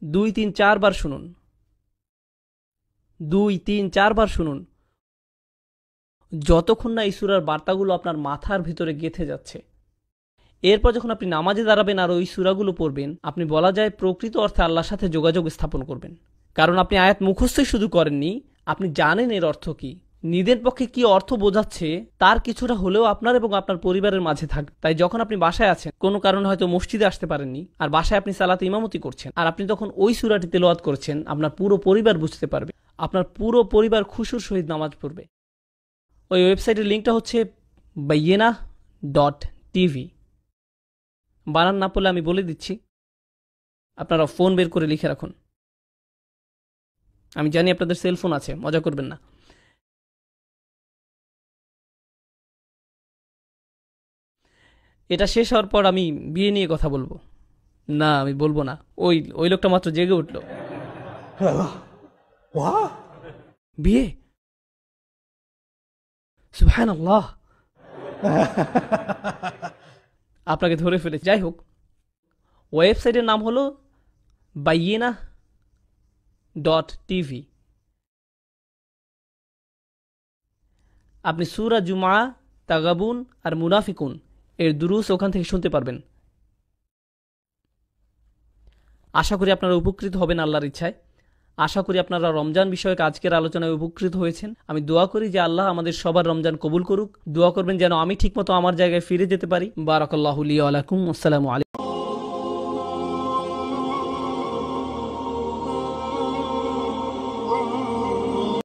2, 3, 4 বার শুনুন। 2, 3, 4 বার শুনুন, যতক্ষণ না এই সূরার বার্তাগুলো আপনার মাথার ভিতরে গেঁথে যাচ্ছে। এরপর যখন আপনি নামাজে দাঁড়াবেন আর ওই সূরাগুলো পড়বেন, আপনি বলা যায় প্রকৃত অর্থে আল্লাহর সাথে যোগাযোগ স্থাপন করবেন। কারণ আপনি আয়াত মুখস্থই শুধু করেননি, আপনি জানেন এর অর্থ কি, নিজের পক্ষে কি অর্থ বোঝাচ্ছে তার কিছুটা হলেও আপনার এবং আপনার পরিবারের মাঝে থাকবে। তাই যখন আপনি বাসায় আছেন, কোনো কারণে হয়তো মসজিদে আসতে পারেননি, আর বাসায় আপনি সালাতে ইমামতি করছেন, আর আপনি তখন ওই সূরাটি তেলাওয়াত করছেন, আপনার পুরো পরিবার বুঝতে পারবে। আপনার পুরো পরিবার খুশুর সহিত নামাজ পড়বে। ওই ওয়েবসাইটের লিঙ্কটা হচ্ছে bayyinah.tv। বানান না পড়লে আমি বলে দিচ্ছি, আপনারা ফোন বের করে লিখে রাখুন। আমি জানি আপনাদের সেলফোন আছে, মজা করবেন না। এটা শেষ হওয়ার পর আমি বিয়ে নিয়ে কথা বলবো। না, আমি বলবো না। ওই লোকটা মাত্র জেগে উঠল। বিয়ে? সুবহানাল্লাহ, আপনাকে ধরে ফেলেছি। যাই হোক, ওয়েবসাইটের নাম হলো bayyinah.tv। আপনি সূরা জুমআ, তাগাবুন আর মুনাফিকুন এর দুরূস ওখান থেকে শুনতে পারবেন। আশা করি আপনারা উপকৃত হবেন আল্লাহর ইচ্ছায়। আশা করি আপনারা রমজান বিষয়ক আজকের আলোচনায় উপকৃত হয়েছেন। আমি দোয়া করি যে আল্লাহ আমাদের সবার রমজান কবুল করুক। দোয়া করবেন যেন আমি ঠিকমতো আমার জায়গায় ফিরে যেতে পারি। বারাকাল্লাহু লি ওয়া লাকুম। আসসালামু আলাইকুম।